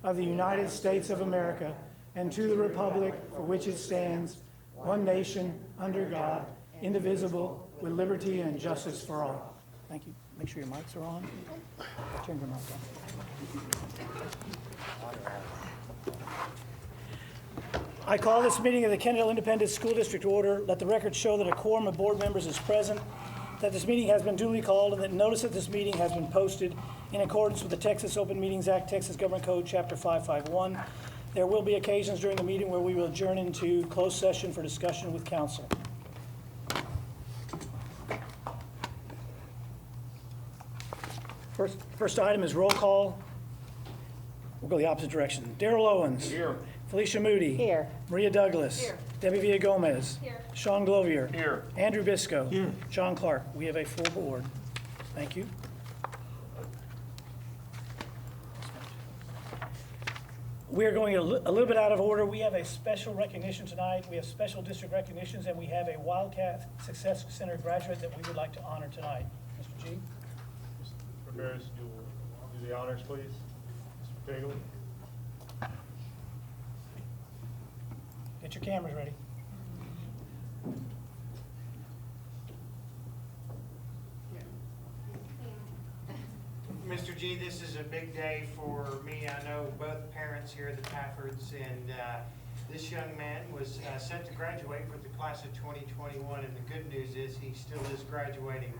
of the United States of America and to the republic for which it stands, one nation, under God, indivisible, with liberty and justice for all. Thank you. Make sure your mics are on. Turn your mic on. I call this meeting of the Kendall Independent School District to order. Let the record show that a quorum of board members is present, that this meeting has been duly called, and that notice of this meeting has been posted in accordance with the Texas Open Meetings Act, Texas Government Code, Chapter 551. There will be occasions during the meeting where we will adjourn into closed session for discussion with council. First item is roll call. We'll go the opposite direction. Darrell Owens. Here. Felicia Moody. Here. Maria Douglas. Here. Debbie Villagomez. Here. Sean Glovier. Here. Andrew Bisco. Here. John Clark. We have a full board. Thank you. We are going a little bit out of order. We have a special recognition tonight. We have special district recognitions, and we have a Wildcat Success Center graduate that we would like to honor tonight. Mr. G. Mr. Ramirez, you will do the honors, please. Mr. Cagley. Get your cameras ready. Mr. G, this is a big day for me. I know both parents here at the Paffords, and this young man was set to graduate for the class of 2021, and the good news is he still is graduating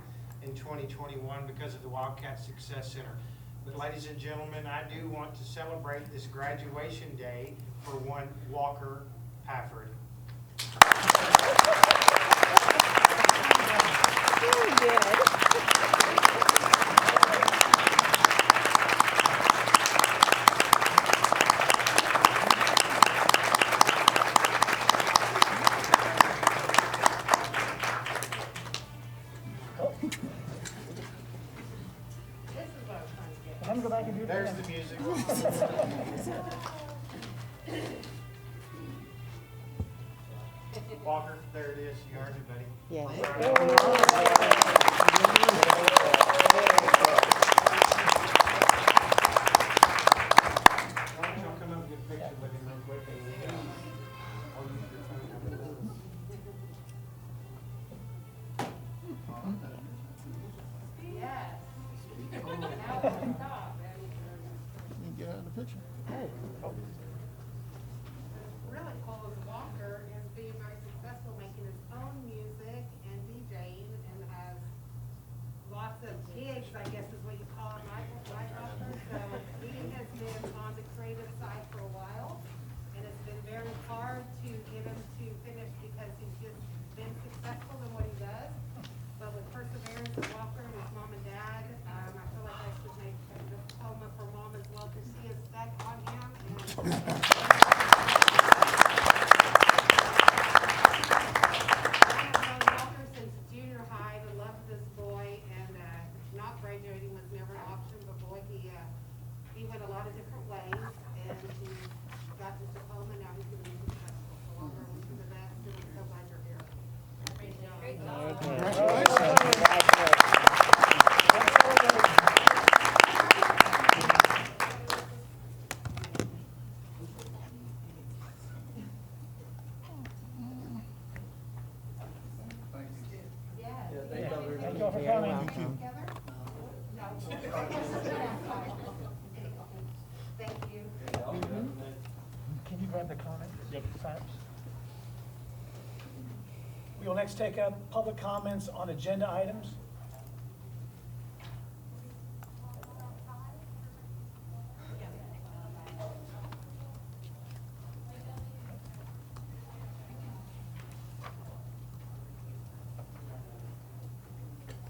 in 2021 because of the Wildcat Success Center. But ladies and gentlemen, I do want to celebrate this graduation day for one Walker Pafford. Very good. I'm going to go back and do it There's again. the music. Walker, there it is. You earned it, buddy. Yeah. Why don't y'all come up and get a picture with him real quick, and I'll use your phone. Get out of the picture. Really cool is Walker is being very successful making his own music and DJing and has lots of gigs, I guess is what you call it, right, Walker? So he has been on the creative side for a while, and it's been very hard to get him to finish because he's just been successful in what he does. But with perseverance of Walker and his mom and dad, I feel like I should make a diploma for mom as well because she is stuck on him. And I've known Walker since junior high. I love this boy, and not graduating was never an option. But boy, he went a lot of different ways, and he got his diploma. Now he's going to be successful. So Walker, I wish you the best, and I'm so glad you're here. Great job. Thank you all for coming. Together? No. Thank you. Can you grab the comment? Yep. We will next take up public comments on agenda items.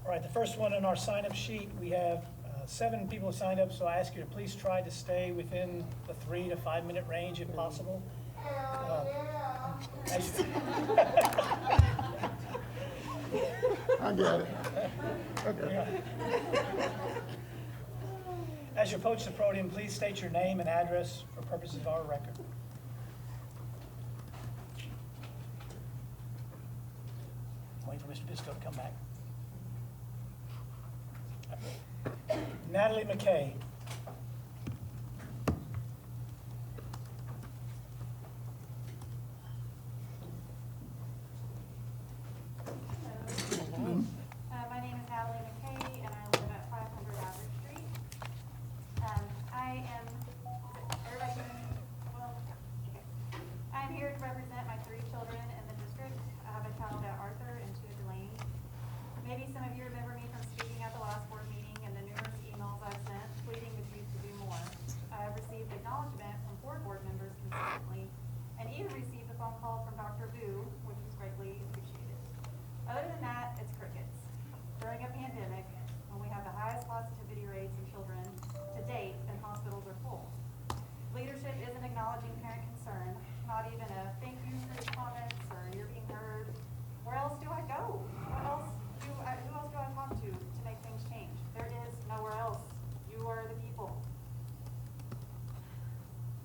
All right, the first one on our sign-up sheet, we have 7 people signed up, so I ask you to please try to stay within the 3 to 5 minute range if possible. I get it. As you approach the podium, please state your name and address for purposes of our record. Wait for Mr. Bisco to come back. Natalie McKay. acknowledgement from board members consistently, and even received a phone call from Dr. Vu, which was greatly appreciated. Other than that, it's crickets. During a pandemic, when we have the highest positivity rates in children to date, and hospitals are full. Leadership isn't acknowledging parent concern, not even a thank you for your comments or you're being heard. Where else do I go? Who else do I talk to make things change? There is nowhere else. You are the people.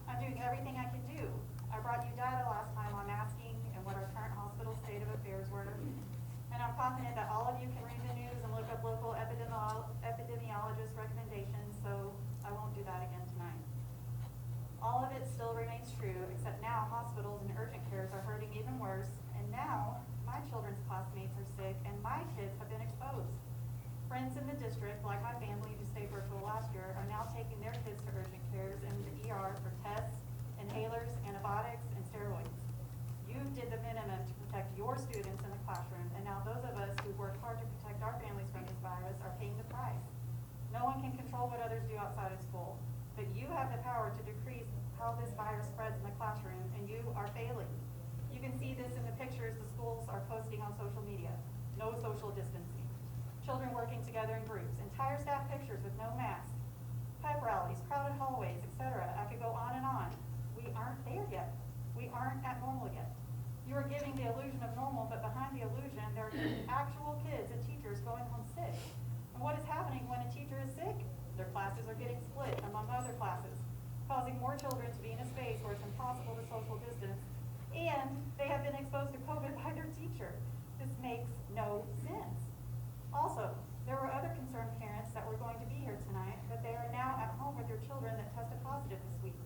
I'm doing everything I can do. I brought you data last time on masking and what our current hospital state of affairs were. And I'm confident that all of you can read the news and look up local epidemiologist recommendations, so I won't do that again tonight. All of it still remains true, except now hospitals and urgent cares are hurting even worse, and now my children's classmates are sick and my kids have been exposed. Friends in the district, like my family who stayed virtual last year, are now taking their kids to urgent cares and the ER for tests, inhalers, antibiotics, and steroids. You did the minimum to protect your students in the classroom, and now those of us who worked hard to protect our families from this virus are paying the price. No one can control what others do outside of school, but you have the power to decrease how this virus spreads in the classroom, and you are failing. You can see this in the pictures the schools are posting on social media. No social distancing. Children working together in groups, entire staff pictures with no mask, pep rallies, crowded hallways, etc. I could go on and on. We aren't there yet. We aren't at normal yet. You are giving the illusion of normal, but behind the illusion, there are actual kids and teachers going home sick. And what is happening when a teacher is sick? Their classes are getting split among other classes, causing more children to be in a space where it's impossible to social distance, and they have been exposed to COVID by their teacher. This makes no sense. Also, there were other concerned parents that were going to be here tonight, but they are now at home with their children that tested positive this week.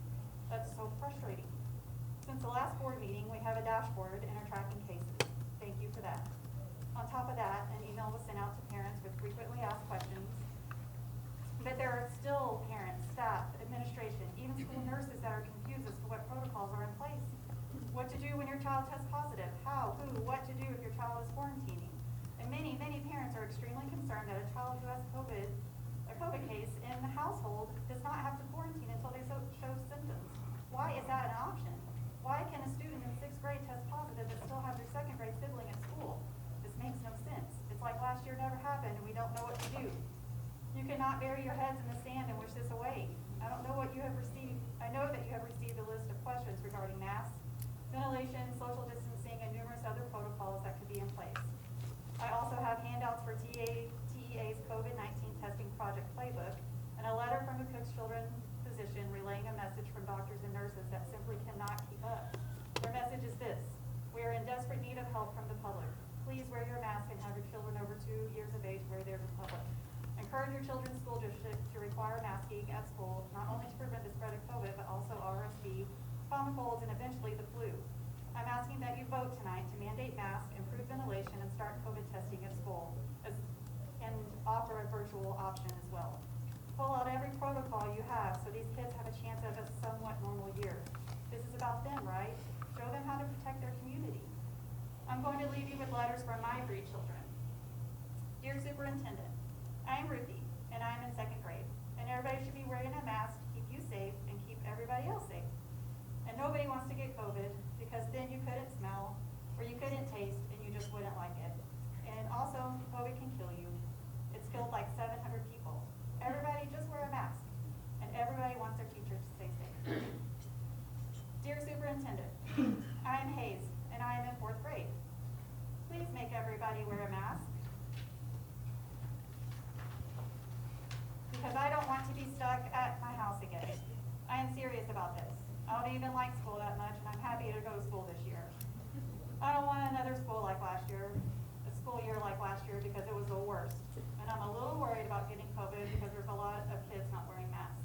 That's so frustrating. Since the last board meeting, we have a dashboard and are tracking cases. Thank you for that. On top of that, an email was sent out to parents with frequently asked questions. But there are still parents, staff, administration, even school nurses that are confused as to what protocols are in place. What to do when your child tests positive, how, who, what to do if your child is quarantining. And many parents are extremely concerned that a child who has a COVID case in the household does not have to quarantine until they show symptoms. Why is that an option? Why can a student in 6th grade test positive but still have their 2nd grade sibling at school? This makes no sense. It's like last year never happened and we don't know what to do. You cannot bury your heads in the sand and wish this away. I don't know what you have received. I know that you have received a list of questions regarding masks, ventilation, social distancing, and numerous other protocols that could be in place. I also have handouts for TEA's COVID-19 testing project playbook and a letter from a Cook's Children physician relaying a message from doctors and nurses that simply cannot keep up. Their message is this: we are in desperate need of help from the public. Please wear your mask and have your children over 2 years of age wear theirs in public. Encourage your children's school district to require masking at school, not only to prevent the spread of COVID, but also RSV, common colds, and eventually the flu. I'm asking that you vote tonight to mandate masks, improve ventilation, and start COVID testing at school, and offer a virtual option as well. Pull out every protocol you have so these kids have a chance of a somewhat normal year. This is about them, right? Show them how to protect their community. I'm going to leave you with letters from my 3 children. Dear Superintendent, I am Ruthie, and I am in 2nd grade, and everybody should be wearing a mask to keep you safe and keep everybody else safe. And nobody wants to get COVID, because then you couldn't smell, or you couldn't taste, and you just wouldn't like it. And also, COVID can kill you. It's killed like 700 people. Everybody just wear a mask, and everybody wants their teacher to stay safe. Dear Superintendent, I am Hayes, and I am in 4th grade. Please make everybody wear a mask, because I don't want to be stuck at my house again. I am serious about this. I don't even like school that much, and I'm happy to go to school this year. I don't want another school like last year, a school year like last year, because it was the worst. And I'm a little worried about getting COVID because there's a lot of kids not wearing masks.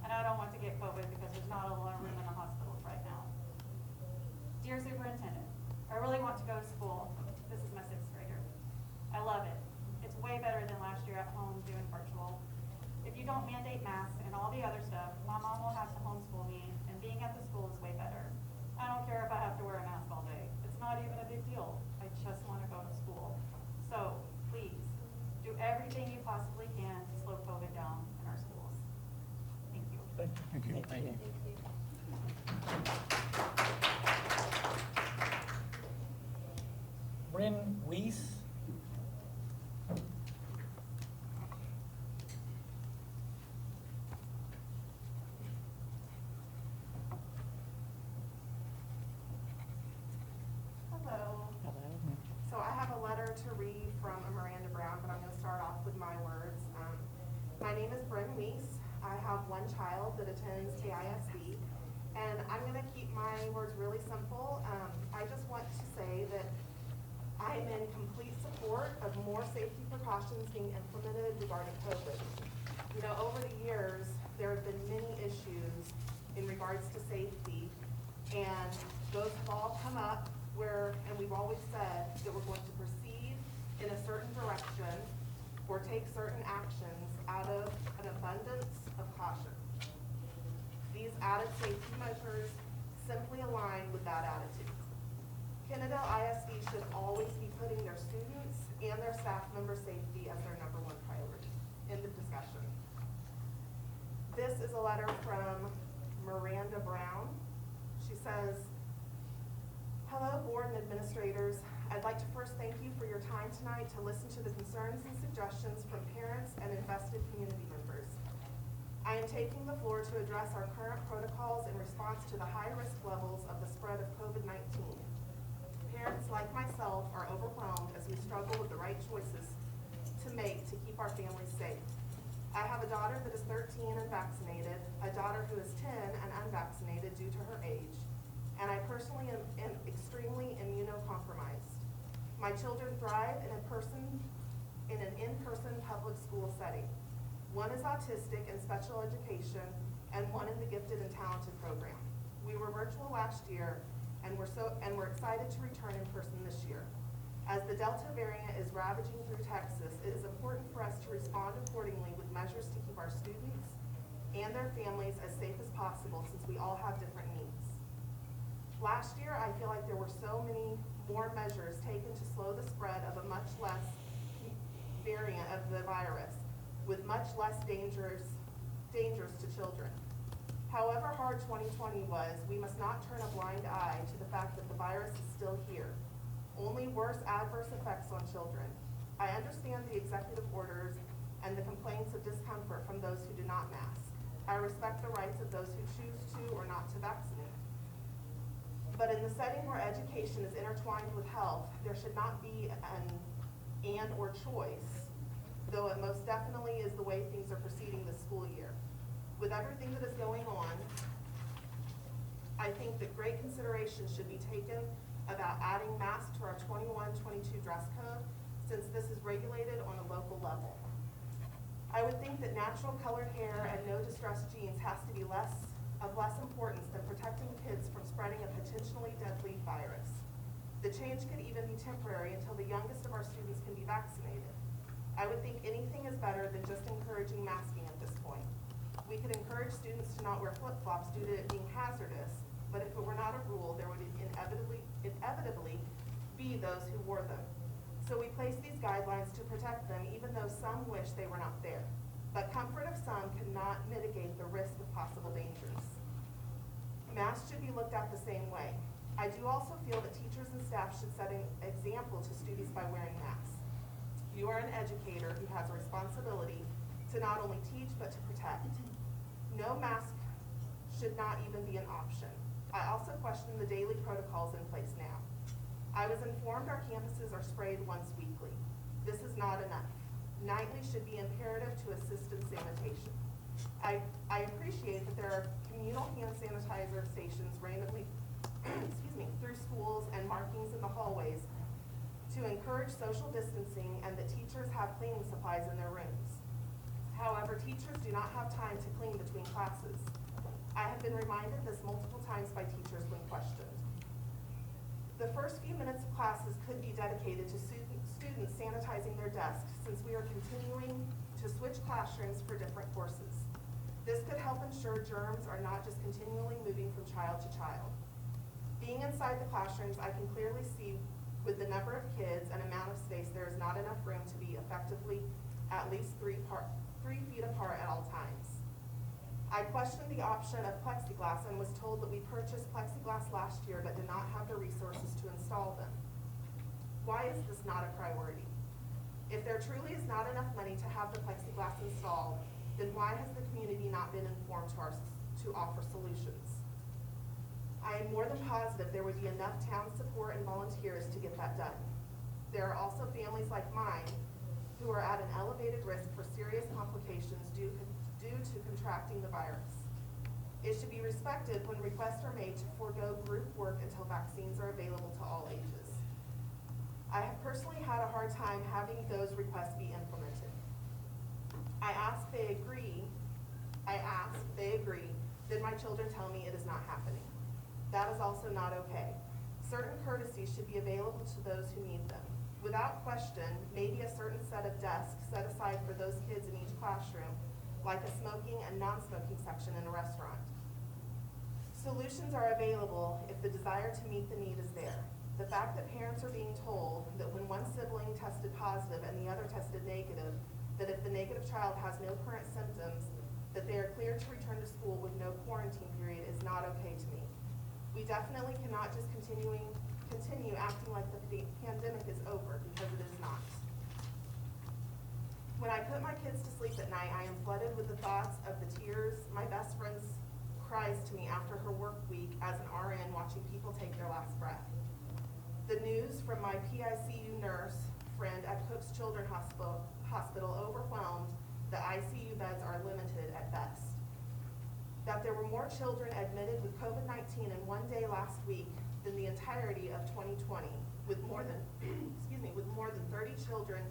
And I don't want to get COVID because there's not a lot of room in the hospitals right now. Dear Superintendent, I really want to go to school. This is my 6th grader. I love it. It's way better than last year at home doing virtual. If you don't mandate masks and all the other stuff, my mom will have to homeschool me, and being at the school is way better. I don't care if I have to wear a mask all day. It's not even a big deal. I just want to go to school. So, please, do everything you possibly can to slow COVID down in our schools. Thank you. Thank you. Thank you. My name is Bryn Weiss. I have one child that attends KISD, and I'm going to keep my words really simple. I just want to say that I'm in complete support of more safety precautions being implemented regarding COVID. You know, over the years, there have been many issues in regards to safety, and those have all come up and we've always said that we're going to proceed in a certain direction or take certain actions out of an abundance of caution. These added safety measures simply align with that attitude. Kennedale ISD should always be putting their students and their staff member safety as their #1 priority. End of discussion. This is a letter from Miranda Brown. She says, "Hello, board and administrators. I'd like to first thank you for your time tonight to listen to the concerns and suggestions from parents and invested community members. I am taking the floor to address our current protocols in response to the high-risk levels of the spread of COVID-19. Parents like myself are overwhelmed as we struggle with the right choices to make to keep our families safe. I have a daughter that is 13 and vaccinated, a daughter who is 10 and unvaccinated due to her age, and I personally am extremely immunocompromised. My children thrive in an in-person public school setting. One is autistic and special education, and one in the gifted and talented program. We were virtual last year, and we're excited to return in person this year. As the Delta variant is ravaging through Texas, it is important for us to respond accordingly with measures to keep our students and their families as safe as possible, since we all have different needs. Last year, I feel like there were so many more measures taken to slow the spread of a much less variant of the virus, with much less dangers to children. However hard 2020 was, we must not turn a blind eye to the fact that the virus is still here. Only worse adverse effects on children. I understand the executive orders and the complaints of discomfort from those who do not mask. I respect the rights of those who choose to or not to vaccinate. But in the setting where education is intertwined with health, there should not be an and or choice, though it most definitely is the way things are proceeding this school year. With everything that is going on, I think that great consideration should be taken about adding masks to our 21-22 dress code, since this is regulated on a local level. I would think that natural colored hair and no distressed jeans has to be of less importance than protecting kids from spreading a potentially deadly virus. The change could even be temporary until the youngest of our students can be vaccinated. I would think anything is better than just encouraging masking at this point. We could encourage students to not wear flip-flops due to it being hazardous, but if it were not a rule, there would inevitably be those who wore them. So we place these guidelines to protect them, even though some wish they were not there. But comfort of some cannot mitigate the risk of possible dangers. Masks should be looked at the same way. I do also feel that teachers and staff should set an example to students by wearing masks. You are an educator who has a responsibility to not only teach, but to protect. No mask should not even be an option. I also question the daily protocols in place now. I was informed our campuses are sprayed once weekly. This is not enough. Nightly should be imperative to assist in sanitation. I appreciate that there are communal hand sanitizer stations randomly through schools and markings in the hallways to encourage social distancing, and that teachers have cleaning supplies in their rooms. However, teachers do not have time to clean between classes. I have been reminded this multiple times by teachers when questioned. The first few minutes of classes could be dedicated to students sanitizing their desks, since we are continuing to switch classrooms for different courses. This could help ensure germs are not just continually moving from child to child. Being inside the classrooms, I can clearly see with the number of kids and amount of space, there is not enough room to be effectively at least 3 feet apart at all times. I questioned the option of plexiglass and was told that we purchased plexiglass last year but did not have the resources to install them. Why is this not a priority? If there truly is not enough money to have the plexiglass installed, then why has the community not been informed to offer solutions? I am more than positive there would be enough town support and volunteers to get that done. There are also families like mine who are at an elevated risk for serious complications due to contracting the virus. It should be respected when requests are made to forego group work until vaccines are available to all ages. I have personally had a hard time having those requests be implemented. I ask, they agree, then my children tell me it is not happening. That is also not okay. Certain courtesies should be available to those who need them. Without question, maybe a certain set of desks set aside for those kids in each classroom, like a smoking and non-smoking section in a restaurant. Solutions are available if the desire to meet the need is there. The fact that parents are being told that when one sibling tested positive and the other tested negative, that if the negative child has no current symptoms, that they are cleared to return to school with no quarantine period is not okay to me. We definitely cannot just continue acting like the pandemic is over, because it is not. When I put my kids to sleep at night, I am flooded with the thoughts of the tears my best friend cries to me after her work week as an RN watching people take their last breath. The news from my PICU nurse friend at Cook's Children's Hospital overwhelmed that ICU beds are limited at best. That there were more children admitted with COVID-19 in one day last week than the entirety of 2020, with more than, with more than 30 children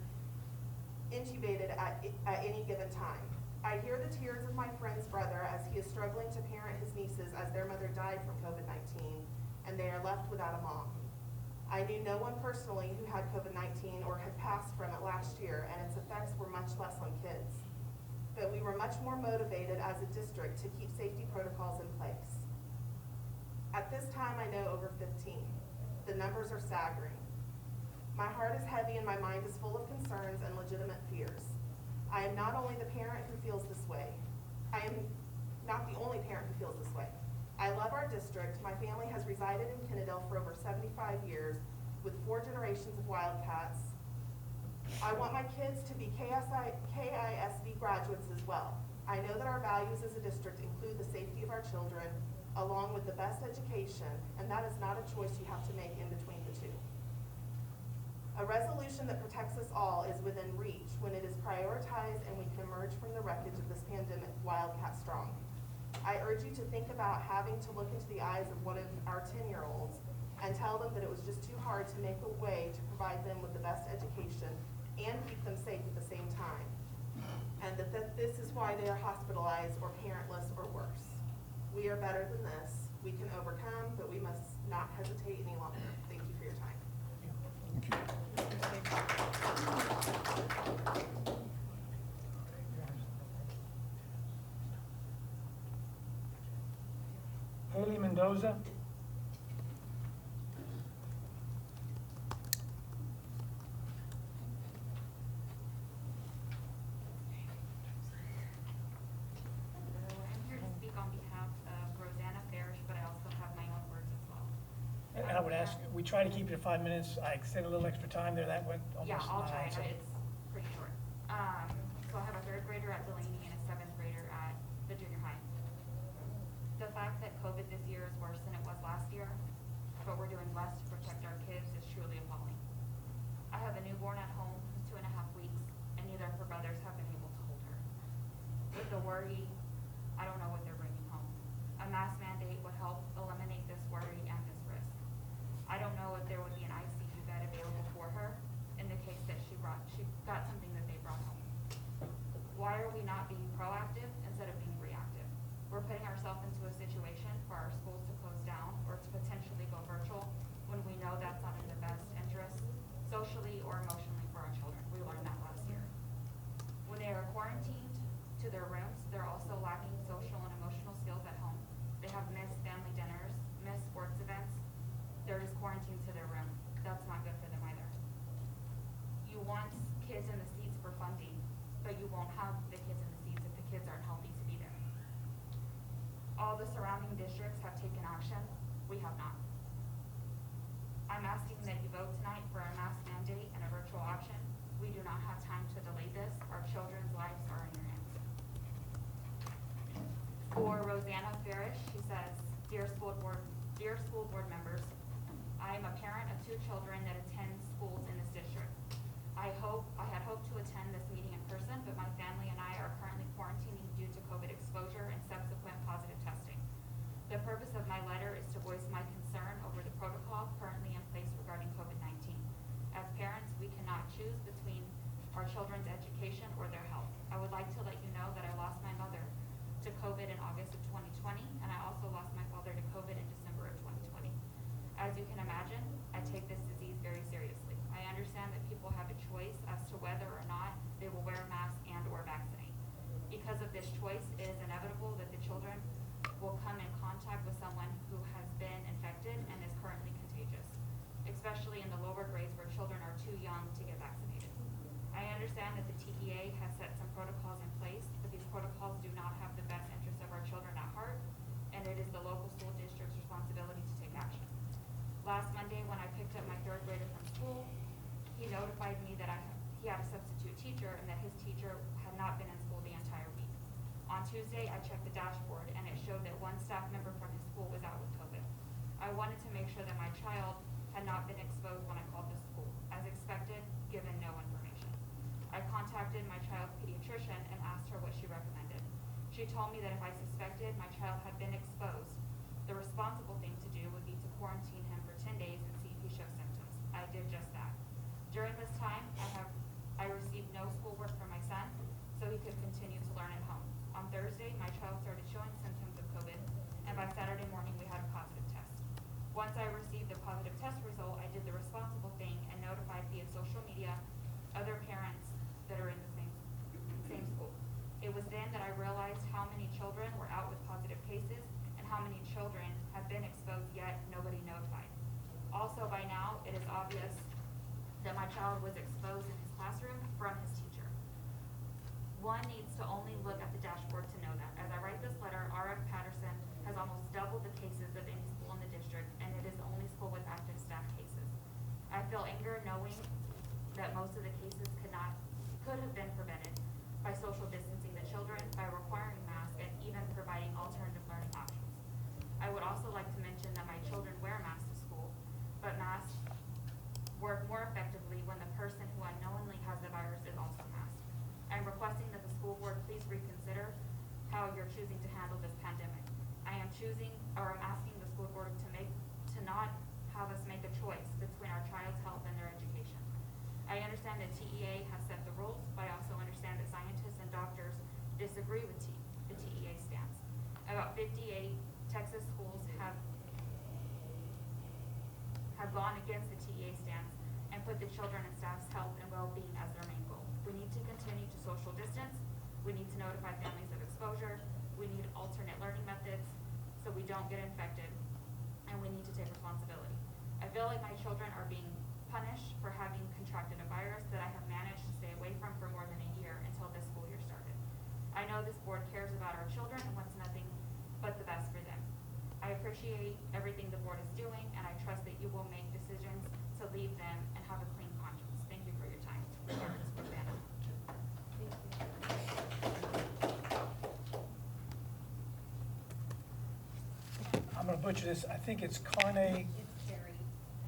intubated at any given time. I hear the tears of my friend's brother as he is struggling to parent his nieces as their mother died from COVID-19 and they are left without a mom. I knew no one personally who had COVID-19 or had passed from it last year, and its effects were much less on kids. But we were much more motivated as a district to keep safety protocols in place. At this time, I know over 15. The numbers are staggering. My heart is heavy and my mind is full of concerns and legitimate fears. I am not only the parent who feels this way. I am not the only parent who feels this way. I love our district. My family has resided in Kennedale for over 75 years with 4 generations of Wildcats. I want my kids to be KISD graduates as well. I know that our values as a district include the safety of our children along with the best education, and that is not a choice you have to make in between the two. A resolution that protects us all is within reach when it is prioritized and we can emerge from the wreckage of this pandemic Wildcat strong. I urge you to think about having to look into the eyes of one of our 10-year-olds and tell them that it was just too hard to make a way to provide them with the best education and keep them safe at the same time. And that this is why they are hospitalized or parentless or worse. We are better than this. We can overcome, but we must not hesitate any longer. Thank you for your time. Thank you. Haley Mendoza. I'm here to speak on behalf of Rosanna Farish, but I also have my own words as well. And I would ask, we try to keep it to 5 minutes. I extended a little extra time there. That went almost Yeah, I'll 9. try. So- It's pretty short. So I have a 3rd grader at Delaney and a 7th grader at the junior high. The fact that COVID this year is worse than it was last year, but we're doing less to protect our kids is truly appalling. I have a newborn at home who's 2.5 weeks, and neither of her brothers have been able to hold her. With the worry, I don't know what they're bringing home. A mask mandate would help eliminate this worry and this risk. I don't know if there would be an ICU bed available for her in the case that she got something that they brought home. Why are we not being proactive instead of being reactive? We're putting ourselves into a situation for our schools to close down or to potentially go virtual when we know that's not in the best interest socially or emotionally for our children. We learned that last year. When they are quarantined to their rooms, they're also lacking social and emotional skills at home. They have missed family dinners, missed sports events. They're just quarantined to their room. That's not good for them either. You want kids in the seats for funding, but you won't have the kids in the seats if the kids aren't healthy to be there. All the surrounding districts have taken action. We have not. I'm asking that you vote tonight for a mask mandate and a virtual option. We do not have time to delay this. Our children's lives are in your hands. For Rosanna Farish, she says, Dear school board members, I am a parent of 2 children that attend schools in this district. I had hoped to attend this meeting in person, but my family and I are currently quarantining due to COVID exposure and subsequent positive testing. The purpose of my letter is to voice my concern over the protocol currently in place regarding COVID-19. As parents, we cannot choose between our children's education or their health. I would like to let you know that I lost my mother to COVID in August of 2020, and I also lost my father to COVID in December of 2020. As you can imagine, I take this disease very seriously. I understand that people have a choice as to whether or not they will wear a mask and or vaccinate. Because of this choice, it is inevitable that the children will come in contact with someone who has been infected and is currently contagious, especially in the lower grades where children are too young to get vaccinated. I understand that the TEA has set some protocols in place, but these protocols do not have the best interests of our children at heart, and it is the local school district's responsibility to take action. Last Monday, when I picked up my third grader from school, he notified me that he had a substitute teacher and that his teacher had not been in school the entire week. On Tuesday, I checked the dashboard and it showed that one staff member from his school was out with COVID. I wanted to make sure that my child had not been exposed when I called the school, as expected, given no information. I contacted my child's pediatrician and asked her what she recommended. She told me that if I suspected my child had been exposed, the responsible thing to do would be to quarantine him for 10 days and see if he shows symptoms. I did just that. During this time, I received no schoolwork from my son, so he could continue to learn at home. On Thursday, my child started showing symptoms of COVID, and by Saturday morning, we had a positive test. Once I received the positive test result, I did the responsible thing and notified via social media other parents that are in the same school. It was then that I realized how many children were out with positive cases and how many children have been exposed yet nobody notified. Also, by now, it is obvious that my child was exposed in his classroom from his teacher. One needs to only look at the dashboard to know that. As I write this letter, R.F. Patterson has almost doubled the cases of any school in the district, and it is the only school with active staff cases. I feel anger knowing that most of the cases could have been prevented by social distancing the children, by requiring masks, and even providing alternative learning options. I would also like to mention that my children wear masks to school, but masks work more effectively when the person who unknowingly has the virus is also masked. I'm requesting that the school board please reconsider how you're choosing to handle this pandemic. I'm asking the school board to not have us make a choice between our child's health and their education. I understand that TEA has set the rules, but I also understand that scientists and doctors disagree with the TEA stance. About 58 Texas schools have gone against the TEA stance and put the children and staff's health and well-being as their main goal. We need to continue to social distance. We need to notify families of exposure. We need alternate learning methods so we don't get infected, and we need to take responsibility. I feel like my children are being punished for having contracted a virus that I have managed to stay away from for more than a year until this school year started. I know this board cares about our children and wants nothing but the best for them. I appreciate everything the board is doing, and I trust that you will make decisions to leave them and have a clean conscience. Thank you for your time. Regards, Rosanna. I'm gonna butcher this. I think it's Carne. It's Carrie.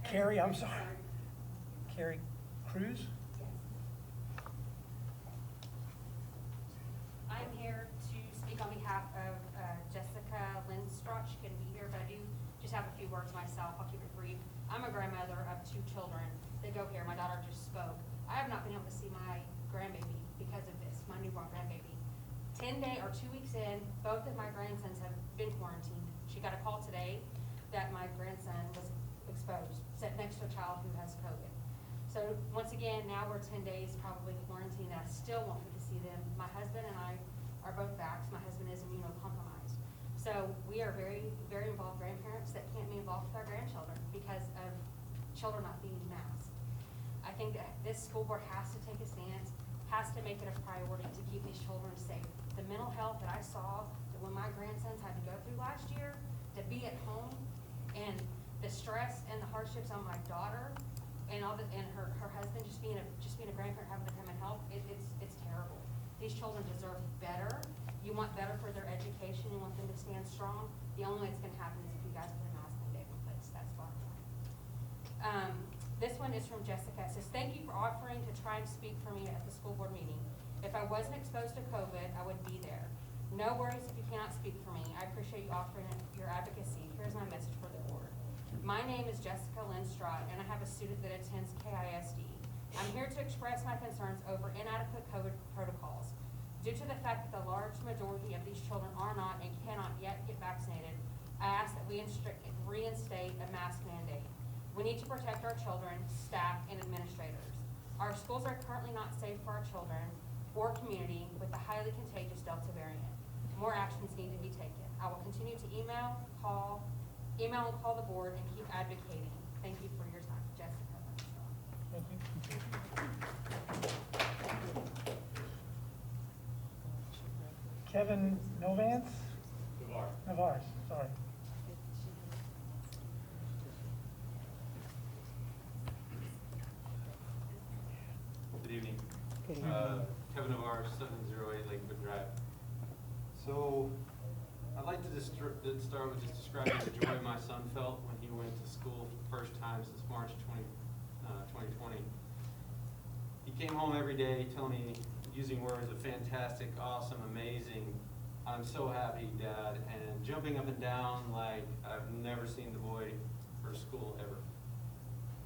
Carrie, I'm sorry. Carrie Cruz? I'm here to speak on behalf of Jessica Lindstrach. She couldn't be here, but I do just have a few words myself. I'll keep it brief. I'm a grandmother of 2 children. They go here. My daughter just spoke. I have not been able to see my grandbaby because of this, my newborn grandbaby. 2 weeks in, both of my grandsons have been quarantined. She got a call today that my grandson was exposed, sat next to a child who has COVID. So once again, now we're 10 days probably quarantined, and I still won't get to see them. My husband and I are both vaxxed. My husband is immunocompromised. So we are very, very involved grandparents that can't be involved with our grandchildren because of children not being masked. I think that this school board has to take a stance, has to make it a priority to keep these children safe. The mental health that I saw that when my grandsons had to go through last year, to be at home, and the stress and the hardships on my daughter and her husband just being a grandparent having to come and help, it's terrible. These children deserve better. You want better for their education. You want them to stand strong. The only way it's going to happen is if you guys put a mask mandate in place. That's bottom line. This one is from Jessica. It says, thank you for offering to try and speak for me at the school board meeting. If I wasn't exposed to COVID, I would be there. No worries if you cannot speak for me. I appreciate you offering your advocacy. Here's my message for the board. My name is Jessica Lindstrot, and I have a student that attends KISD. I'm here to express my concerns over inadequate COVID protocols. Due to the fact that the large majority of these children are not and cannot yet get vaccinated, I ask that we reinstate a mask mandate. We need to protect our children, staff, and administrators. Our schools are currently not safe for our children or community with the highly contagious Delta variant. More actions need to be taken. I will continue to email and call the board and keep advocating. Thank you for your time. Jessica. Kevin Novance? Navarre, sorry. Good evening. Kevin Navarre, 708 Lakewood Drive. So, I'd like to just start with just describing the joy my son felt when he went to school for the first time since March 2020. He came home every day telling me, using words of fantastic, awesome, amazing, I'm so happy, Dad, and jumping up and down like I've never seen the boy for school ever.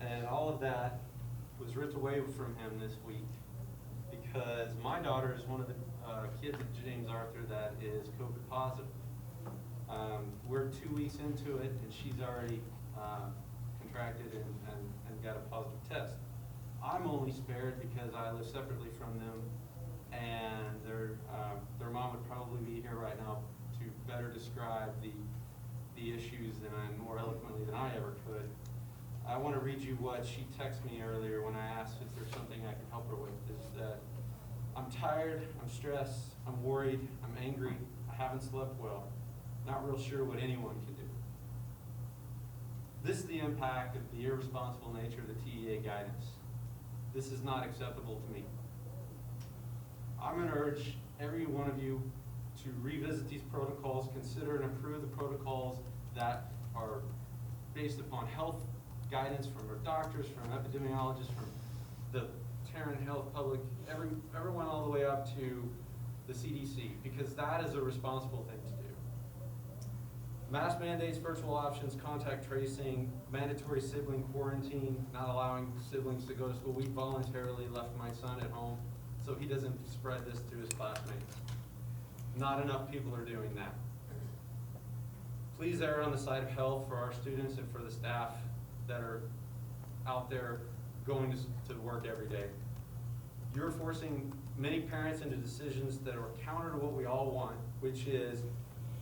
And all of that was ripped away from him this week because my daughter is one of the kids at James Arthur that is COVID positive. We're 2 weeks into it and she's already contracted and got a positive test. I'm only spared because I live separately from them, and their mom would probably be here right now to better describe the issues more eloquently than I ever could. I want to read you what she texted me earlier when I asked if there's something I can help her with. Is that I'm tired, I'm stressed, I'm worried, I'm angry, I haven't slept well, not real sure what anyone can do. This is the impact of the irresponsible nature of the TEA guidance. This is not acceptable to me. I'm going to urge every one of you to revisit these protocols, consider and approve the protocols that are based upon health guidance from our doctors, from epidemiologists, from the Tarrant Health Public, everyone all the way up to the CDC, because that is a responsible thing to do. Mask mandates, virtual options, contact tracing, mandatory sibling quarantine, not allowing siblings to go to school. We voluntarily left my son at home so he doesn't spread this to his classmates. Not enough people are doing that. Please err on the side of health for our students and for the staff that are out there going to work every day. You're forcing many parents into decisions that are counter to what we all want, which is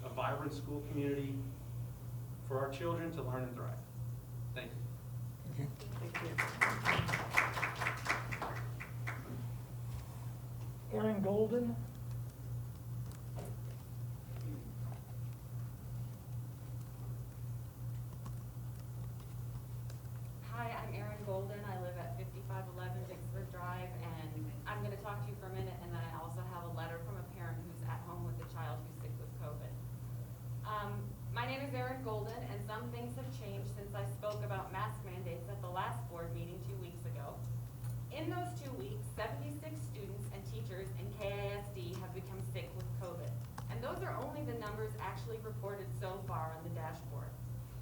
a vibrant school community for our children to learn and thrive. Thank you. Aaron Golden? Hi, I'm Erin Golden. I live at 5511 Vicksburg Drive, and I'm going to talk to you for a minute, and then I also have a letter from a parent who's at home with a child who's sick with COVID. My name is Erin Golden, and some things have changed since I spoke about mask mandates at the last board meeting 2 weeks ago. In those 2 weeks, 76 students and teachers in KISD have become sick with COVID, and those are only the numbers actually reported so far on the dashboard.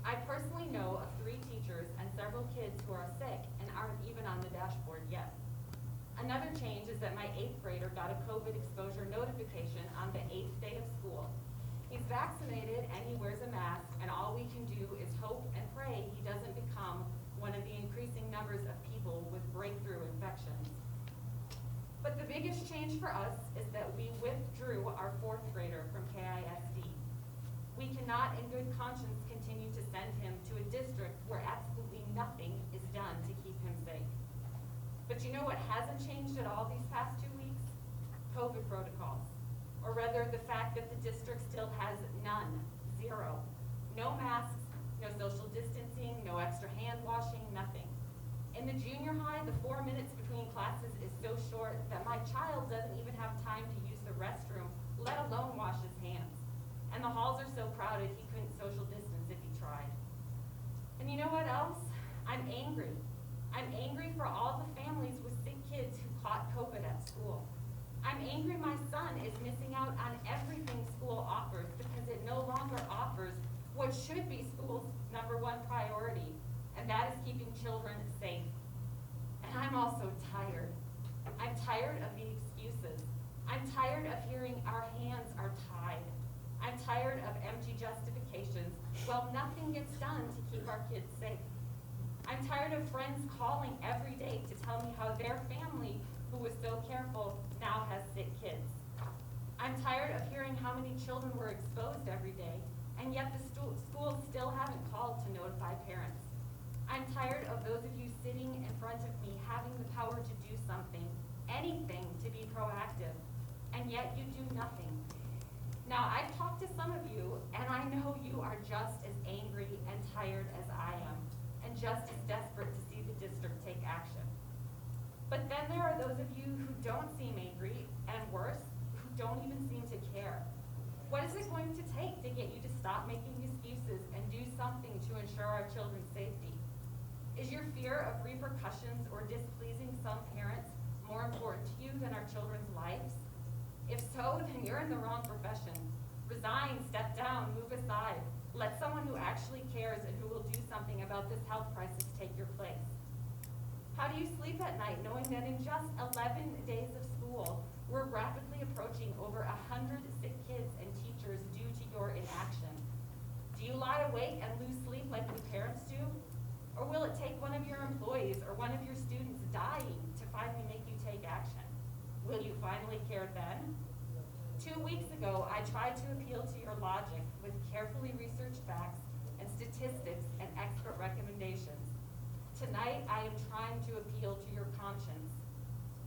I personally know of 3 teachers and several kids who are sick and aren't even on the dashboard yet. Another change is that my 8th grader got a COVID exposure notification on the 8th day of school. He's vaccinated and he wears a mask, and all we can do is hope and pray he doesn't become one of the increasing numbers of people with breakthrough infections. But the biggest change for us is that we withdrew our 4th grader from KISD. We cannot in good conscience continue to send him to a district where absolutely nothing is done to keep him safe. But you know what hasn't changed at all these past 2 weeks? COVID protocols. Or rather, the fact that the district still has none, 0. No masks, no social distancing, no extra hand washing, nothing. In the junior high, the 4 minutes between classes is so short that my child doesn't even have time to use the restroom, let alone wash his hands. And the halls are so crowded he couldn't social distance if he tried. And you know what else? I'm angry. I'm angry angry my son is missing out on everything school offers because it no longer offers what should be school's #1 priority, and that is keeping children safe. And I'm also tired. I'm tired of the excuses. I'm tired of hearing our hands are tied. I'm tired of empty justifications while nothing gets done to keep our kids safe. I'm tired of friends calling every day to tell me how their family, who was so careful, now has sick kids. I'm tired of hearing how many children were exposed every day, and yet the schools still haven't called to notify parents. I'm tired of those of you sitting in front of me having the power to do something, anything to be proactive, and yet you do nothing. Now, I've talked to some of you, and I know you are just as angry and tired as I am, and just as desperate to see the district take action. But then there are those of you who don't seem angry, and worse, who don't even seem to care. What is it going to take to get you to stop making excuses and do something to ensure our children's safety? Is your fear of repercussions or displeasing some parents more important to you than our children's lives? If so, then you're in the wrong profession. Resign, step down, move aside. Let someone who actually cares and who will do something about this health crisis take your place. How do you sleep at night knowing that in just 11 days of school, we're rapidly approaching over 100 sick kids and teachers due to your inaction? Do you lie awake and lose sleep like the parents do? Or will it take one of your employees or one of your students dying to finally make you take action? Will you finally care then? 2 weeks ago, I tried to appeal to your logic with carefully researched facts and statistics and expert recommendations. Tonight, I am trying to appeal to your conscience.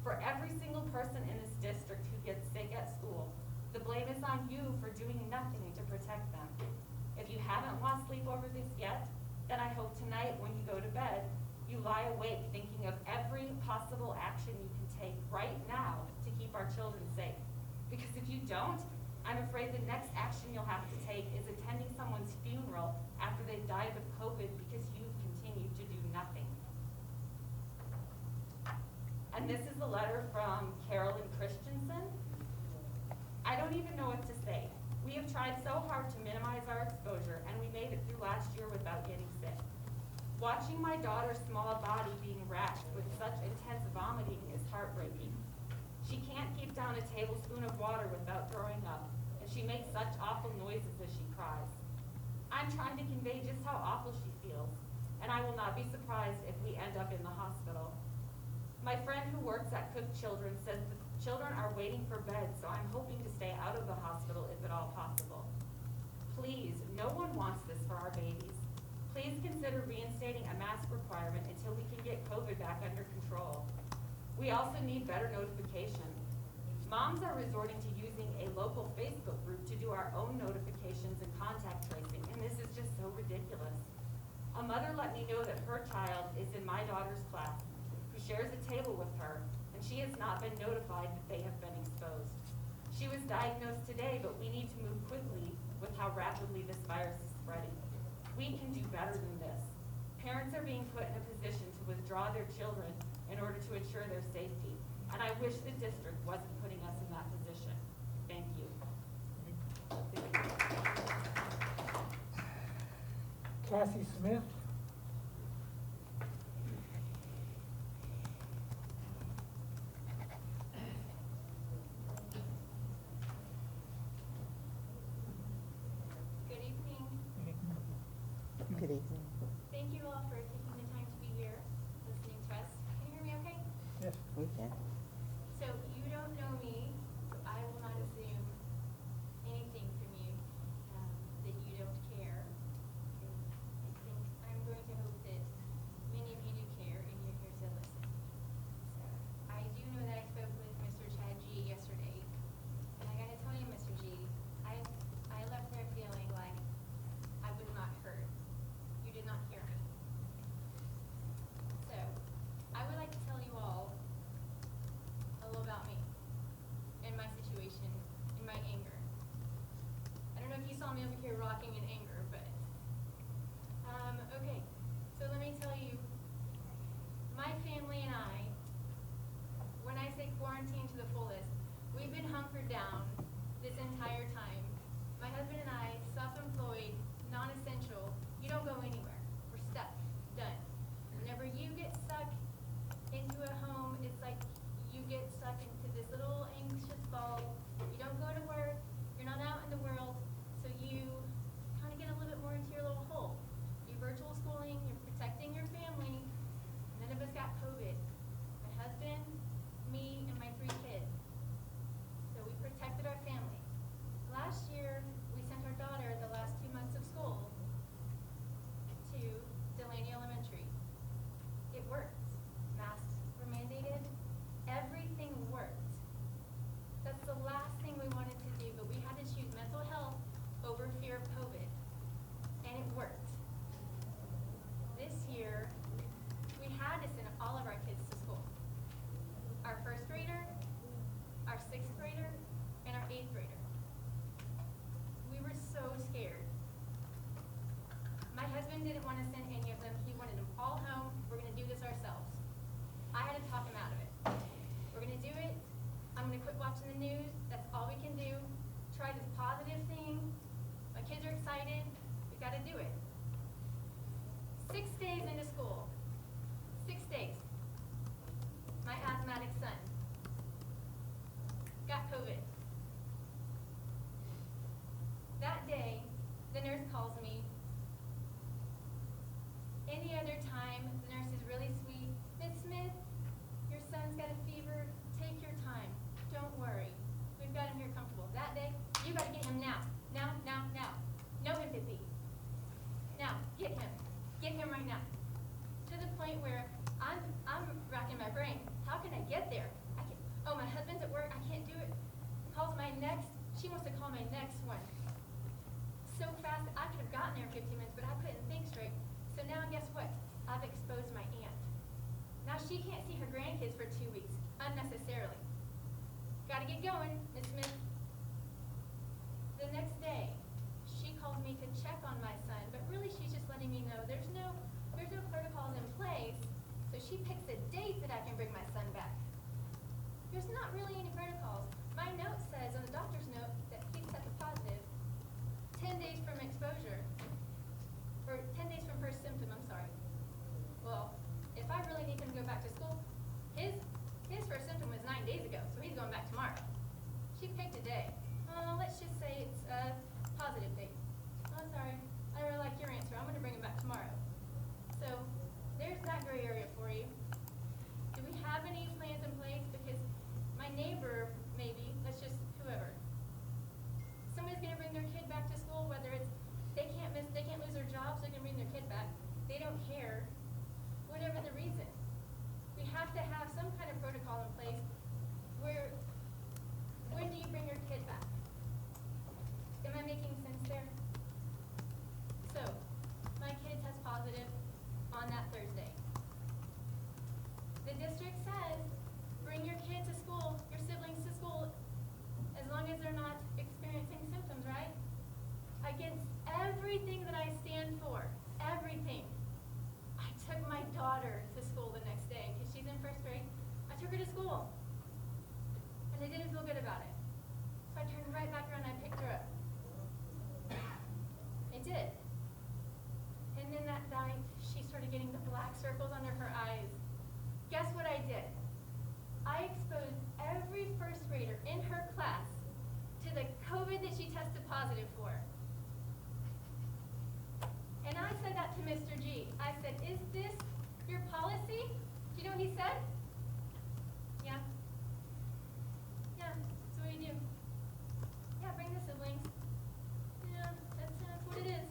For every single person in this district who gets sick at school, the blame is on you for doing nothing to protect them. If you haven't lost sleep over this yet, then I hope tonight when you go to bed, you lie awake thinking of every possible action you can take right now to keep our children safe. Because if you don't, I'm afraid the next action you'll have to take is attending someone's funeral after they've died of COVID because you've continued to do nothing. And this is a letter from Carolyn Christensen. I don't even know what to say. We have tried so hard to minimize our exposure, and we made it through last year without getting sick. Watching my daughter's small body being racked with such intense vomiting is heartbreaking. She can't keep down a tablespoon of water without throwing up, and she makes such awful noises as she cries. I'm trying to convey just how awful she feels, and I will not be surprised if we end up in the hospital. My friend who works at Cook Children says the children are waiting for beds, so I'm hoping to stay out of the hospital if at all possible. Please, no one wants this for our babies. Please consider reinstating a mask requirement until we can get COVID back under control. We also need better notification. Moms are resorting to using a local Facebook group to do our own notifications and contact tracing, and this is just so ridiculous. A mother let me know that her child is in my daughter's class, who shares a table with her, and she has not been notified that they have been exposed. She was diagnosed today, but we need to move quickly with how rapidly this virus is spreading. We can do better than this. Parents are being put in a position to withdraw their children in order to ensure their safety, and I wish the district wasn't putting us in that position. Thank you. Kathy Smith. Good evening. Good evening. Thank you all for taking the time to be here, listening to us. Can you hear me okay? Yes. We can. So you don't know me, so I will not assume anything from you that you don't care. I think I'm going to hope that many of you do care and you're here to listen. So I do know that I spoke with Mr. Chad G yesterday, and I gotta tell you, Mr. G, I left there feeling like I was not heard. You did not hear me. So I would like to tell you all didn't want to send any of them. He wanted them all home. We're going to do this ourselves. I had to talk him out of it. We're going to do it. I'm going to quit watching the news. That's all we can do. Try this positive thing. My kids are excited. We got to do it. 6 days into school. 6 days. My asthmatic son got COVID. That day, the nurse calls me. Any other time, the nurse is really sweet. Miss Smith, your son's got a fever. Take your time. Don't worry. We've got him here comfortable. That day, you got to get him now. Now, now, now. No empathy. Now, get him. Get him right now. To the point where I'm racking my brain. How can I get there? I can't. Oh, my husband's at work. I can't do it. Calls my next. She wants to call my next one. So fast, I could have gotten there in 15 minutes, but I couldn't think straight. So now guess what? I've exposed my aunt. Now she can't see her grandkids for 2 weeks, unnecessarily. Gotta get going, Miss Smith. The next day, she called me to check on my son, but really she's just letting me know there's no protocols in place, so she picks a date that I can bring my son back. There's not really any protocols. My note says, on the doctor's note, that he's tested positive 10 days from exposure, or 10 days from first symptom, I'm sorry. Well, if I really need him to go back to school, his first symptom was 9 days ago, so he's going back tomorrow. She picked a day. Let's just say it's a positive date. Oh, sorry, I really like your answer. I'm going to bring him back tomorrow. So there's that gray area for you. Do we have any plans in place? Because my neighbor, maybe, let's just whoever. Somebody's going to bring their kid back to school, whether it's they can't lose their jobs, so they can bring their kid back. They don't care, whatever the reason. We have to have some kind of protocol in place where, when do you bring your kid back? Am I making sense there? So, my kid tests positive on that Thursday. The district says, bring your kid to school, your siblings to school, as long as they're not experiencing symptoms, right? Against everything that I stand for, everything. I took my daughter to school the next day because she's in first grade. I took her to school, and I didn't feel good about it. So I turned right back around and I picked her up. I did. And then that night, she started getting the black circles under her eyes. Guess what I did? I exposed every first grader in her class to the COVID that she tested positive for. And I said that to Mr. G. I said, is this your policy? Do you know what he said? Yeah. Yeah, that's what we do. Yeah, bring the siblings. Yeah, that's what it is.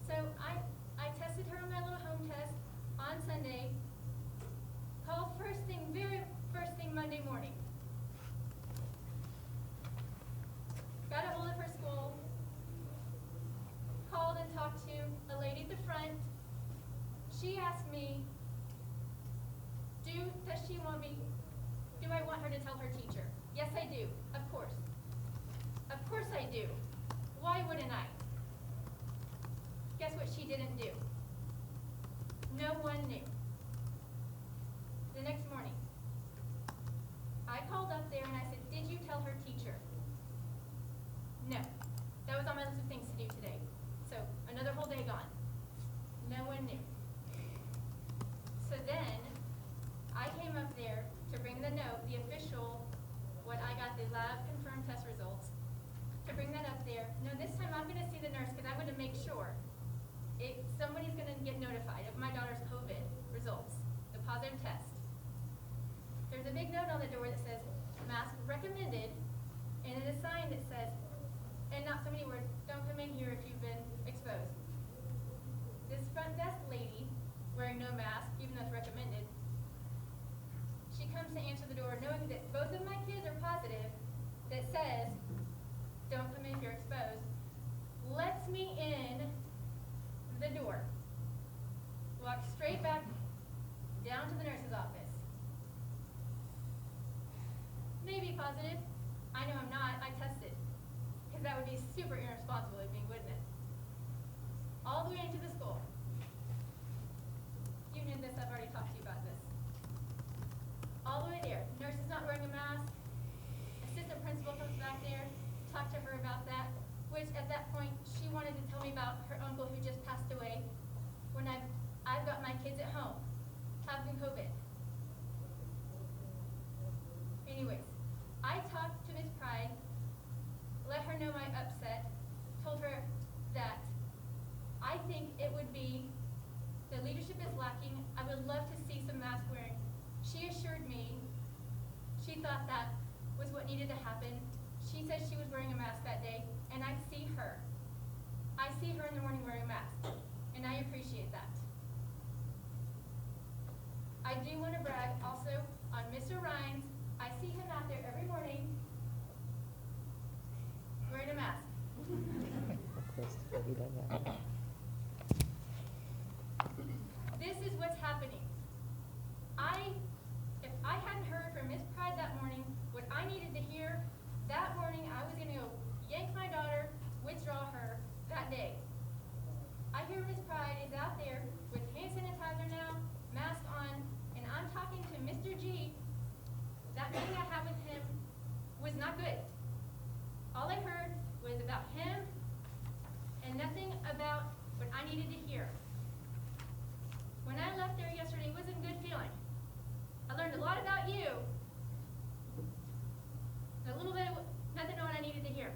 So I tested her on my little home test on Sunday. Called very first thing Monday morning. Got a hold of her school. Called and talked to a lady at the front. She asked me, do I want her to tell her teacher? Yes, I do. Of course. Of course I do. Why wouldn't I? Guess what she didn't do? No one knew. The next morning, I called up there and I said, did you tell her teacher? No. That was on my list of things to do today. So another whole day gone. No one knew. So then, I came up there to bring the note, the official, what I got, the lab confirmed test results, to bring that up there. No, this time I'm going to see the nurse because I'm going to make sure somebody's going to get notified of my daughter's COVID results, the positive test. There's a big note on the door that says, mask recommended, and then a sign that says, and not so many words, don't come in here if you've been exposed. This front desk lady, wearing no mask, even though it's recommended, she comes to answer the door knowing that both of my kids are positive, that says, don't come in if you're exposed, lets me in the door, walks straight back down to the nurse's office. Maybe positive. I know I'm not. I tested would be super irresponsible of me, wouldn't it? All the way into the school. You knew this, I've already talked to you about this. All the way there, nurse is not wearing a mask, assistant principal comes back there, talked to her about that, which at that point, she wanted to tell me about her uncle who just passed away when I've got my kids at home, having COVID. Anyways, I talked to Ms. Pride, let her know my upset, told her that I think it would be, the leadership is lacking, I would love to see some mask wearing. She assured me she thought that was what needed to happen. She said she was wearing a mask that day, and I see her. I see her in the morning wearing a mask, and I appreciate that. I do want to brag also on Mr. Rhines. I see him out there every morning wearing a mask. This is what's happening. If I hadn't heard from Miss Pride that morning what I needed to hear, that morning I was going to go yank my daughter, withdraw her that day. I hear Miss Pride is out there with hand sanitizer now, mask on, and I'm talking to Mr. G. That meeting I had with him was not good. All I heard was about him and nothing about what I needed to hear. When I left there yesterday, it wasn't a good feeling. I learned a lot about you, and a little bit of nothing of what I needed to hear.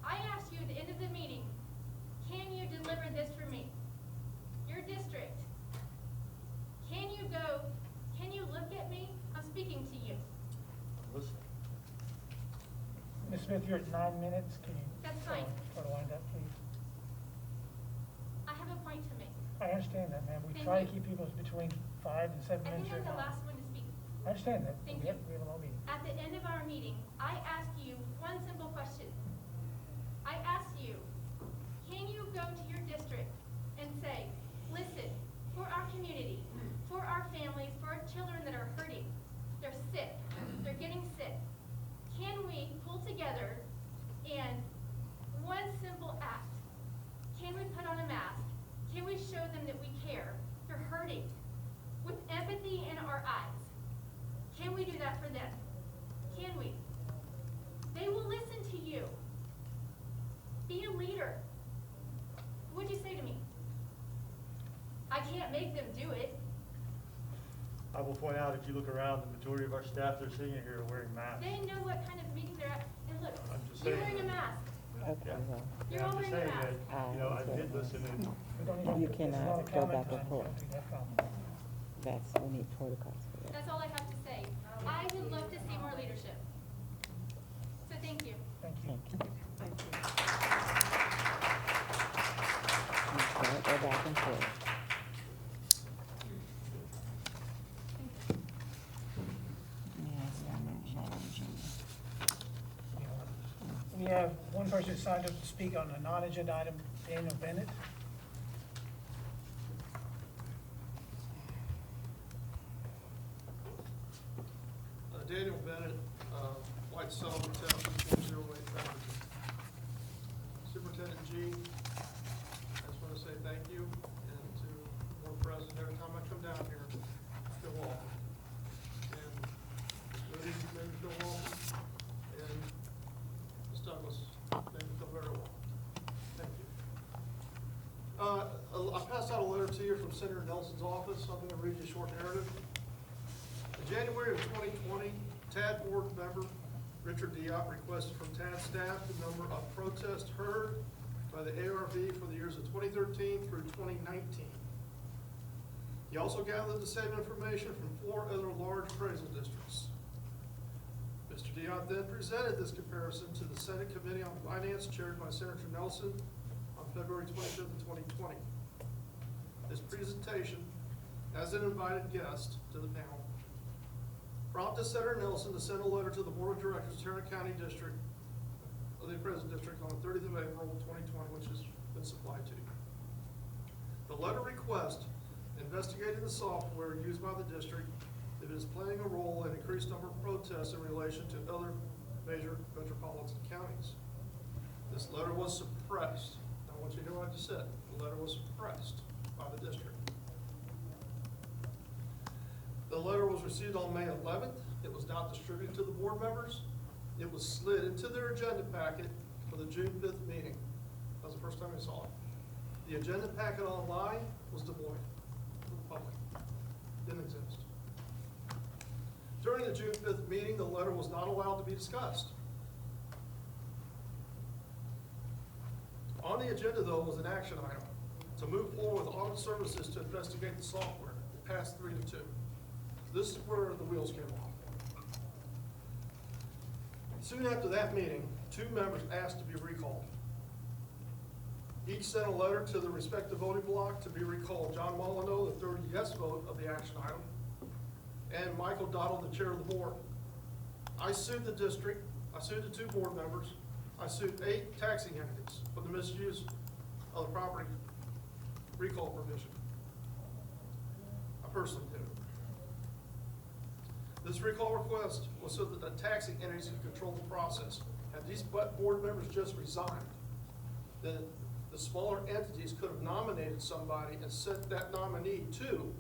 I asked you at the end of the meeting, can you deliver this for me? Your district. Can you look at me? I'm speaking to you. Listen. Ms. Smith, you're at 9 minutes. Can you? That's fine. Try to wind up, please. I have a point to make. I understand that, ma'am. We Thank try you. to keep people between 5 and 7 I minutes. think I'm You're the not. last one to speak. I understand that. Thank We you. have a long meeting. At the end of our meeting, I asked you one simple question. I asked you, can you go to your district and say, listen, for our community, for our families, for our children that are hurting, they're sick, they're getting sick, can we pull together and one simple act, can we put on a mask? Can we show them that we care? They're hurting with empathy in our eyes. Can we do that for them? Can we? They will listen to you. Be a leader. What'd you say to me? I can't make them do it. I will point out, if you look around, the majority of our staff that are sitting here are wearing masks. They know what kind of meeting they're at. And look, I'm just you're saying wearing a that- mask. Yeah. You're Yeah, all I'm just wearing a saying mask. that, you know, I did listen and We don't even- You it's not a cannot go comment back and time. forth. We don't do that comment. That's, we need protocols for that. That's all I have to say. I would love to see more leadership. So thank you. Thank you. Thank you. You can't go back and forth. We have one person signed up to speak on a non-agenda item, Daniel Bennett. Daniel Bennett, White Sullivan Township, 108 Pemberton. Superintendent G, I just want to say thank you, and to the board president, every time I come down here, feel welcome. And Moody made me feel welcome, and Ms. Douglas made me feel very welcome. Thank you. I passed out a letter to you from Senator Nelson's office. I'm going to read you a short narrative. In January of 2020, TAD board member Richard Diop requested from TAD staff the number of protests heard by the ARV for the years of 2013 through 2019. He also gathered the same information from 4 other large prison districts. Mr. Diop then presented this comparison to the Senate Committee on Finance chaired by Senator Nelson on February 25th of 2020. This presentation, as an invited guest to the panel, prompted Senator Nelson to send a letter to the Board of Directors of Tarrant County District, of the Prison District, on the 30th of April 2020, which has been supplied to you. The letter requests investigating the software used by the district if it is playing a role in increased number of protests in relation to other major metropolitan counties. This letter was suppressed. I want you to know what I just said. The letter was suppressed by the district. The letter was received on May 11th. It was not distributed to the board members. It was slid into their agenda packet for the June 5th meeting. That was the first time I saw it. The agenda packet online was devoid to the public. Didn't exist. During the June 5th meeting, the letter was not allowed to be discussed. On the agenda, though, was an action item to move forward with audit services to investigate the software. It passed 3-2. This is where the wheels came off. Soon after that meeting, 2 members asked to be recalled. Each sent a letter to the respective voting block to be recalled. John Molyneux, the third yes vote of the action item, and Michael Dottle, the chair of the board. I sued the district. I sued the 2 board members. I sued 8 taxing entities for the misuse of the property recall provision. I personally did it. This recall request was so that the taxing entities could control the process. Had these board members just resigned, then the smaller entities could have nominated somebody and sent that nominee to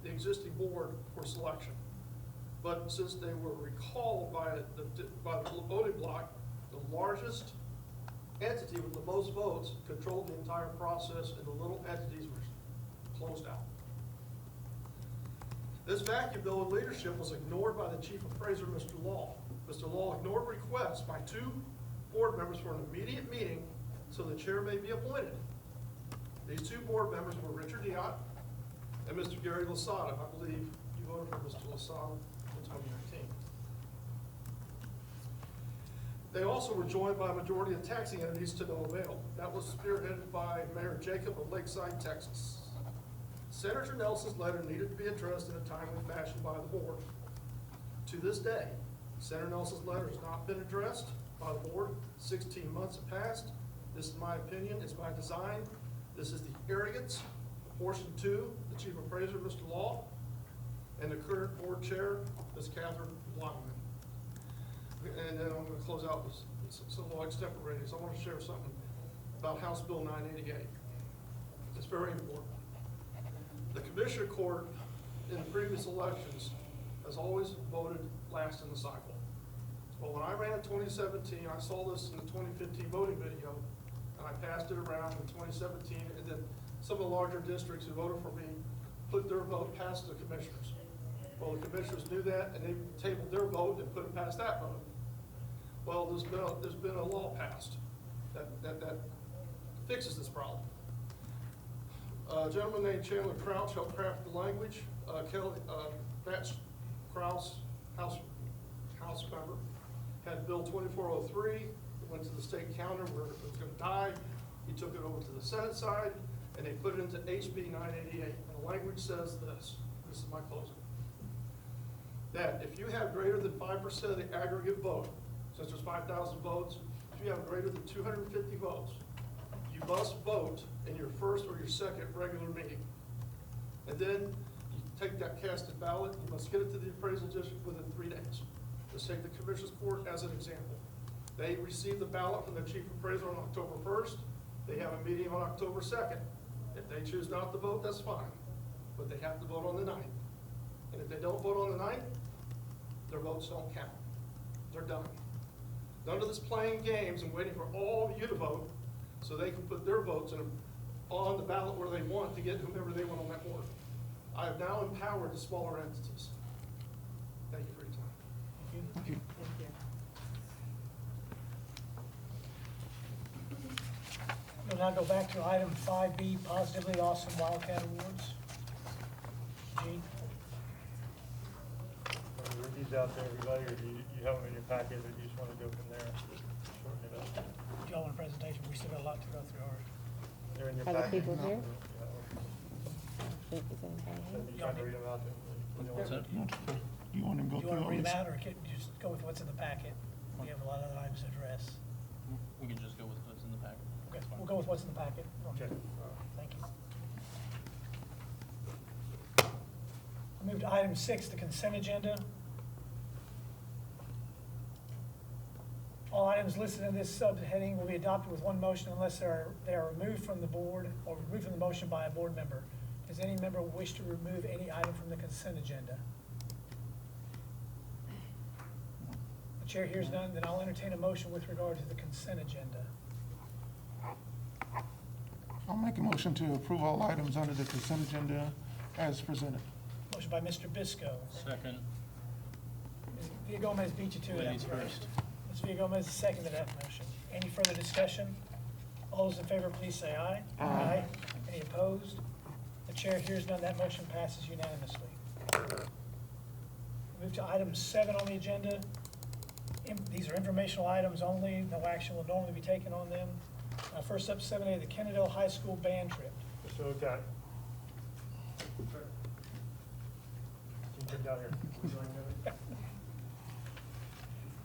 the existing board for selection. But since they were recalled by the voting block, the largest entity with the most votes controlled the entire process, and the little entities were closed out. This vacuum, though, in leadership was ignored by the chief appraiser, Mr. Law. Mr. Law ignored requests by 2 board members for an immediate meeting so the chair may be appointed. These 2 board members were Richard Diott and Mr. Gary Lasada. I believe you voted for Mr. Lasada in 2019. They also were joined by a majority of taxing entities to no avail. That was spearheaded by Mayor Jacob of Lakeside, Texas. Senator Nelson's letter needed to be addressed in a timely fashion by the board. To this day, Senator Nelson's letter has not been addressed by the board. 16 months have passed. This, in my opinion, is by design. This is the arrogance of portion 2, the chief appraiser, Mr. Law, and the current board chair, Ms. Catherine Blockman. And then I'm going to close out with some law extemporaneous. I want to share something about House Bill 988. It's very important. The Commissioner Court in previous elections has always voted last in the cycle. Well, when I ran in 2017, I saw this in the 2015 voting video, and I passed it around in 2017, and then some of the larger districts who voted for me put their vote past the commissioners. Well, the commissioners knew that, and they tabled their vote and put it past that vote. Well, there's been a law passed that fixes this problem. A gentleman named Chandler Crouch helped craft the language. Matt Krause, House member, had Bill 2403. It went to the state counter where it was going to die. He took it over to the Senate side, and they put it into HB 988. And the language says this. This is my closing. That if you have greater than 5% of the aggregate vote, since there's 5,000 votes, if you have greater than 250 votes, you must vote in your first or your second regular meeting. And then you take that casted ballot, you must get it to the appraisal district within 3 days. Let's take the Commissioner's Court as an example. They receive the ballot from the chief appraiser on October 1st. They have a meeting on October 2nd. If they choose not to vote, that's fine. But they have to vote on the 9th. And if they don't vote on the 9th, their votes don't count. They're done. None of this playing games and waiting for all of you to vote so they can put their votes on the ballot where they want to get whomever they want on that board. I have now empowered the smaller entities. Thank you for your time. Thank you. We'll now go back to item 5B, Positively Awesome Wildcat Awards. Gene? Are these out there, everybody, or do you have them in your packet, or do you just want to go from there? Shorten it up. Do y'all want a presentation? We still got a lot to go through ours. They're in your Are the packet. people here? Yeah. Is anybody So here? you trying to read them out there? Do you want to go Do you want to through all read this? them out, or can you just go with what's in the packet? We have a lot of other items to address. We can just go with what's in the packet. Okay, we'll go with what's in the packet. Okay. Thank you. I'll move to item 6, the consent agenda. items listed in this subheading will be adopted with one motion unless they are removed from the board or removed from the motion by a board member. Does any member wish to remove any item from the consent agenda? The chair hears none, then I'll entertain a motion with regard to the consent agenda. I'll make a motion to approve all items under the consent agenda as presented. Motion by Mr. Bisco. Second. Ms. Villagomez beat you to it. Ladies first. Ms. Villagomez seconded that motion. Any further discussion? All those in favor, please say aye. Aye. Any opposed? The chair hears none, that motion passes unanimously. Move to item 7 on the agenda. These are informational items only, no action will normally be taken on them. First up, 7A, the Kennedale High School band trip. Mr. Okai. Can you come down here?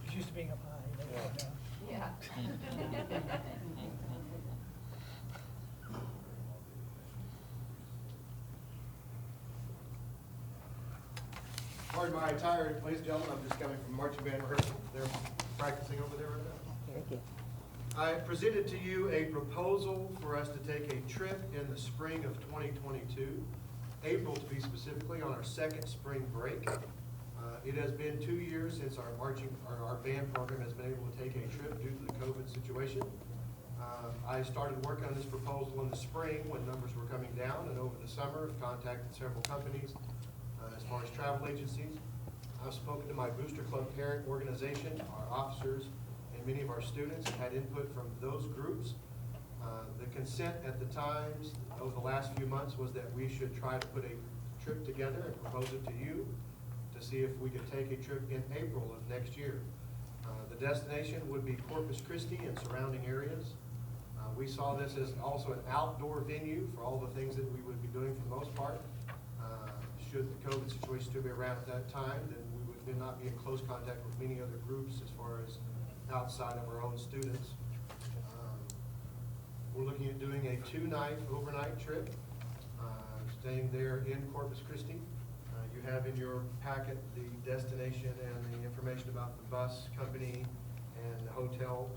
He's used to being up high, he never go down. Yeah. Pardon my attire, ladies and gentlemen, I'm just coming from marching band rehearsal. They're practicing over there right now. Very good. I presented to you a proposal for us to take a trip in the spring of 2022, April to be specifically, on our second spring break. It has been 2 years since our band program has been able to take a trip due to the COVID situation. I started working on this proposal in the spring when numbers were coming down, and over the summer I've contacted several companies as far as travel agencies. I've spoken to my Booster Club parent organization, our officers, and many of our students and had input from those groups. The consent at the times over the last few months was that we should try to put a trip together and propose it to you to see if we could take a trip in April of next year. The destination would be Corpus Christi and surrounding areas. We saw this as also an outdoor venue for all the things that we would be doing for the most part. Should the COVID situation still be around at that time, then we would not be in close contact with many other groups as far as outside of our own students. We're looking at doing a 2-night overnight trip, staying there in Corpus Christi. You have in your packet the destination and the information about the bus company and the hotel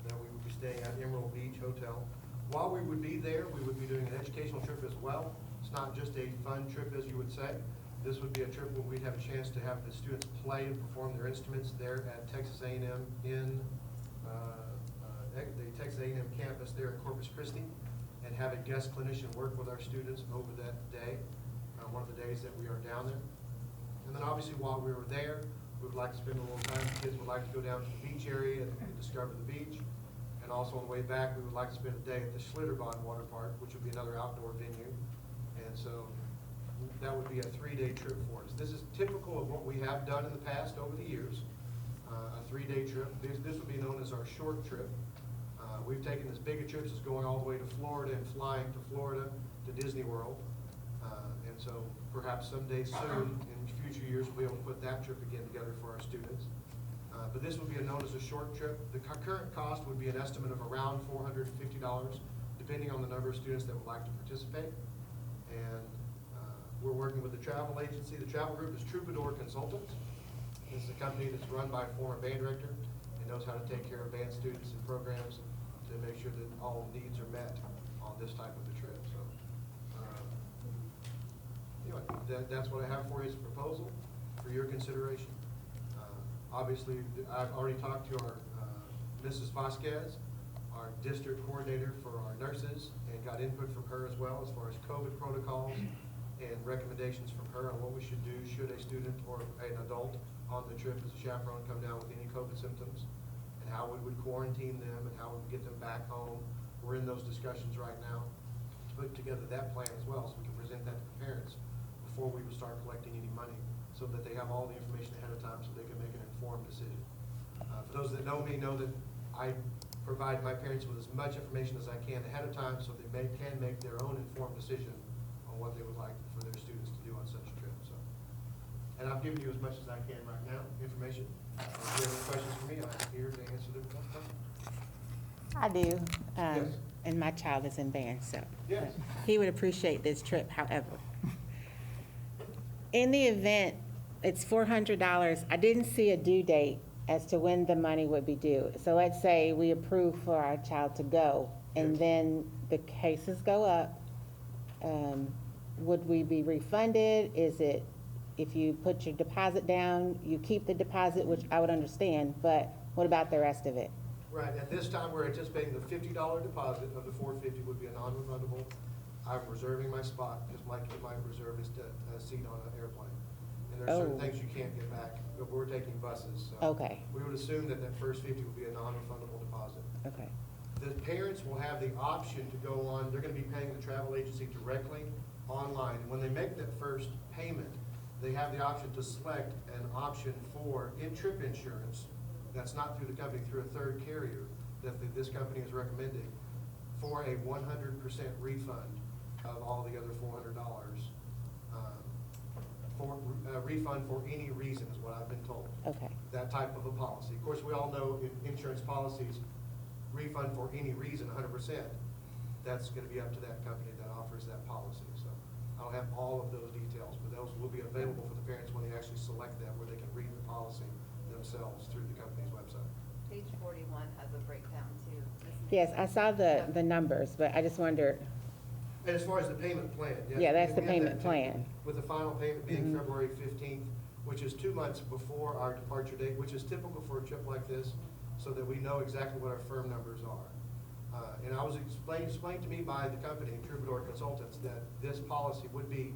that we would be staying at, Emerald Beach Hotel. While we would be there, we would be doing an educational trip as well. It's not just a fun trip, as you would say. This would be a trip where we'd have a chance to have the students play and perform their instruments there at Texas A&M in the Texas A&M campus there in Corpus Christi, and have a guest clinician work with our students over that day, one of the days that we are down there. And then obviously while we were there, we would like to spend a little time. The kids would like to go down to the beach area and discover the beach. And also on the way back, we would like to spend a day at the Schlitterbahn Water Park, which would be another outdoor venue. And so that would be a 3-day trip for us. This is typical of what we have done in the past over the years, a 3-day trip. This would be known as our short trip. We've taken as big a trips as going all the way to Florida and flying to Florida to Disney World. And so perhaps someday soon in future years, we'll be able to put that trip again together for our students. But this would be known as a short trip. The current cost would be an estimate of around $450, depending on the number of students that would like to participate. And we're working with the travel agency. The travel group is Troubadour Consultants. This is a company that's run by a former band director and knows how to take care of band students and programs to make sure that all needs are met on this type of a trip. So anyway, that's what I have for you as a proposal for your consideration. Obviously, I've already talked to our Mrs. Vasquez, our district coordinator for our nurses, and got input from her as well as far as COVID protocols and recommendations from her on what we should do should a student or an adult on the trip as a chaperone come down with any COVID symptoms, and how we would quarantine them and how we would get them back home. We're in those discussions right now to put together that plan as well so we can present that to the parents before we would start collecting any money, so that they have all the information ahead of time so they can make an informed decision. For those that know me, know that I provide my parents with as much information as I can ahead of time so they can make their own informed decision on what they would like for their students to do on such a trip. So, and I've given you as much as I can right now, information. If you have any questions for me, I'm here to answer them. I do. Yes. And my child is in band, so. Yes. He would appreciate this trip, however. In the event, it's $400. I didn't see a due date as to when the money would be due. So let's say we approve for our child to go, and Yes. then the cases go up. Would we be refunded? Is it, if you put your deposit down, you keep the deposit, which I would understand, but what about the rest of it? Right, at this time, we're anticipating the $50 deposit of the $450 would be a non-refundable. I'm reserving my spot, just like you might reserve a seat on an airplane. And there are certain Oh. things you can't get back, but we're taking buses, so. Okay. We would assume that that first 50 would be a non-refundable deposit. Okay, The parents will have the option to go on, they're gonna be paying the travel agency directly online. When they make that first payment, they have the option to select an option for trip insurance that's not through the company, through a third carrier that this company is recommending, for a 100% refund of all the other $400. For refund for any reason is what I've been told. okay, That type of a policy. Of course, we all know in insurance policies, refund for any reason, 100%, that's going to be up to that company that offers that policy. So I don't have all of those details, but those will be available for the parents when they actually select that, where they can read the policy themselves through the company's website. Page 41 has a breakdown too. yes, I saw the numbers, but I just wondered, And as far as the payment plan, yes. Yeah, that's the we have that payment too. plan. With the final payment being Mhm. February 15th, which is 2 months before our departure date, which is typical for a trip like this, so that we know exactly what our firm numbers are. And I was explained to me by the company, Troubadour Consultants, that this policy would be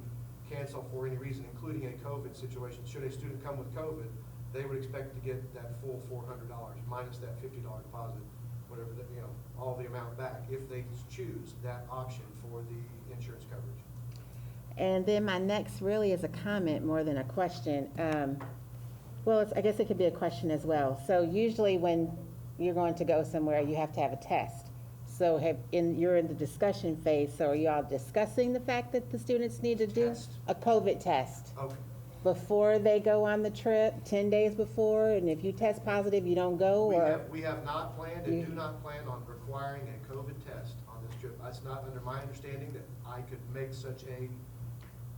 canceled for any reason, including a COVID situation. Should a student come with COVID, they would expect to get that full $400 minus that $50 deposit, whatever, all the amount back, if they choose that option for the insurance coverage. and then my next really is a comment more than a question. Well, I guess it could be a question as well. So usually when you're going to go somewhere, you have to have a test. So you're in the discussion phase, so are y'all discussing the fact that the students need to do Test? a COVID test Okay. before they go on the trip, 10 days before? And if you test positive, you don't go, or? We have not planned and You- do not plan on requiring a COVID test on this trip. It's not under my understanding that I could make such a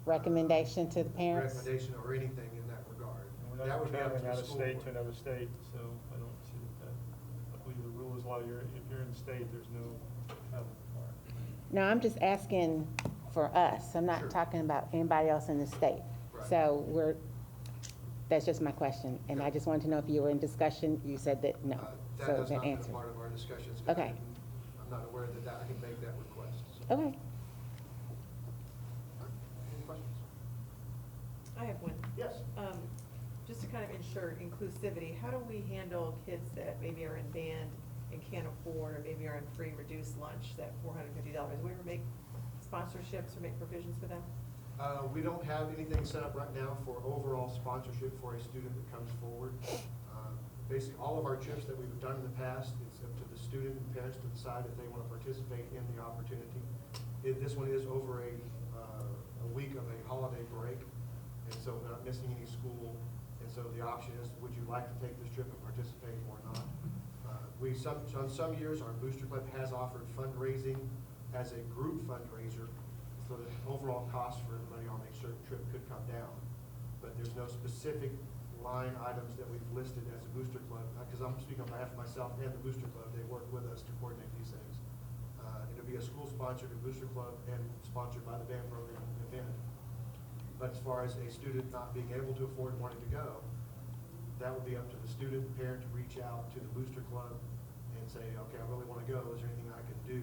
Recommendation to the parents? recommendation or anything in that regard. And we're That not would be up to traveling out the of school state board. to another state, so I don't see that. I believe the rule is while if you're in the state, there's no travel required. No, I'm just asking for us. I'm not Sure. talking about anybody else in the state. Right. So that's just my question. And I just wanted to know if you were in discussion. You said that no. That So has that not been a answered. part of our discussions. Okay. I'm not aware that I can make that request. So. Okay. Any questions? I have one. Yes. Just to kind of ensure inclusivity, how do we handle kids that maybe are in band and can't afford, or maybe are on free reduced lunch, that $450? Do we ever make sponsorships or make provisions for them? We don't have anything set up right now for overall sponsorship for a student that comes forward. Basically, all of our trips that we've done in the past, it's up to the student and parents to decide if they want to participate in the opportunity. This one is over a week of a holiday break, and so we're not missing any school. And so the option is, would you like to take this trip and participate or not? On some years, our booster club has offered fundraising as a group fundraiser, so the overall cost for everybody on a certain trip could come down. But there's no specific line items that we've listed as a booster club, because I'm speaking on behalf of myself and the booster club. They work with us to coordinate these things. It'll be a school-sponsored booster club and sponsored by the band program event. But as far as a student not being able to afford and wanting to go, that would be up to the student and parent to reach out to the booster club and say, okay, I really want to go. Is there anything I can do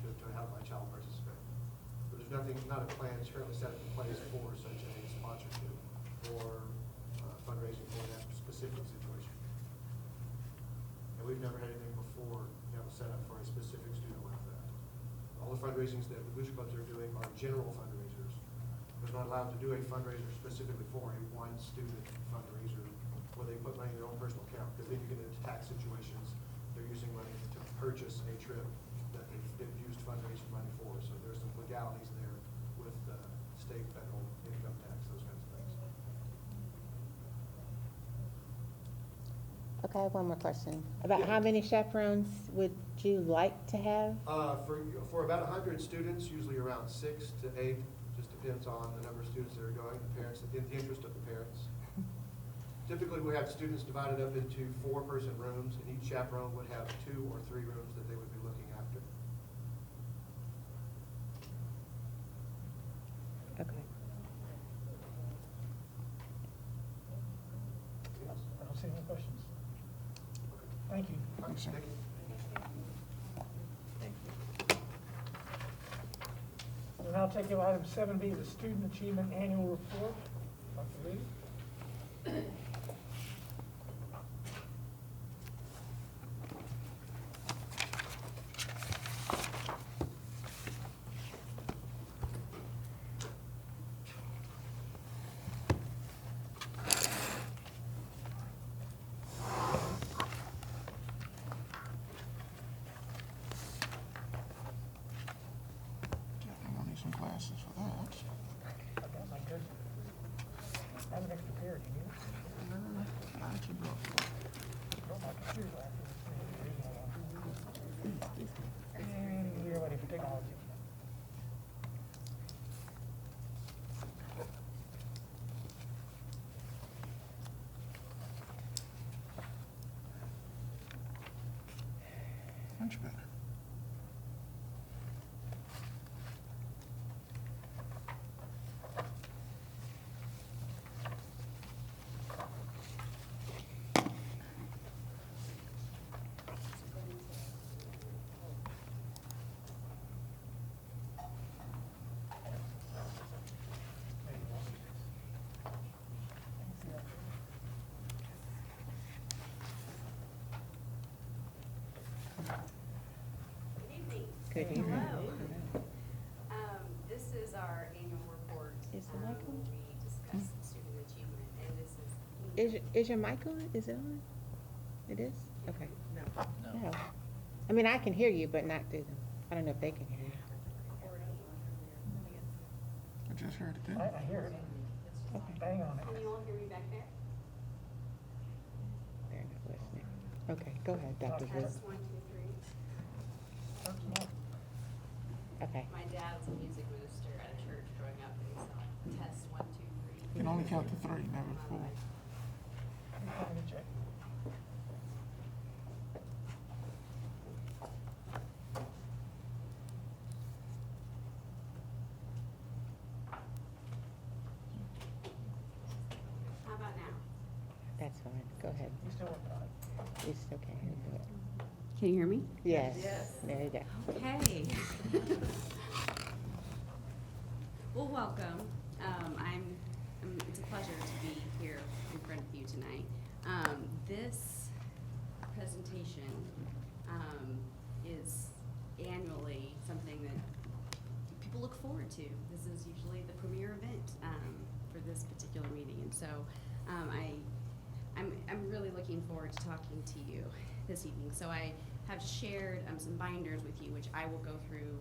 to help my child participate? But there's nothing, not a plan currently set in place for such a sponsorship or fundraising for that specific situation. And we've never had anything before that was set up for a specific student like that. All the fundraisings that the booster clubs are doing are general fundraisers. They're not allowed to do a fundraiser specifically for a one student fundraiser where they put money in their own personal account, because then you get into tax situations. They're using money to purchase a trip that they've used fundraising money for. So there's some legalities there with state, federal income tax, those kinds of things. Okay, I have one more question. About how many chaperones would you like to have? For about 100 students, usually around 6 to 8, just depends on the number of students that are going, the parents, the interest of the parents. Typically, we have students divided up into 4-person rooms, and each chaperone would have 2 or 3 rooms that they would be looking after. Okay. I don't see any questions. Thank you. Thanks, sir. Thank you. We'll now take you item 7B, the Student Achievement Annual Report. Dr. Lee? Definitely gonna need some glasses for that. I got my good. I have an extra pair, do you need it? No, I actually brought Brought my computer glasses. And we're ready for technology. much better. Good evening. Hello. This is our annual report. Is the mic on? Where we discuss student achievement, and this is. Is your mic on? Is it on? It is? Okay. No. No. I mean, I can hear you, but not through them. I don't know if they can hear you. I just heard it then. I hear it. Okay. Bang on it. Can you all hear me back there? They're not listening. Okay, go ahead, Dr. Wu. Test 1, 2, 3. Okay. My dad's a music minister at a church growing up, and so test 1, 2, 3. You can only count to 3, never 4. Check. How about now? That's fine. Go ahead. You still working on it? We still can't hear you. Can you hear me? Yes. Yes. There you go. Okay. Well, welcome. It's a pleasure to be here in front of you tonight. This presentation is annually something that people look forward to. This is usually the premier event for this particular meeting, and so I'm really looking forward to talking to you this evening. So I have shared some binders with you, which I will go through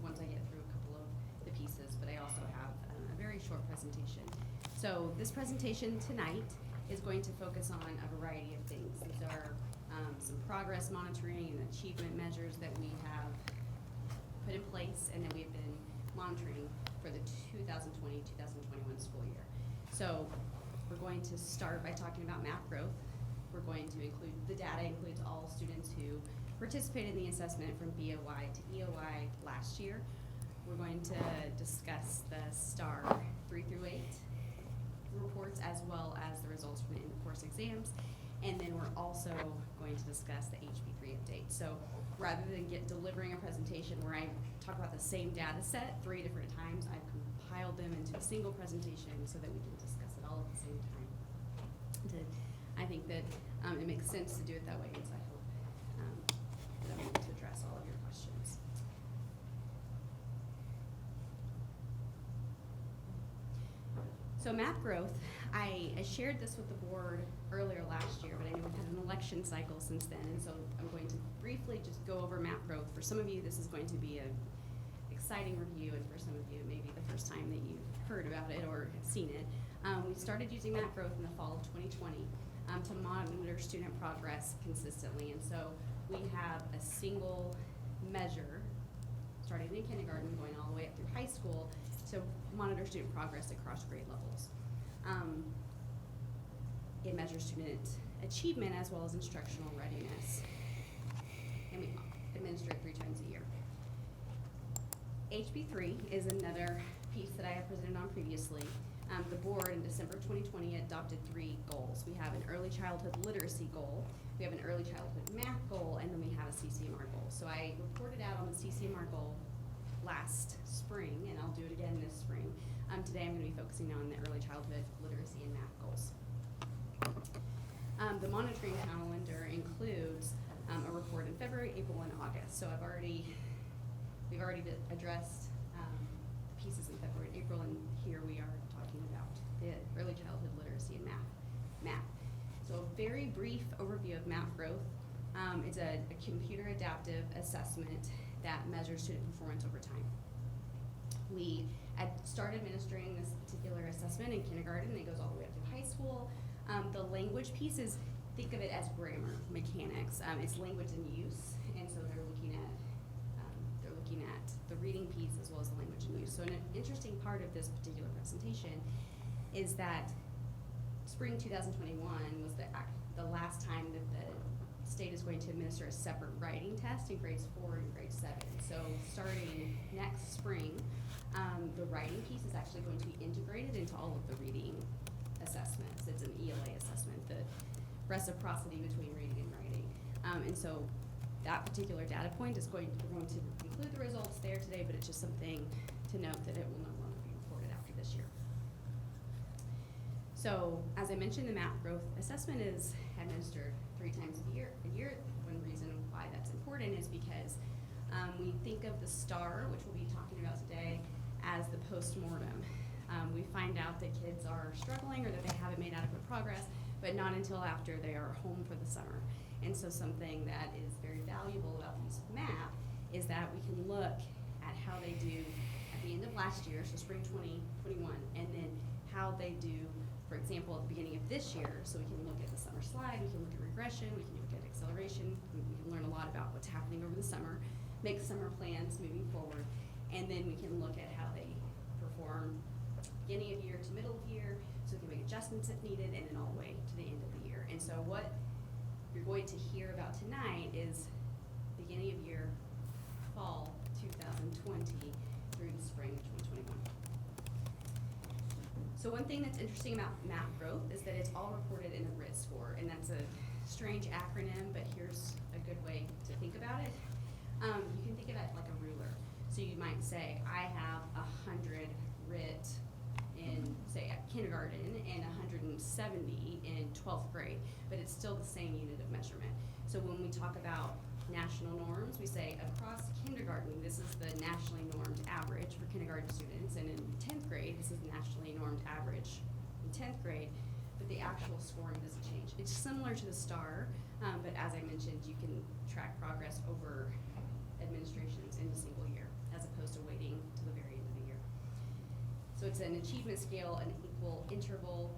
once I get through a couple of the pieces, but I also have a very short presentation. So this presentation tonight is going to focus on a variety of things. These are some progress monitoring and achievement measures that we have put in place and that we've been monitoring for the 2020-2021 school year. So we're going to start by talking about map growth. We're going to include, the data includes all students who participated in the assessment from BOY to EOY last year. We're going to discuss the STAR 3 through 8 reports as well as the results from the in-course exams. And then we're also going to discuss the HB3 update. So rather than delivering a presentation where I talk about the same data set 3 different times, I've compiled them into a single presentation so that we can discuss it all at the same time. I think that it makes sense to do it that way, and so I hope that I'm able to address all of your questions. So map growth, I shared this with the board earlier last year, but I know we've had an election cycle since then, and so I'm going to briefly just go over map growth. For some of you, this is going to be an exciting review, and for some of you, it may be the first time that you've heard about it or have seen it. We started using map growth in the fall of 2020 to monitor student progress consistently, and so we have a single measure, starting in kindergarten, going all the way up through high school, to monitor student progress across grade levels. it measures student achievement as well as instructional readiness. And we administer it 3 times a year. HB3 is another piece that I have presented on previously. The board in December 2020 adopted 3 goals. We have an early childhood literacy goal, we have an early childhood math goal, and then we have a CCMR goal. So I reported out on the CCMR goal last spring, and I'll do it again this spring. Today I'm going to be focusing on the early childhood literacy and math goals. The monitoring calendar includes a report in February, April, and August. So we've already addressed the pieces in February and April, and here we are talking about the early childhood literacy and math. So a very brief overview of math growth. It's a computer adaptive assessment that measures student performance over time. We started administering this particular assessment in kindergarten, and it goes all the way up to high school. The language piece is, think of it as grammar mechanics. It's language in use, and so they're looking at the reading piece as well as the language in use. So an interesting part of this particular presentation is that spring 2021 was the last time that the state is going to administer a separate writing test in grades 4 and grade 7. So starting next spring, the writing piece is actually going to be integrated into all of the reading assessments. It's an ELA assessment, the reciprocity between reading and writing. And so that particular data point is we're going to include the results there today, but it's just something to note that it will no longer be reported after this year. So as I mentioned, the math growth assessment is administered 3 times a year. One reason why that's important is because we think of the STAR, which we'll be talking about today, as the postmortem. We find out that kids are struggling or that they haven't made adequate progress, but not until after they are home for the summer. And so something that is very valuable about the use of math is that we can look at how they do at the end of last year, so spring 2021, and then how they do, for example, at the beginning of this year. So we can look at the summer slide, we can look at regression, we can look at acceleration, we can learn a lot about what's happening over the summer, make summer plans moving forward, and then we can look at how they perform beginning of year to middle of year, so we can make adjustments if needed, and then all the way to the end of the year. And so what you're going to hear about tonight is beginning of year, fall 2020 through the spring of 2021. So one thing that's interesting about math growth is that it's all reported in a RIT score, and that's a strange acronym, but here's a good way to think about it. You can think of it like a ruler. So you might say, I have 100 RIT in, say, at kindergarten and 170 in 12th grade, but it's still the same unit of measurement. So when we talk about national norms, we say across kindergarten, this is the nationally normed average for kindergarten students, and in 10th grade, this is the nationally normed average in 10th grade, but the actual scoring doesn't change. It's similar to the STAR, but as I mentioned, you can track progress over administrations in a single year, as opposed to waiting to the very end of the year. So it's an achievement scale, an equal interval.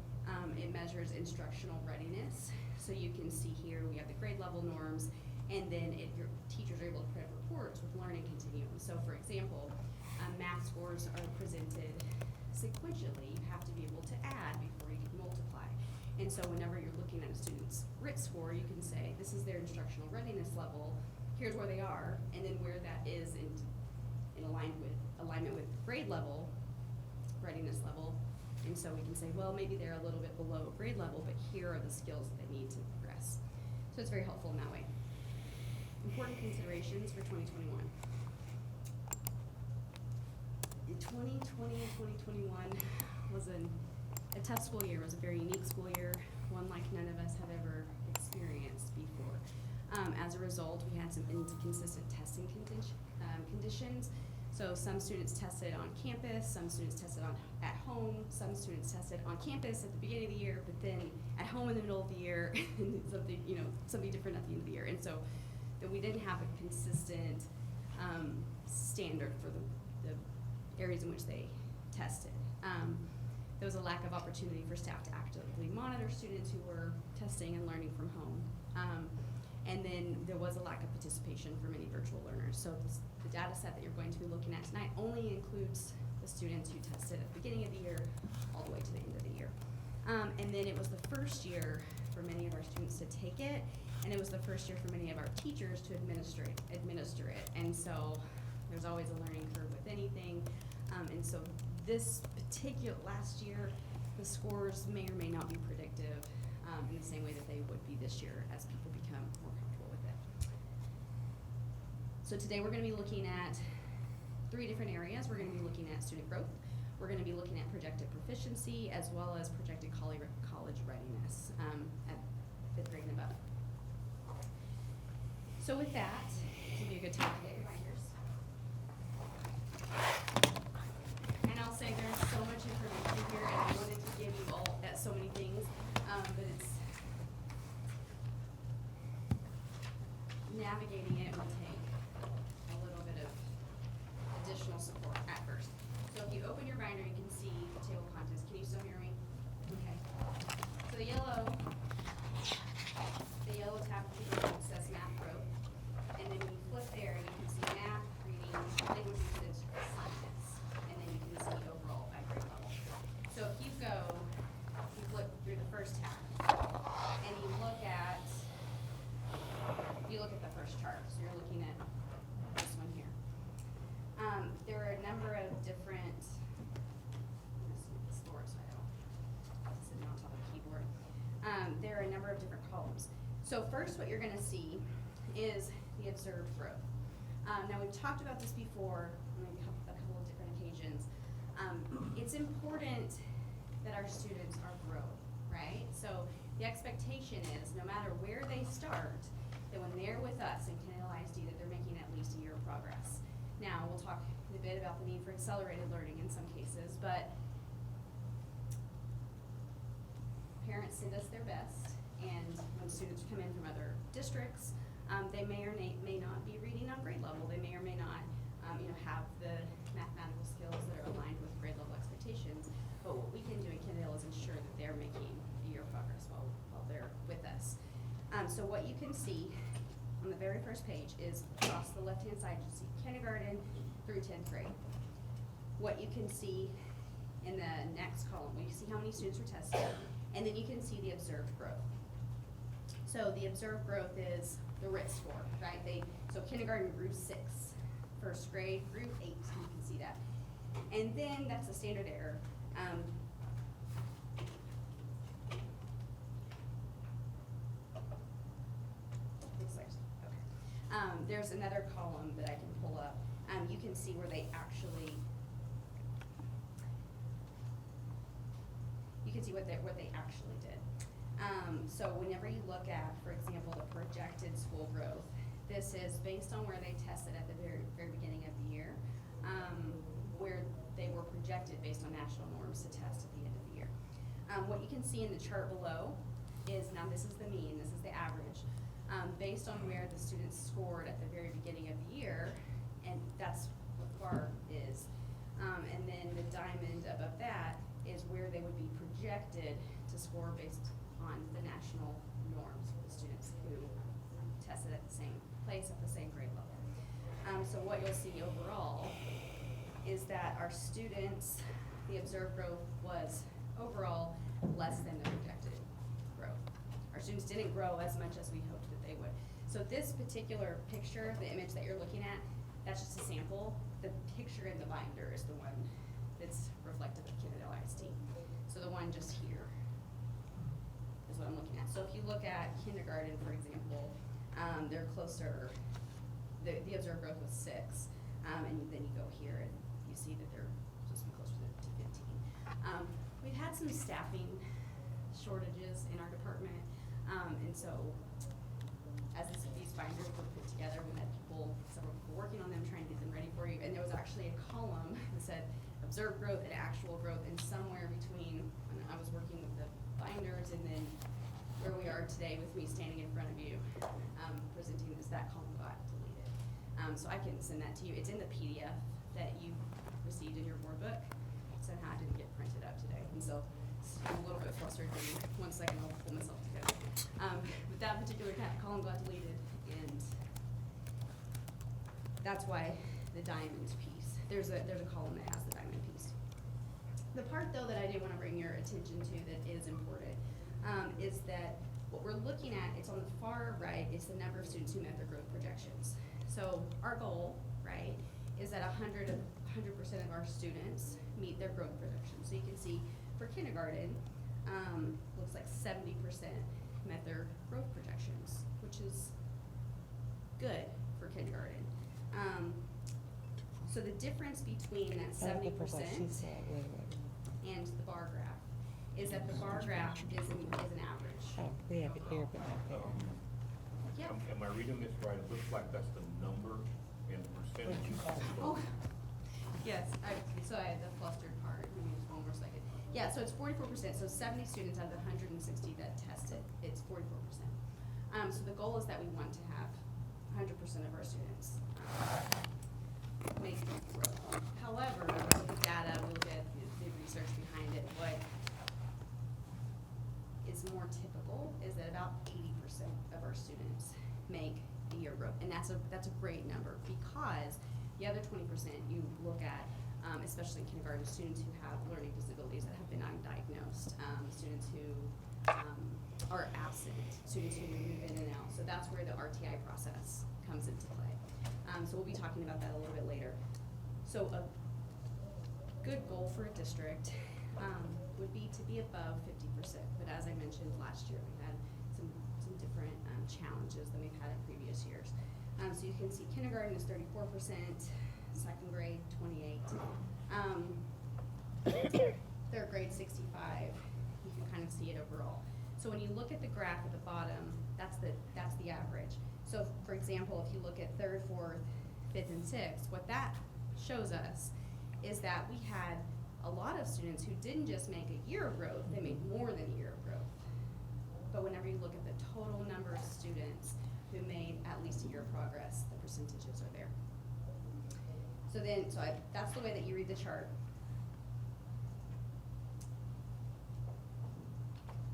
It measures instructional readiness. So you can see here we have the grade level norms, and then your teachers are able to print reports with learning continuum. So for example, math scores are presented sequentially. You have to be able to add before you can multiply. And so whenever you're looking at a student's RIT score, you can say, this is their instructional readiness level, here's where they are, and then where that is in alignment with grade level, readiness level. And so we can say, well, maybe they're a little bit below grade level, but here are the skills that they need to progress. So it's very helpful in that way. Important considerations for 2021. In 2020 and 2021 was a tough school year. It was a very unique school year, one like none of us have ever experienced before. As a result, we had some inconsistent testing conditions. So some students tested on campus, some students tested at home, some students tested on campus at the beginning of the year, but then at home in the middle of the year, and something different at the end of the year. And so that we didn't have a consistent standard for the areas in which they tested. There was a lack of opportunity for staff to actively monitor students who were testing and learning from home. And then there was a lack of participation for many virtual learners. So the data set that you're going to be looking at tonight only includes the students who tested at the beginning of the year all the way to the end of the year. And then it was the first year for many of our students to take it, and it was the first year for many of our teachers to administer it. And so there's always a learning curve with anything. And so this particular, last year, the scores may or may not be predictive in the same way that they would be this year as people become more comfortable with it. So today we're going to be looking at 3 different areas. We're going to be looking at student growth. We're going to be looking at projected proficiency as well as projected college readiness at 5th grade and above. So with that, this will be a good time to get your binders. And I'll say there's so much information here, and I wanted to give you all so many things, but it's navigating it will take a little bit of additional support at first. So if you open your binder, you can see the table of contents. Can you still hear me? Okay. So the yellow tab says math growth, and then when you flip there, you can see math, reading, language usage, science, and then you can see overall at grade level. So if you flip through the first tab, and you look at the first chart. So you're looking at this one here. There are a number of different. I'm gonna smooth this forward so I don't sit on top of the keyboard. There are a number of different columns. So first, what you're going to see is the observed growth. Now we've talked about this before on a couple of different occasions. It's important that our students are growing, right? So the expectation is no matter where they start, that when they're with us in Kendall ISD, that they're making at least a year of progress. Now we'll talk a bit about the need for accelerated learning in some cases, but parents send us their best, and when students come in from other districts, they may or may not be reading on grade level. They may or may not have the mathematical skills that are aligned with grade level expectations. But what we can do in Kendall is ensure that they're making a year of progress while they're with us. So what you can see on the very first page is across the left-hand side, you see kindergarten through 10th grade. What you can see in the next column, you see how many students were tested, and then you can see the observed growth. So the observed growth is the RIT score, right? So kindergarten grew 6, first grade grew 8, you can see that. And then that's a standard error. Looks like, okay. There's another column that I can pull up. You can see where they actually, what they actually did. So whenever you look at, for example, the projected school growth, this is based on where they tested at the very beginning of the year, where they were projected based on national norms to test at the end of the year. What you can see in the chart below is, now this is the mean, this is the average, based on where the students scored at the very beginning of the year, and that's what bar is. And then the diamond above that is where they would be projected to score based on the national norms for the students who tested at the same place at the same grade level. So what you'll see overall is that our students, the observed growth was overall less than the projected growth. Our students didn't grow as much as we hoped that they would. So this particular picture, the image that you're looking at, that's just a sample. The picture in the binder is the one that's reflective of Kendall ISD. So the one just here is what I'm looking at. So if you look at kindergarten, for example, they're closer, the observed growth was 6, and then you go here and you see that they're supposed to be closer to 15. We've had some staffing shortages in our department, and so as these binders were put together, we had several people working on them, trying to get them ready for you, and there was actually a column that said observed growth and actual growth, and somewhere between when I was working with the binders and then where we are today with me standing in front of you presenting this, that column got deleted. So I can send that to you. It's in the PDF that you received in your board book. Somehow it didn't get printed up today, and so I'm a little bit flustered. One second, I'll pull myself together. But that particular column got deleted, and that's why the diamond piece. There's a column that has the diamond piece. The part though that I did want to bring your attention to that is important is that what we're looking at, it's on the far right, is the number of students who met their growth projections. So our goal, right, is that 100% of our students meet their growth projections. So you can see for kindergarten, looks like 70% met their growth projections, which is good for kindergarten. So the difference between that 70% and the bar graph is that the bar graph is an average. Oh, we have it here, but not there. Yep. Am I reading this right? It looks like that's the number and the percentage. Oh, yes, so I had the flustered part, give me just one more second. Yeah, so it's 44%, so 70 students out of the 160 that tested, it's 44%. So the goal is that we want to have 100% of our students make growth. However, we look at data, we look at the research behind it, what is more typical is that about 80% of our students make a year growth, and that's a great number because the other 20% you look at, especially kindergarten students who have learning disabilities that have been undiagnosed, students who are absent, students who move in and out. So that's where the RTI process comes into play. So we'll be talking about that a little bit later. So a good goal for a district would be to be above 50%. But as I mentioned last year, we had some different challenges than we've had in previous years. So you can see kindergarten is 34%, second grade 28, third grade 65. You can kind of see it overall. So when you look at the graph at the bottom, that's the average. So for example, if you look at third, fourth, fifth, and sixth, what that shows us is that we had a lot of students who didn't just make a year of growth, they made more than a year of growth. But whenever you look at the total number of students who made at least a year of progress, the percentages are there. So that's the way that you read the chart.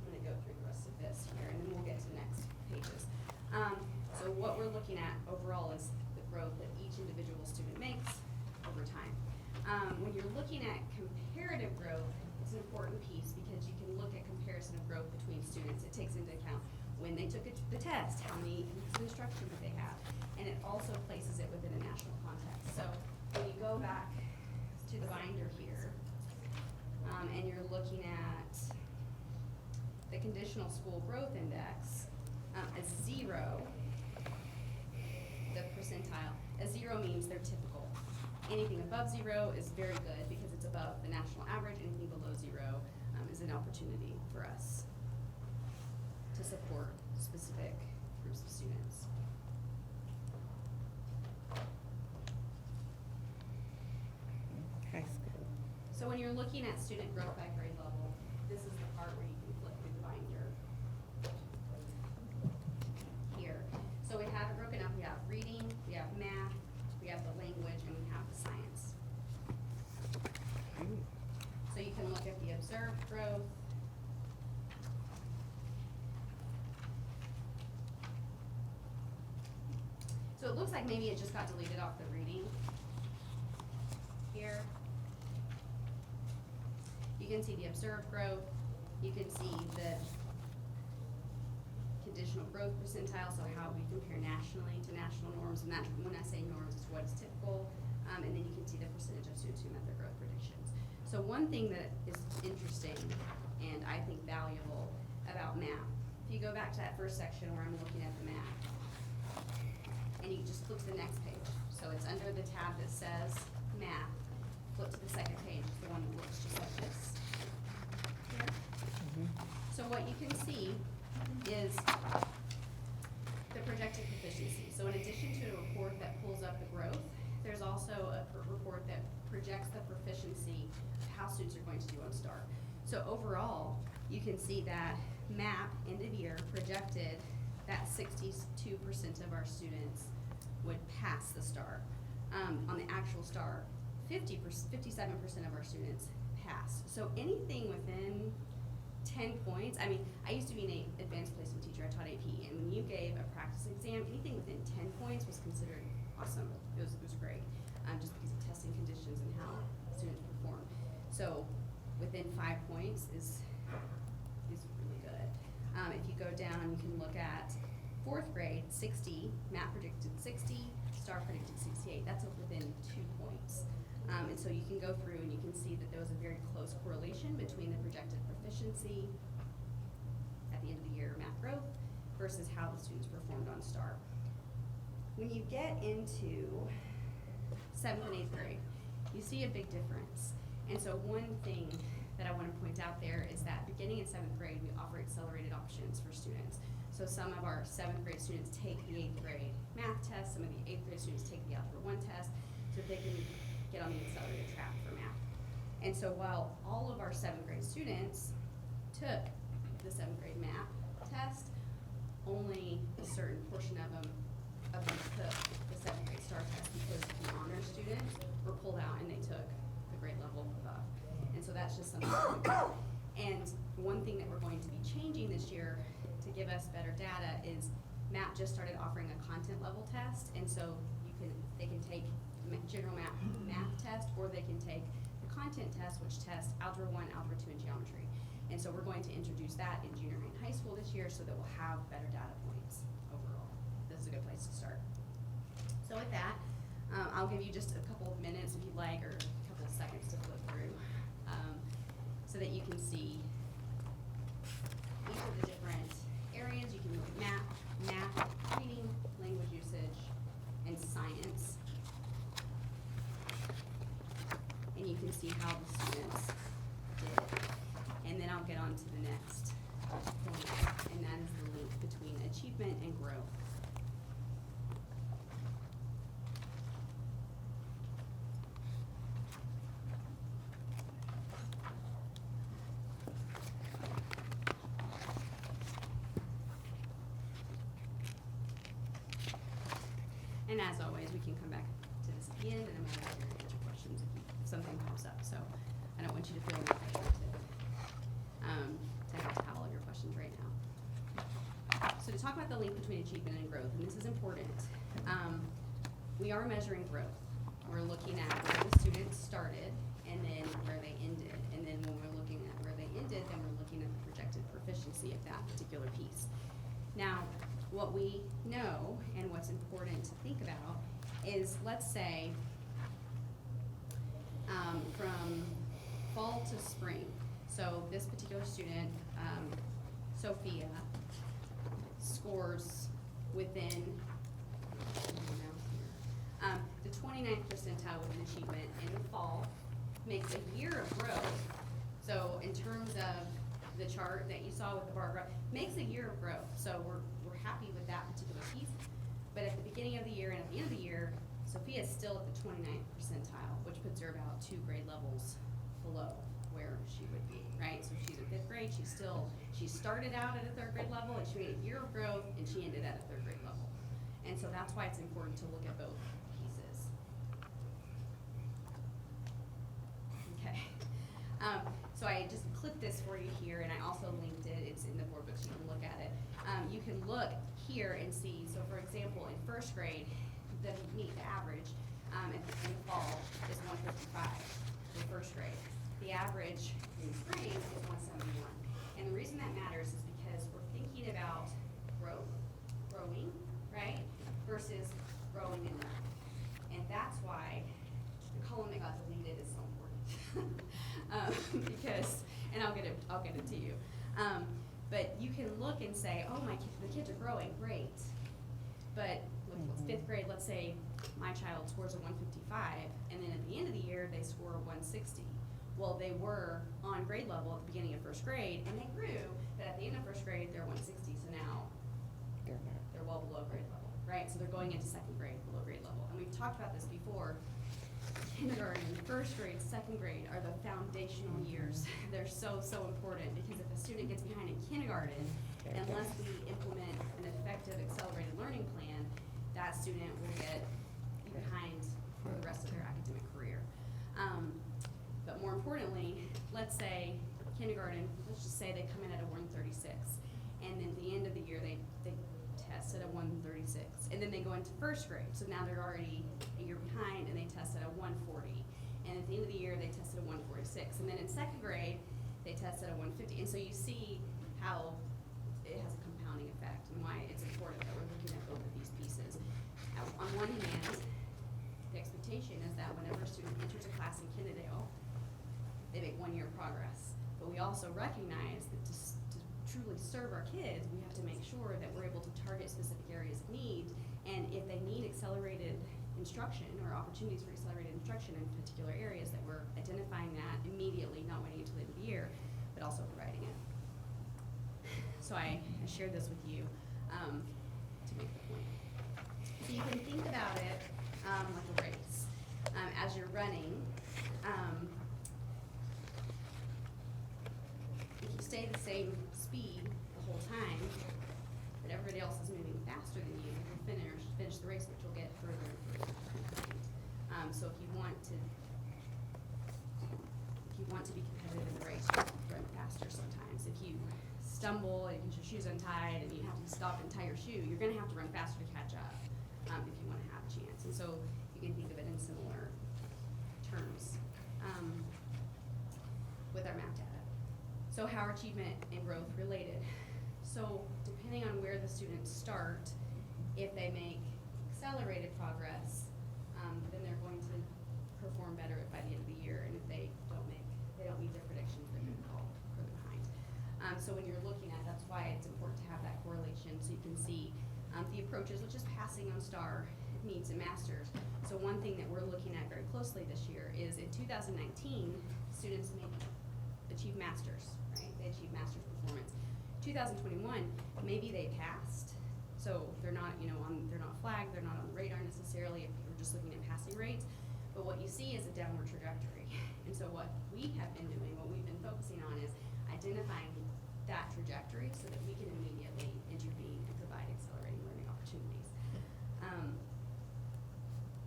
I'm gonna go through the rest of this here and then we'll get to the next pages. So what we're looking at overall is the growth that each individual student makes over time. When you're looking at comparative growth, it's an important piece because you can look at comparison of growth between students. It takes into account when they took the test, how many weeks of instruction did they have, and it also places it within a national context. So when you go back to the binder here, and you're looking at the conditional school growth index, a 0, the percentile, a 0 means they're typical. Anything above 0 is very good because it's above the national average. Anything below 0 is an opportunity for us to support specific groups of students. High school. So when you're looking at student growth by grade level, this is the part where you can flip through the binder here. So we have it broken up. We have reading, we have math, we have the language, and we have the science. So you can look at the observed growth. So it looks like maybe it just got deleted off the reading here. You can see the observed growth. You can see the conditional growth percentile, so how we compare nationally to national norms, and that, when I say norms, is what is typical. And then you can see the percentage of students who met their growth predictions. So one thing that is interesting and I think valuable about math, if you go back to that first section where I'm looking at the math, and you just flip to the next page. So it's under the tab that says math. Flip to the second page, it's the one that looks just like this. Here. So what you can see is the projected proficiency. So in addition to a report that pulls up the growth, there's also a report that projects the proficiency of how students are going to do on STAR. So overall, you can see that MAP end of year projected that 62% of our students would pass the STAR. On the actual STAR, 57% of our students passed. So anything within 10 points, I mean, I used to be an advanced placement teacher, I taught AP, and when you gave a practice exam, anything within 10 points was considered awesome. It was great, just because of testing conditions and how students perform. So within 5 points is really good. If you go down, you can look at 4th grade, 60, math predicted 60, STAR predicted 68. That's within 2 points. And so you can go through and you can see that there was a very close correlation between the projected proficiency at the end of the year math growth versus how the students performed on STAR. When you get into 7th and 8th grade, you see a big difference. And so one thing that I want to point out there is that beginning in 7th grade, we offer accelerated options for students. So some of our 7th grade students take the 8th grade math test, some of the 8th grade students take the Algebra 1 test, so they can get on the accelerated track for math. And so while all of our 7th grade students took the 7th grade math test, only a certain portion of them took the 7th grade STAR test because the honor students were pulled out and they took the grade level above. And so that's just something. And one thing that we're going to be changing this year to give us better data is MAP just started offering a content level test, and so they can take general math test, or they can take the content test, which tests Algebra 1, Algebra 2, and geometry. And so we're going to introduce that in junior high and high school this year so that we'll have better data points overall. This is a good place to start. So with that, I'll give you just a couple of minutes if you'd like, or a couple of seconds to flip through, so that you can see each of the different areas. You can look at math, reading, language usage, and science. And you can see how the students did. And then I'll get on to the next point, and that is the link between achievement and growth. And as always, we can come back to this at the end, and I'm going to answer questions if something pops up. So I don't want you to feel any pressure to have all of your questions right now. So to talk about the link between achievement and growth, and this is important, we are measuring growth. We're looking at where the students started and then where they ended. And then when we're looking at where they ended, then we're looking at the projected proficiency of that particular piece. Now, what we know and what's important to think about is, let's say, from fall to spring. So this particular student, Sophia, scores within the 29th percentile within achievement in the fall, makes a year of growth. So in terms of the chart that you saw with the bar graph, makes a year of growth. So we're happy with that particular piece. But at the beginning of the year and at the end of the year, Sophia is still at the 29th percentile, which puts her about 2 grade levels below where she would be, right? So she's in 5th grade, she started out at a 3rd grade level, and she made a year of growth, and she ended at a 3rd grade level. And so that's why it's important to look at both pieces. Okay. So I just clipped this for you here, and I also linked it. It's in the board book, so you can look at it. You can look here and see, so for example, in 1st grade, the average in the fall is 155 in 1st grade. The average in spring is 171. And the reason that matters is because we're thinking about growing, right, versus growing in learning. And that's why the column that got deleted is so important. Because, and I'll get it to you. But you can look and say, oh, the kids are growing, great. But with 5th grade, let's say my child scores a 155, and then at the end of the year, they score a 160. Well, they were on grade level at the beginning of 1st grade, and they grew, but at the end of 1st grade, they're 160, so now they're well below grade level, right? So they're going into 2nd grade below grade level. And we've talked about this before. Kindergarten, 1st grade, 2nd grade are the foundational years. They're so, so important, because if a student gets behind in kindergarten, unless we implement an effective accelerated learning plan, that student will get behind for the rest of their academic career. But more importantly, let's say kindergarten, let's just say they come in at a 136, and then at the end of the year they test at a 136, and then they go into 1st grade, so now they're already a year behind, and they test at a 140. And at the end of the year, they tested a 146. And then in second grade, they tested a 150. And so you see how it has a compounding effect and why it's important that we're looking at both of these pieces. Now, on one hand, the expectation is that whenever a student enters a class in Kennedale, they make 1 year progress. But we also recognize that to truly serve our kids, we have to make sure that we're able to target specific areas of need. And if they need accelerated instruction or opportunities for accelerated instruction in particular areas, that we're identifying that immediately, not waiting until the end of the year, but also providing it. So I shared this with you to make the point. So you can think about it like a race. As you're running, if you stay the same speed the whole time, but everybody else is moving faster than you, you'll finish the race, but you'll get further and further behind. So if you want to be competitive in the race, you have to run faster sometimes. If you stumble and your shoe's untied and you have to stop and tie your shoe, you're going to have to run faster to catch up if you want to have a chance. And so you can think of it in similar terms with our math data. So how are achievement and growth related? So depending on where the students start, if they make accelerated progress, then they're going to perform better by the end of the year. And if they don't meet their predictions, they're going to fall further behind. So when you're looking at, that's why it's important to have that correlation so you can see the approaches, which is passing on STAR, needs, and masters. So one thing that we're looking at very closely this year is in 2019, students achieve masters, right? They achieve master's performance. 2021, maybe they passed, so they're not, they're not flagged, they're not on the radar necessarily if you're just looking at passing rates. But what you see is a downward trajectory. And so what we have been doing, what we've been focusing on is identifying that trajectory so that we can immediately intervene and provide accelerating learning opportunities.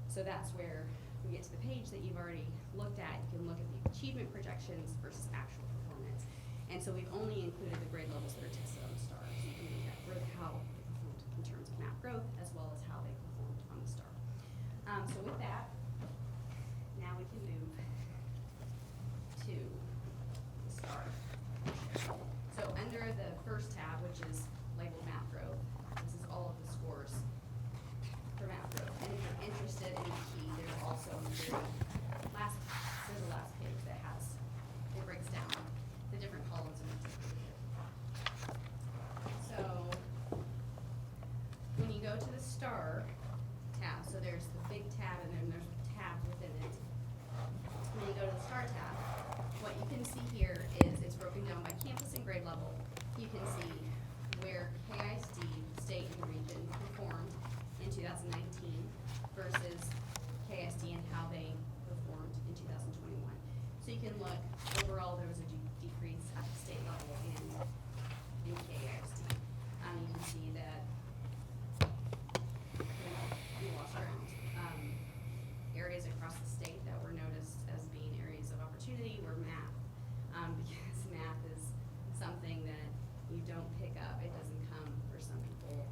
So that's where we get to the page that you've already looked at. You can look at the achievement projections versus actual performance. And so we've only included the grade levels that are tested on the STAR. So you can look at how they performed in terms of math growth as well as how they performed on the STAR. So with that, now we can move to the STAR. So under the first tab, which is labeled math growth, this is all of the scores for math growth. And if you're interested in the key, there's also there's a last page that it breaks down the different columns and so when you go to the STAR tab, so there's the big tab and then there's tabs within it. When you go to the STAR tab, what you can see here is it's broken down by campus and grade level. You can see where KISD, state and region, performed in 2019 versus KISD and how they performed in 2021. So you can look, overall there was a decrease at the state level and in KISD. You can see that we lost ground. Areas across the state that were noticed as being areas of opportunity were math, because math is something that you don't pick up. It doesn't come for some people.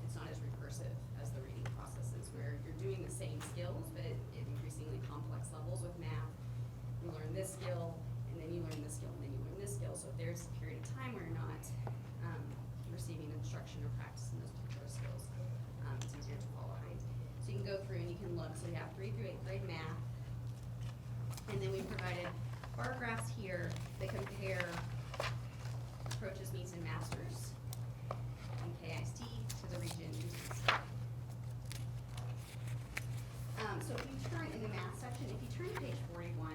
It's not as recursive as the reading processes where you're doing the same skills, but at increasingly complex levels. With math, you learn this skill, and then you learn this skill, and then you learn this skill. So if there's a period of time where you're not receiving instruction or practice in those particular skills, it's easier to fall behind. So you can go through and you can look. So you have 3 through 8th grade math, and then we provided bar graphs here that compare approaches, means, and masters in KISD to the region. So if you turn in the math section, if you turn to page 41,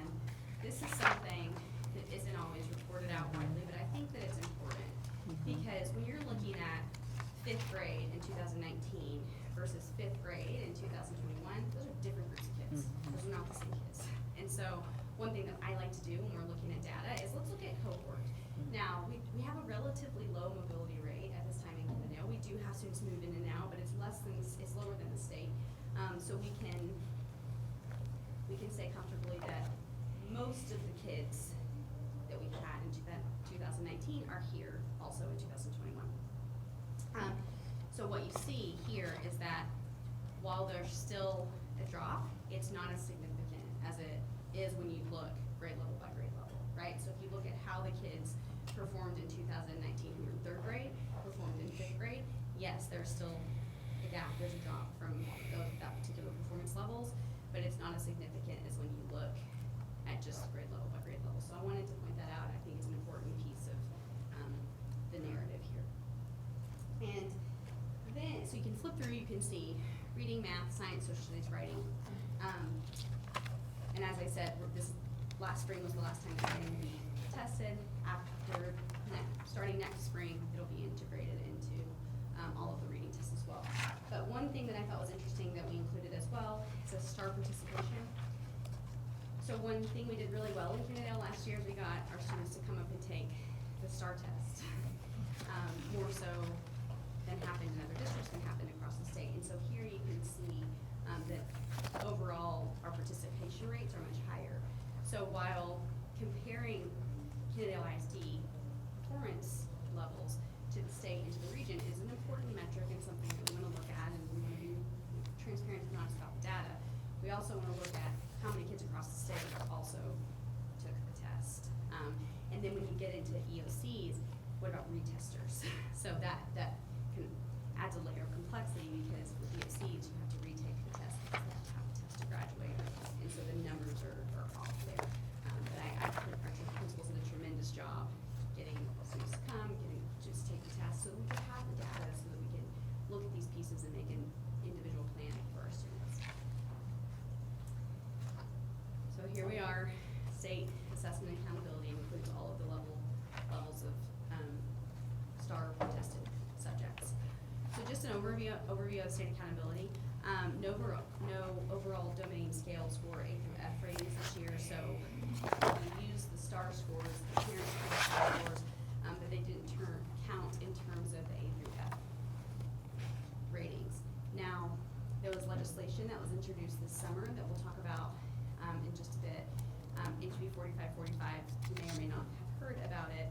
this is something that isn't always reported out widely, but I think that it's important because when you're looking at 5th grade in 2019 versus 5th grade in 2021, those are different groups of kids. Those are not the same kids. And so one thing that I like to do when we're looking at data is let's look at cohort. Now, we have a relatively low mobility rate at this time in Kennedale. We do have students move in and out, but it's lower than the state. So we can say comfortably that most of the kids that we had in 2019 are here also in 2021. So what you see here is that while there's still a drop, it's not as significant as it is when you look grade level by grade level, right? So if you look at how the kids performed in 2019 who were in third grade, performed in fifth grade, yes, there's still a gap, there's a drop from that particular performance levels, but it's not as significant as when you look at just grade level by grade level. So I wanted to point that out. I think it's an important piece of the narrative here. And then, so you can flip through, you can see reading, math, science, social studies, writing. And as I said, this last spring was the last time it's going to be tested. Starting next spring, it'll be integrated into all of the reading tests as well. But one thing that I thought was interesting that we included as well is a STAR participation. So one thing we did really well in Canada last year is we got our students to come up and take the STAR test. More so than happened in other districts, than happened across the state. And so here you can see that overall our participation rates are much higher. So while comparing Canada ISD performance levels to the state and to the region is an important metric and something that we want to look at, and we want to be transparent and honest about the data, we also want to look at how many kids across the state also took the test. And then when you get into EOCs, what about retesters? So that can adds a layer of complexity, because with EOCs you have to retake the test because they have to have a test to graduate, and so the numbers are off there. But I think our principals did a tremendous job getting students to come, just take the test, so that we can have the data, so that we can look at these pieces and make an individual plan for our students. So here we are. State assessment and accountability includes all of the levels of STAR tested subjects. So just an overview of state accountability. No overall domain scales for A through F ratings this year. So we use the STAR scores, the parent STAR scores, but they didn't count in terms of the A through F ratings. Now, there was legislation that was introduced this summer that we'll talk about in just a bit. HB 4545, you may or may not have heard about it,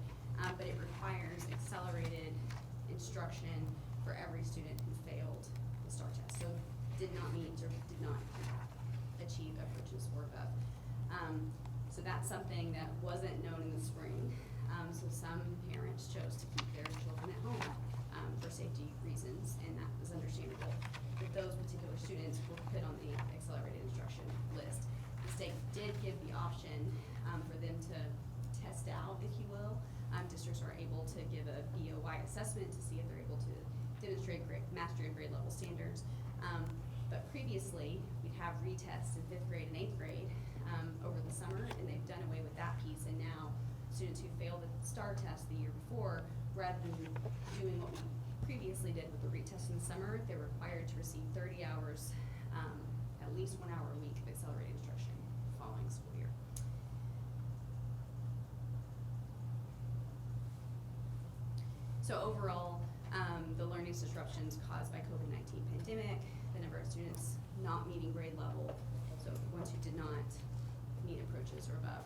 but it requires accelerated instruction for every student who failed the STAR test. So did not meet or did not achieve a proficiency score above. So that's something that wasn't known in the spring. So some parents chose to keep their children at home for safety reasons, and that was understandable. But those particular students were put on the accelerated instruction list. The state did give the option for them to test out, if you will. Districts are able to give a BOY assessment to see if they're able to demonstrate mastery of grade level standards. But previously, we'd have retests in 5th grade and 8th grade over the summer, and they've done away with that piece. And now students who failed the STAR test the year before, rather than doing what we previously did with the retest in the summer, they're required to receive 30 hours, at least 1 hour a week of accelerated instruction the following school year. So overall, the learning disruptions caused by COVID-19 pandemic, the number of students not meeting grade level, so ones who did not meet approaches or above,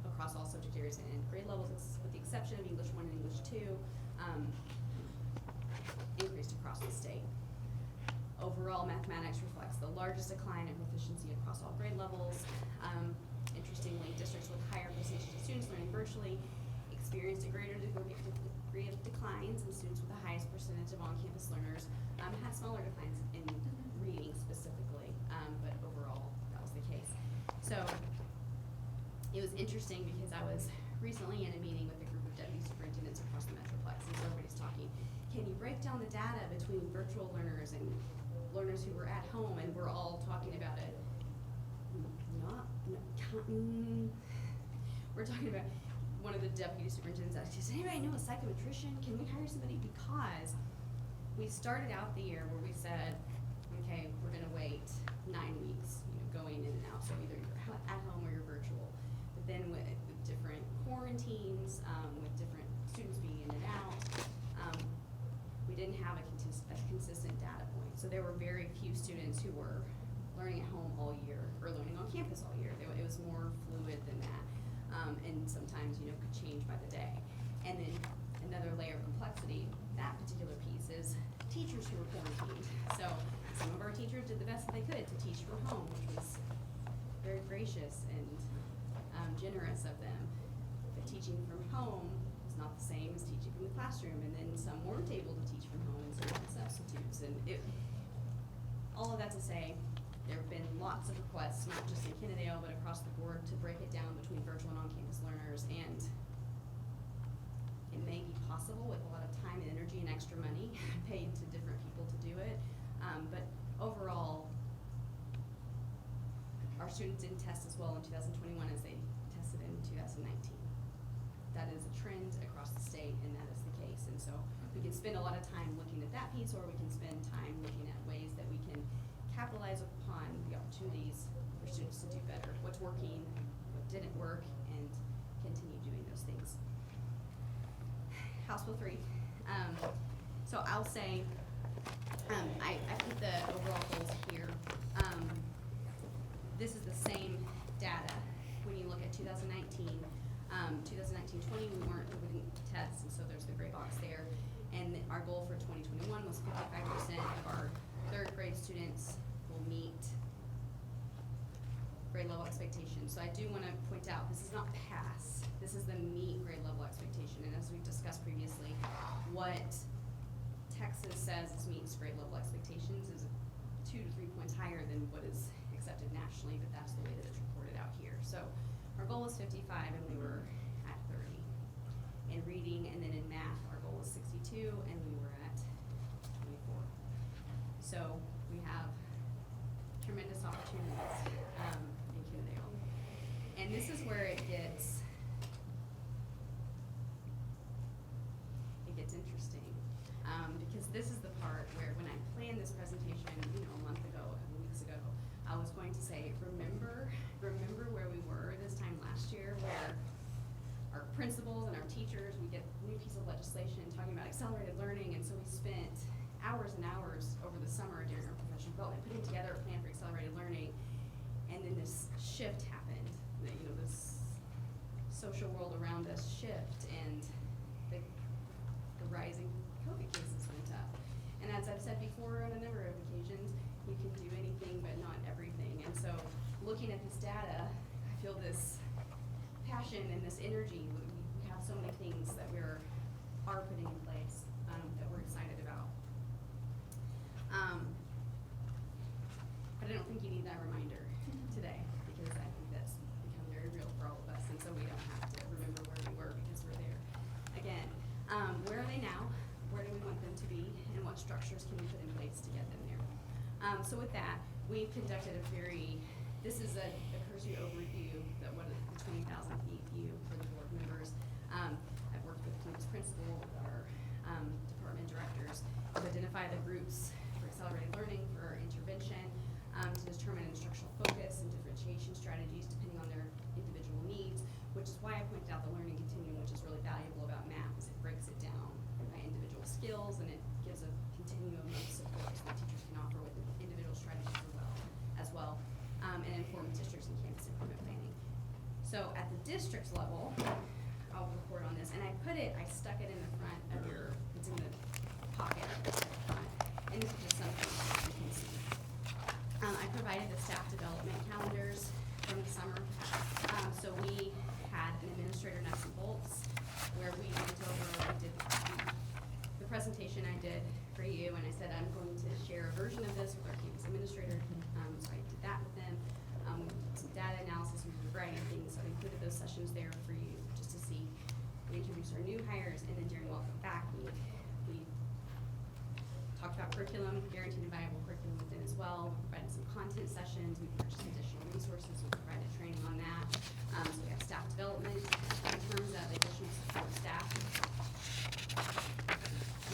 across all subject areas and grade levels, with the exception of English 1 and English 2, increased across the state. Overall, mathematics reflects the largest decline in proficiency across all grade levels. Interestingly, districts with higher percentage of students learning virtually experienced a greater degree of declines, and students with the highest percentage of on-campus learners had smaller declines in reading specifically, but overall that was the case. So it was interesting because I was recently in a meeting with a group of deputy superintendents across the Metroplex, and so everybody's talking, can you break down the data between virtual learners and learners who were at home, and we're all talking about it. We're talking about, one of the deputy superintendents asked, does anybody know a psychometrician? Can we hire somebody? Because we started out the year where we said, okay, we're gonna wait 9 weeks, going in and out, so either you're at home or you're virtual. But then with different quarantines, with different students being in and out, we didn't have a consistent data point. So there were very few students who were learning at home all year or learning on campus all year. It was more fluid than that, and sometimes could change by the day. And then another layer of complexity, that particular piece is teachers who were quarantined. So some of our teachers did the best that they could to teach from home, which was very gracious and generous of them. But teaching from home is not the same as teaching from the classroom, and then some weren't able to teach from home, and some had substitutes, and all of that to say, there have been lots of requests, not just in Kennedale, but across the board, to break it down between virtual and on-campus learners, and it may be possible with a lot of time and energy and extra money paid to different people to do it, but overall, our students didn't test as well in 2021 as they tested in 2019. That is a trend across the state, and that is the case. And so we can spend a lot of time looking at that piece, or we can spend time looking at ways that we can capitalize upon the opportunities for students to do better, what's working, what didn't work, and continue doing those things. House Bill 3. So I'll say, I put the overall goals here. This is the same data when you look at 2019. 2019-20, we didn't test, and so there's the gray box there. And our goal for 2021 was 55% of our third grade students will meet grade level expectations. So I do want to point out, this is not pass. This is the meet grade level expectation. And as we discussed previously, what Texas says is meets grade level expectations is 2 to 3 points higher than what is accepted nationally, but that's the way that it's reported out here. So our goal was 55, and we were at 30. In reading, and then in math, our goal was 62, and we were at 24. So we have tremendous opportunities in Kennedale. And this is where it gets interesting, because this is the part where when I planned this presentation, a month ago, a couple weeks ago, I was going to say, remember where we were this time last year, where our principals and our teachers, we get a new piece of legislation talking about accelerated learning, and so we spent hours and hours over the summer during our professional development putting together a plan for accelerated learning, and then this shift happened, this social world around us shift, and the rising COVID cases went up. And as I've said before on a number of occasions, you can do anything but not everything. And so looking at this data, I feel this passion and this energy. We have so many things that we are putting in place that we're excited about. But I don't think you need that reminder today, because I think that's become very real for all of us, and so we don't have to remember where we were because we're there. Again, where are they now? Where do we want them to be? And what structures can we put in place to get them there? So with that, we've conducted this is a cursory overview that what the 20,000 feet view for the board members. I've worked with campus principal, with our department directors to identify the groups for accelerated learning, for intervention, to determine instructional focus and differentiation strategies depending on their individual needs, which is why I pointed out the learning continuum, which is really valuable about math, is it breaks it down by individual skills, and it gives a continuum of support that teachers can offer with individual strategies as well, and inform districts and campus improvement planning. So at the districts level, I'll report on this, and I stuck it in the front of it's in the pocket of the front, and this is just something you can see. I provided the staff development calendars from the summer. So we had an administrator nuts and bolts where we did the presentation I did for you, and I said I'm going to share a version of this with our campus administrator. So I did that with them. Some data analysis, we were writing things, so I included those sessions there for you just to see. We introduced our new hires, and then during Welcome Back, we talked about curriculum, guaranteed and viable curriculum within as well. We provided some content sessions, we purchased additional resources, we provided training on that. So we have staff development in terms of additional support staff.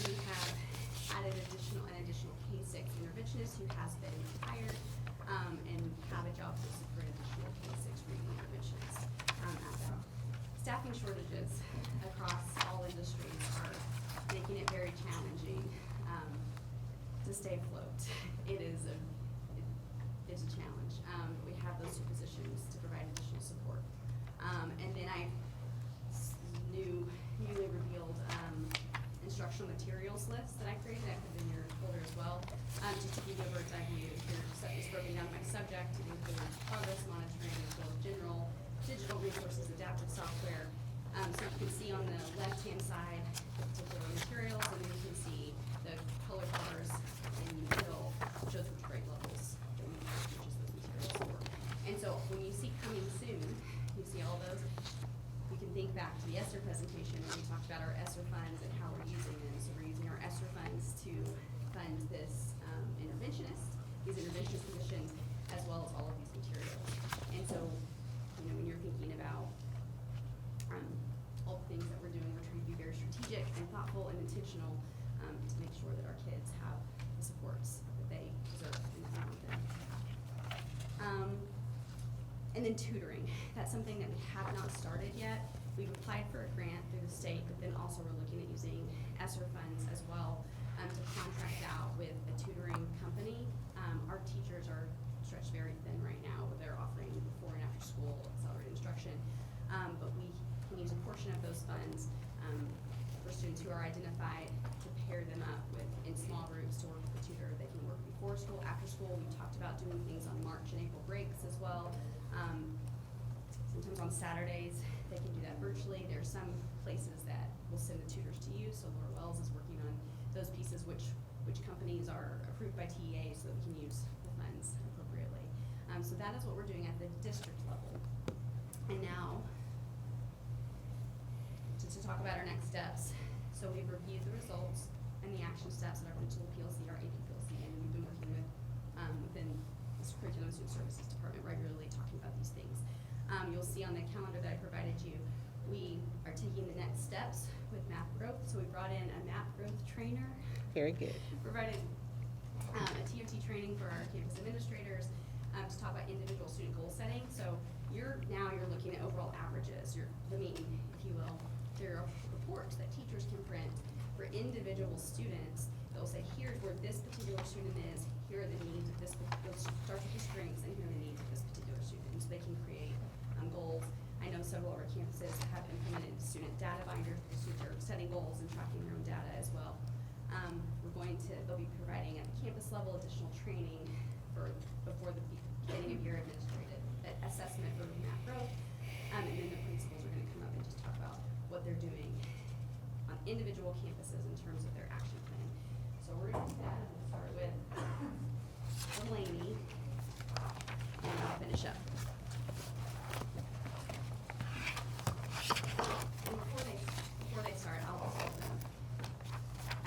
We have added an additional K-6 interventionist who has been hired, and have a job posted for additional K-6 reading interventionists. Staffing shortages across all industries are making it very challenging to stay afloat. It is a challenge. We have those two positions to provide additional support. And then I newly revealed instructional materials list that I created. I put in your folder as well, just to give you a bird's eye view. Here's broken down by subject. It includes progress monitoring as well as general digital resources, adaptive software. So you can see on the left-hand side the particular materials, and then you can see the color bars in the middle shows which grade levels that we purchase those materials for. And so when you see coming soon, you see all those. We can think back to the ESSER presentation when we talked about our ESSER funds and how we're using them. So we're using our ESSER funds to fund this these interventionist positions, as well as all of these materials. And so, you know, when you're thinking about all the things that we're doing, we're trying to be very strategic and thoughtful and intentional to make sure that our kids have the supports that they deserve and that we want them to have. And then tutoring. That's something that we have not started yet. We've applied for a grant through the state, but then also we're looking at using ESSER funds as well to contract out with a tutoring company. Our teachers are stretched very thin right now. They're offering before and after school accelerated instruction, but we can use a portion of those funds for students who are identified to pair them up with in small groups to work with a tutor. They can work before school, after school. We talked about doing things on March and April breaks as well. Sometimes on Saturdays, they can do that virtually. There are some places that will send the tutors to you. So Laura Wells is working on those pieces, which companies are approved by TEA so that we can use the funds appropriately. So that is what we're doing at the district level. And now, to talk about our next steps. So we've reviewed the results and the action steps at our principal PLC, our AP PLC, and we've been working with within this Curriculum and Student Services Department regularly talking about these things. You'll see on the calendar that I provided you, we are taking the next steps with Math Growth. So we brought in a Math Growth trainer. Very good. Provided a TOT training for our campus administrators to talk about individual student goal setting. So you're looking at overall averages, the mean, if you will. There are reports that teachers can print for individual students. They'll say, here's where this particular student is, here are the needs of this, they'll start with the strengths, and here are the needs of this particular student. So they can create goals. I know several of our campuses have implemented student data binders because students are setting goals and tracking their own data as well. They'll be providing at the campus level additional training before the beginning of year administrative assessment for Math Growth. And then the principals are gonna come up and just talk about what they're doing on individual campuses in terms of their action plan. So we're gonna do that. We'll start with Delaney, and I'll finish up. Before they start, I'll just hold them.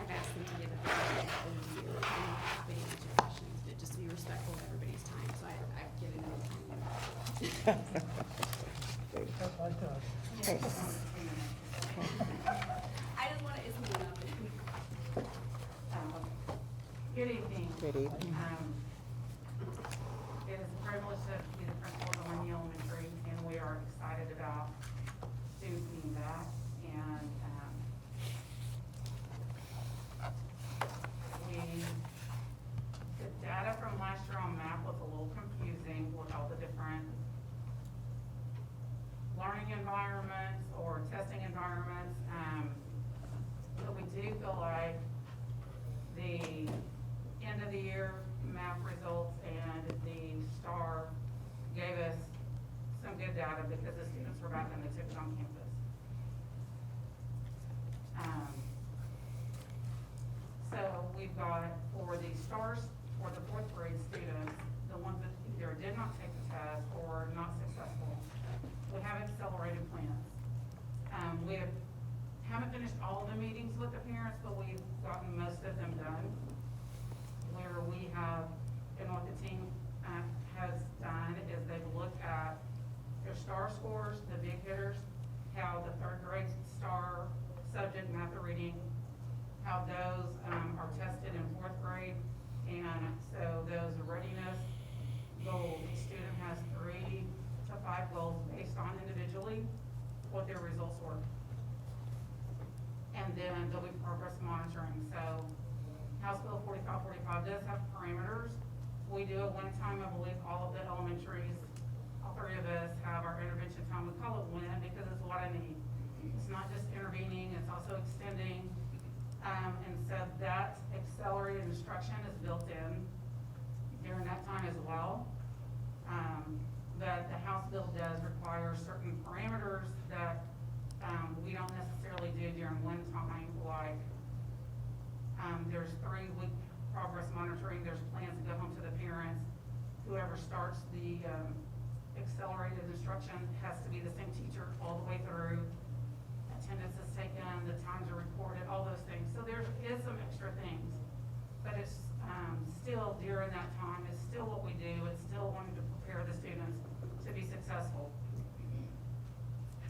I've asked them to give a very overview and happy to answer questions, but just to be respectful of everybody's time, so I've given them time. I just want to, it's me up. Good evening. Good evening. It is a privilege to be the principal of Delaney Elementary, and we are excited about students being back. And the data from last year on math was a little confusing with all the different learning environments or testing environments. But we do feel like the end of the year math results and the STAR gave us some good data because the students were back and they took it on campus. So we've got for the STARs for the fourth grade students, the ones that either did not take the test or not successful, we have accelerated plans. We haven't finished all of the meetings with the parents, but we've gotten most of them done. Where we have, and what the team has done is they've looked at their STAR scores, the big hitters, how the third grade STAR subject math or reading, how those are tested in fourth grade. And so those readiness goals, each student has 3 to 5 goals based on individually what their results were. And then there'll be progress monitoring. So House Bill 4545 does have parameters. We do it one time, I believe all of the elementaries, all 3 of us have our intervention time. We call it WIN because it's what I need. It's not just intervening, it's also extending. And so that accelerated instruction is built in during that time as well. whoever starts the accelerated instruction has to be the same teacher all the way through. Attendance is taken, the times are recorded, all those things. So there is some extra things, but it's still during that time, it's still what we do. It's still wanting to prepare the students to be successful.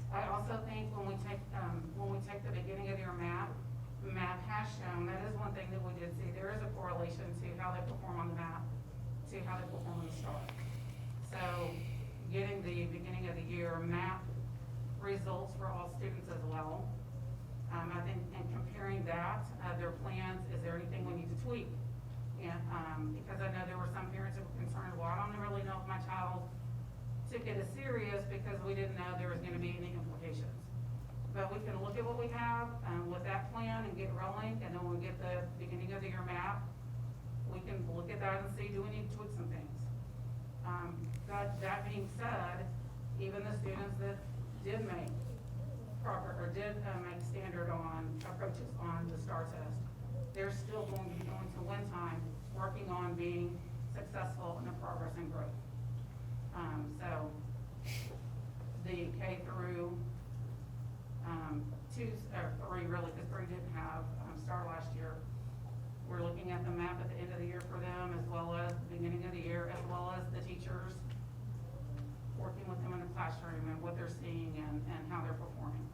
I also think when we take the beginning of your map has shown, that is one thing that we did see, there is a correlation to how they perform on the map, to how they perform on the STAR. So getting the beginning of the year map results for all students as well. I think, and comparing that, their plans, is there anything we need to tweak? And, because I know there were some parents that were concerned, well, I don't really know if my child took it as serious because we didn't know there was gonna be any implications. But we can look at what we have, with that plan and get rolling, and then when we get the beginning of the year map, we can look at that and see, do we need to tweak some things? That being said, even the students that did make proper, or did make standard on approaches on the STAR test, they're still going to be going to win time, working on being successful in the progress and growth. So the K through 2 or 3 really, because 3 didn't have STAR last year. We're looking at the map at the end of the year for them, as well as the beginning of the year, as well as the teachers working with them in the classroom and what they're seeing and how they're performing.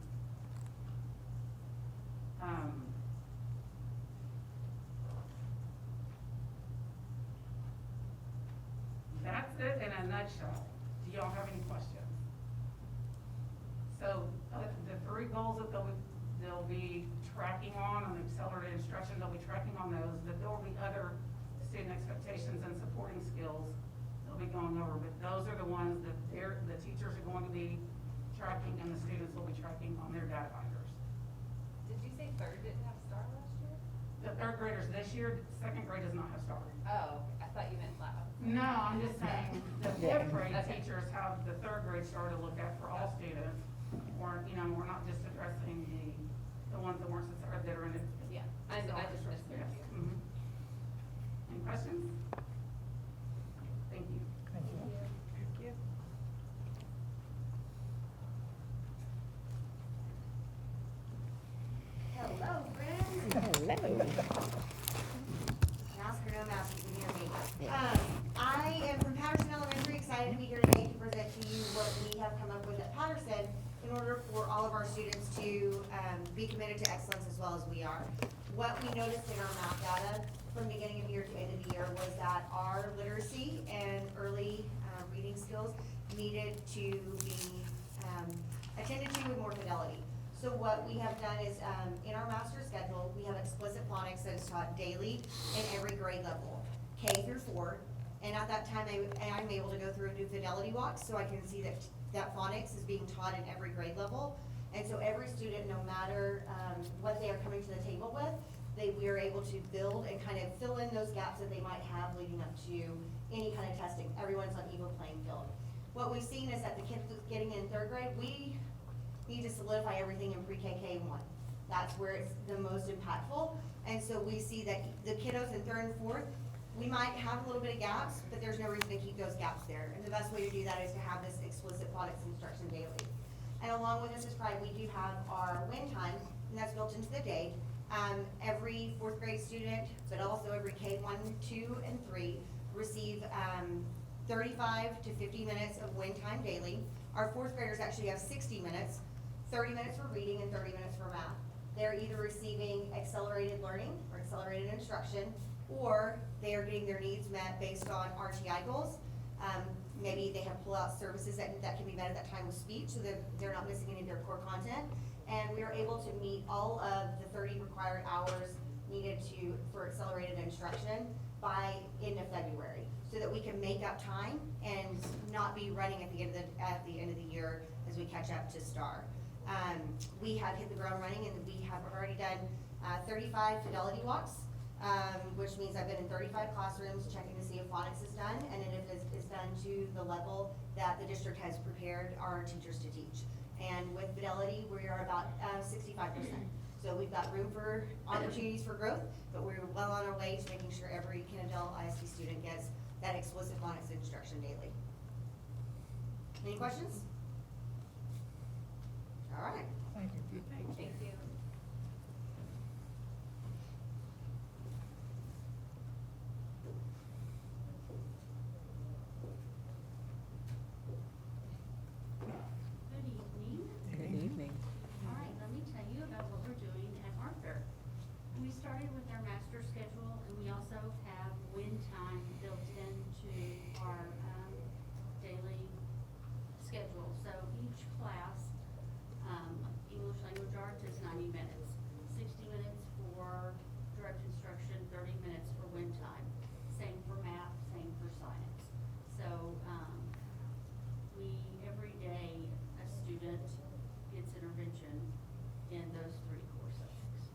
That's it in a nutshell. Do y'all have any questions? So the 3 goals that they'll be tracking on the accelerated instruction, they'll be tracking on those, but there will be other student expectations and supporting skills they'll be going over, but those are the ones that the teachers are going to be tracking and the students will be tracking on their data binders. Did you say third didn't have STAR last year? The 3rd graders this year, 2nd grade does not have STAR. Oh, I thought you meant lab. No, I'm just saying, the 5th grade teachers have the 3rd grade STAR to look at for all students. Or, we're not just addressing the ones that weren't, or that are in it. Yeah, I just missed it. Yes. Mhm. Any questions? Thank you. Thank you. Thank you. Hello, friends. Hello. Mask or no mask, you can hear me. I am from Patterson Elementary, excited to be here today to present to you what we have come up with at Patterson in order for all of our students to be committed to excellence as well as we are. What we noticed in our math data from beginning of the year to end of the year was that our literacy and early reading skills needed to be attended to with more fidelity. So what we have done is, in our master schedule, we have explicit phonics that is taught daily in every grade level, K through 4. And at that time, I'm able to go through and do fidelity walks, so I can see that phonics is being taught in every grade level. And so every student, no matter what they are coming to the table with, we are able to build and kind of fill in those gaps that they might have leading up to any kind of testing. Everyone's on even playing field. What we've seen is that the kids getting in 3rd grade, we need to solidify everything in pre-K, K1. That's where it's the most impactful. And so we see that the kiddos in 3rd and 4th, we might have a little bit of gaps, but there's no reason to keep those gaps there. And the best way to do that is to have this explicit phonics instruction daily. And along with this described, we do have our win time, and that's built into the day. Every 4th grade student, but also every K1, 2, and 3 receive 35 to 50 minutes of win time daily. Our 4th graders actually have 60 minutes, 30 minutes for reading and 30 minutes for math. They're either receiving accelerated learning or accelerated instruction, or they are getting their needs met based on RTI goals. Maybe they have pull-out services that can be met at that time with speech, so that they're not missing any of their core content. And we are able to meet all of the 30 required hours needed for accelerated instruction by end of February, so that we can make up time and not be running at the end of the year as we catch up to STAR. We have hit the ground running, and we have already done 35 fidelity walks, which means I've been in 35 classrooms checking to see if phonics is done, and if it's done to the level that the district has prepared our teachers to teach. And with fidelity, we are about 65%. So we've got room for opportunities for growth, but we're well on our way to making sure every Kennedale ISD student gets that explicit phonics instruction daily. Any questions? All right. Thank you. Thank you. Good evening. Good evening. All right, let me tell you about what we're doing at Arthur. We started with our master schedule, and we also have win time built into our daily schedule. So each class, English language arts is 90 minutes, 60 minutes for direct instruction, 30 minutes for win time. Same for math, same for science. So every day, a student gets intervention in those 3 core subjects.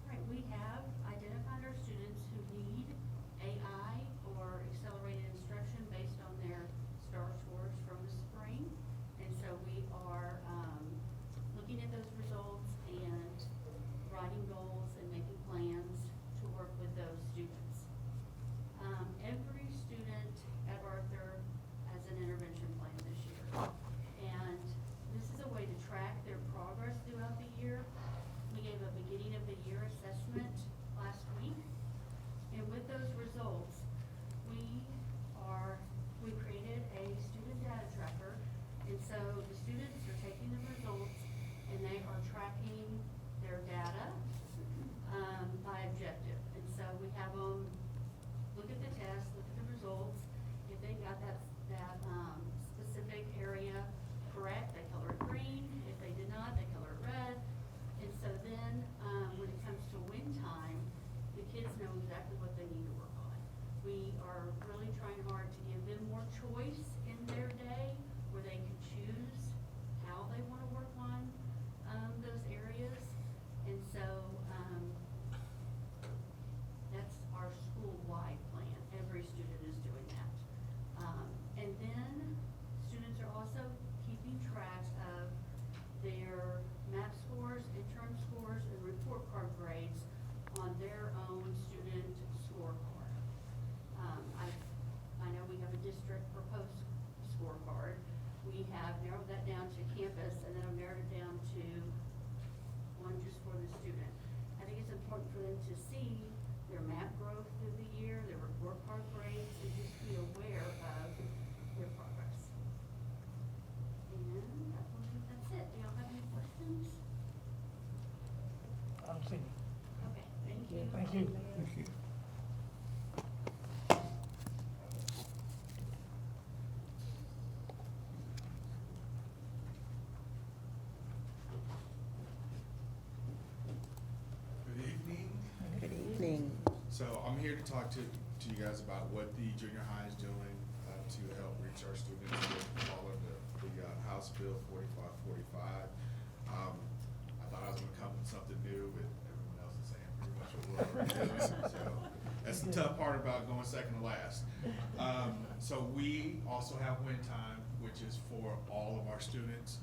All right, we have identified our students who need AI or accelerated instruction based on their STAR scores from the spring. And so we are looking at those results and writing goals and making plans to work with those students. Every student at Arthur has an intervention plan this year. And this is a way to track their progress throughout the year. We gave a beginning of the year assessment last week. And with those results, we created a student data tracker. And so the students are taking the results and they are tracking their data by objective. And so we have them look at the test, look at the results. If they got that specific area correct, they color it green. If they did not, they color it red. And so then when it comes to win time, the kids know exactly what they need to work on. We are really trying hard to give them more choice in their day where they can choose how they want to work on those areas. And so that's our school-wide plan. Every student is doing that. And then students are also keeping track of their math scores, interim scores, and report card grades on their own student scorecard. I know we have a district proposed scorecard. We have narrowed that down to campus, and then I've narrowed it down to one just for the student. I think it's important for them to see their map growth through the year, their report card grades, and just be aware of their progress. And I believe that's it. Do y'all have any questions? I don't see any. Okay, thank you. Thank you. Thank you. Good evening. Good evening. So I'm here to talk to you guys about what the junior high is doing to help reach our students with all of the House Bill 4545. I thought I was gonna come with something new, but everyone else is saying pretty much what we're already doing. So that's the tough part about going second to last. So we also have win time, which is for all of our students.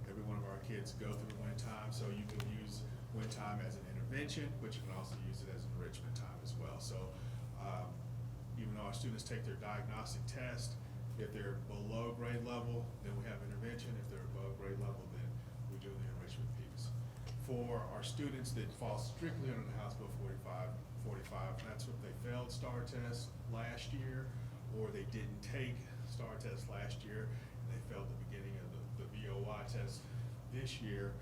Every one of our kids go through win time, so you can use win time as an intervention, but you can also use it as enrichment time as well. So even though our students take their diagnostic test, if they're below grade level, then we have intervention. If they're above grade level, then we do the enrichment piece. For our students that fall strictly under the House Bill 45, that's if they failed STAR test last year, or they didn't take STAR test last year, and they failed the beginning of the VOY test this year.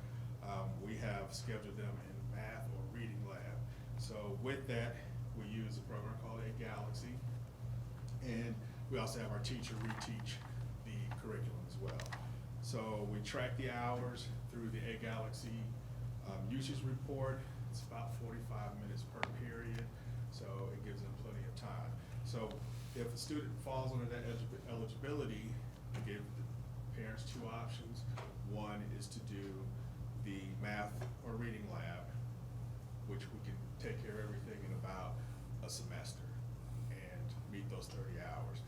We have scheduled them in math or reading lab. So with that, we use a program called A Galaxy, and we also have our teacher reteach the curriculum as well. So we track the hours through the A Galaxy usage report. It's about 45 minutes per period, so it gives them plenty of time. So if a student falls under that eligibility, we give the parents 2 options. One is to do the math or reading lab, which we can take care of everything in about a semester and meet those 30 hours.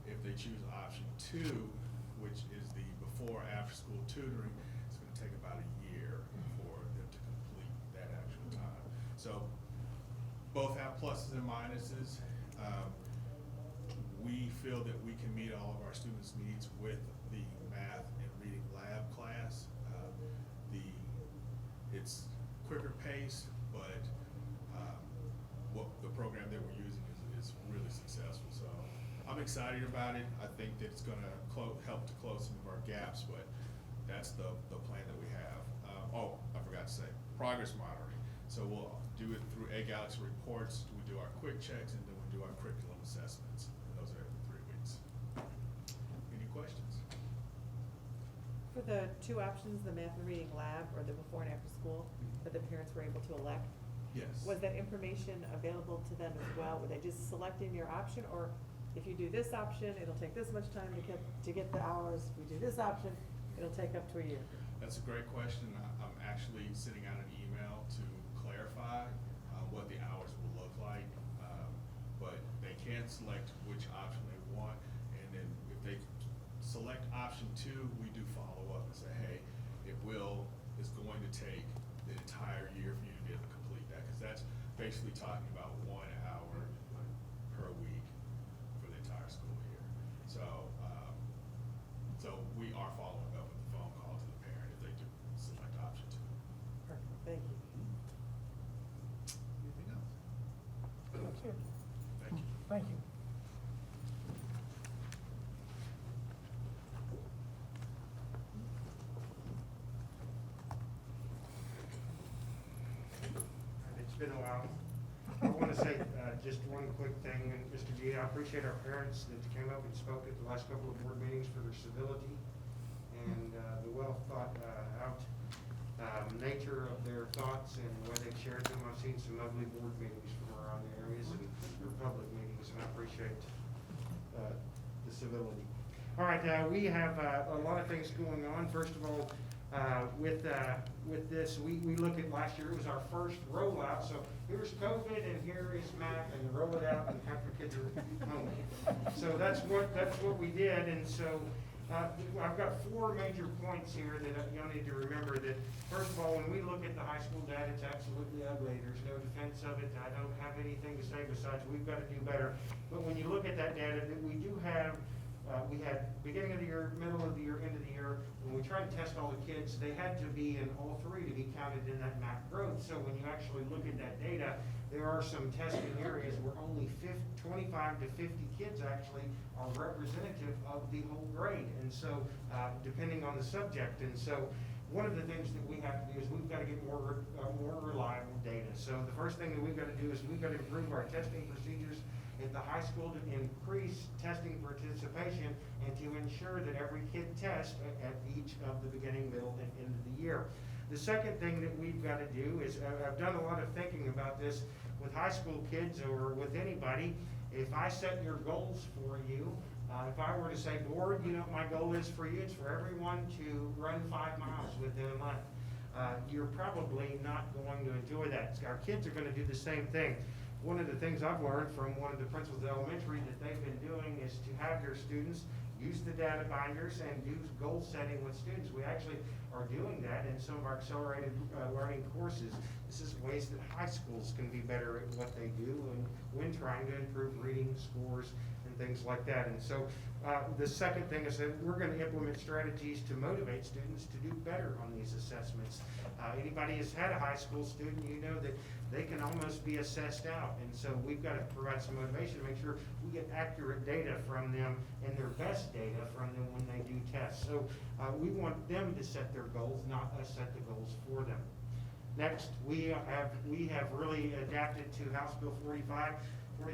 If they choose option 2, which is the before after school tutoring, it's gonna take about a year for them to complete that actual time. So both have pluses and minuses. We feel that we can meet all of our students' needs with the math and reading lab class. It's quicker pace, but what the program that we're using is really successful. So I'm excited about it. I think that it's going to help to close some of our gaps, but that's the plan that we have. I forgot to say, progress monitoring. So we'll do it through A Galaxy reports. We do our quick checks, and then we do our curriculum assessments. And those are every 3 weeks. Any questions? For the two options, the math and reading lab or the before and after school, that the parents were able to elect, Yes. was that information available to them as well? Were they just selecting your option, or if you do this option, it'll take this much time to get the hours? If you do this option, it'll take up to a year? That's a great question. I'm actually sending out an email to clarify what the hours will look like. But they can select which option they want, and then if they select option 2, we do follow up and say, hey, it's going to take the entire year for you to be able to complete that, because that's basically talking about 1 hour per week for the entire school year. So we are following up with a phone call to the parent if they do select option 2. Perfect, thank you. Anything else? That's it. Thank you. Thank you. It's been a while. I want to say just one quick thing, and Mr. G, I appreciate our parents that came up and spoke at the last couple of board meetings for their civility and the well thought out nature of their thoughts and the way they shared them. I've seen some ugly board meetings from around the areas and their public meetings, and I appreciate the civility. All right, we have a lot of things going on. First of all, with this, we look at last year, it was our first rollout. So here's COVID and here is math, and roll it out and half the kids are home. So that's what we did. And so I've got 4 major points here that you'll need to remember. That first of all, when we look at the high school data, it's absolutely ugly. There's no defense of it. I don't have anything to say besides we've got to do better. But when you look at that data, that we do have. We had beginning of the year, middle of the year, end of the year. When we tried to test all the kids, they had to be in all 3 to be counted in that MAP growth. So when you actually look at that data, there are some testing areas where only 25 to 50 kids actually are representative of the whole grade. And so depending on the subject. And so one of the things that we have to do is we've got to get more reliable data. So the first thing that we've got to do is we've got to improve our testing procedures at the high school to increase testing participation and to ensure that every kid tests at each of the beginning, middle, and end of the year. The second thing that we've got to do is, I've done a lot of thinking about this with high school kids or with anybody. If I set your goals for you, if I were to say, board, you know what my goal is for you? It's for everyone to run 5 miles within a month. You're probably not going to enjoy that. Our kids are going to do the same thing. One of the things I've learned from one of the principals at elementary that they've been doing is to have their students use the data binders and do goal setting with students. We actually are doing that in some of our accelerated learning courses. This is ways that high schools can be better at what they do and when trying to improve reading scores and things like that. And so the second thing is that we're going to implement strategies to motivate students to do better on these assessments. Anybody who's had a high school student, you know that they can almost be assessed out. And so we've got to provide some motivation to make sure we get accurate data from them and their best data from them when they do tests. So we want them to set their goals, not us set the goals for them. Next, we have really adapted to House Bill 45.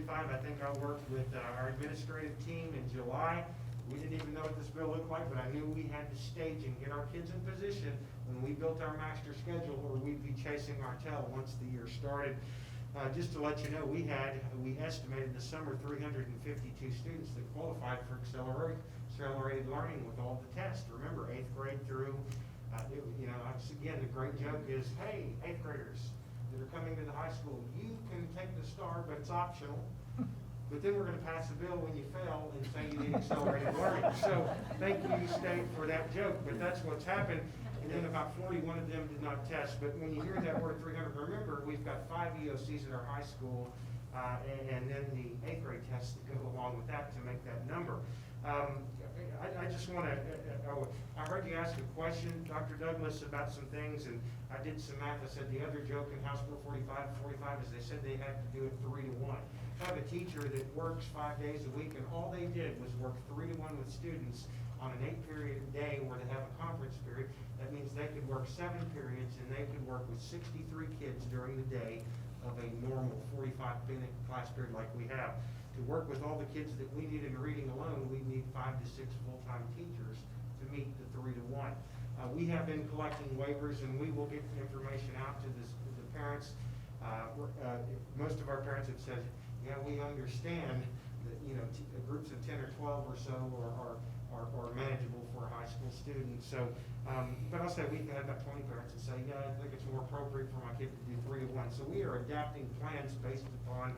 I think I worked with our administrative team in July. We didn't even know what this bill looked like, but I knew we had to stage and get our kids in position when we built our master schedule, or we'd be chasing our tail once the year started. Just to let you know, we estimated this summer 352 students that qualified for accelerated learning with all the tests. Remember, 8th grade through, again, the great joke is, hey, 8th graders that are coming to the high school, you can take the STAR, but it's optional. but then we're gonna pass a bill when you fail and say you need accelerated learning. So, thank you, state, for that joke, but that's what's happened. And then about 41 of them did not test, but when you hear that word 300, remember, we've got 5 EOCs in our high school, and then the 8th grade tests that go along with that to make that number. I just want to, I heard you ask a question, Dr. Douglas, about some things, and I did some math. I said the other joke in House Bill 45 is they said they had to do it 3 to 1. I have a teacher that works 5 days a week, and all they did was work 3 to 1 with students on an 8-period day where they have a conference period. That means they could work 7 periods, and they could work with 63 kids during the day of a normal 45-minute class period like we have. To work with all the kids that we need in reading alone, we need 5 to 6 full-time teachers to meet the 3 to 1. We have been collecting waivers, and we will get information out to the parents. Most of our parents have said, yeah, we understand that, you know, groups of 10 or 12 or so are manageable for a high school student. So, but I'll say we've had about 20 parents that say, yeah, I think it's more appropriate for my kid to do 3 to 1. So we are adapting plans based upon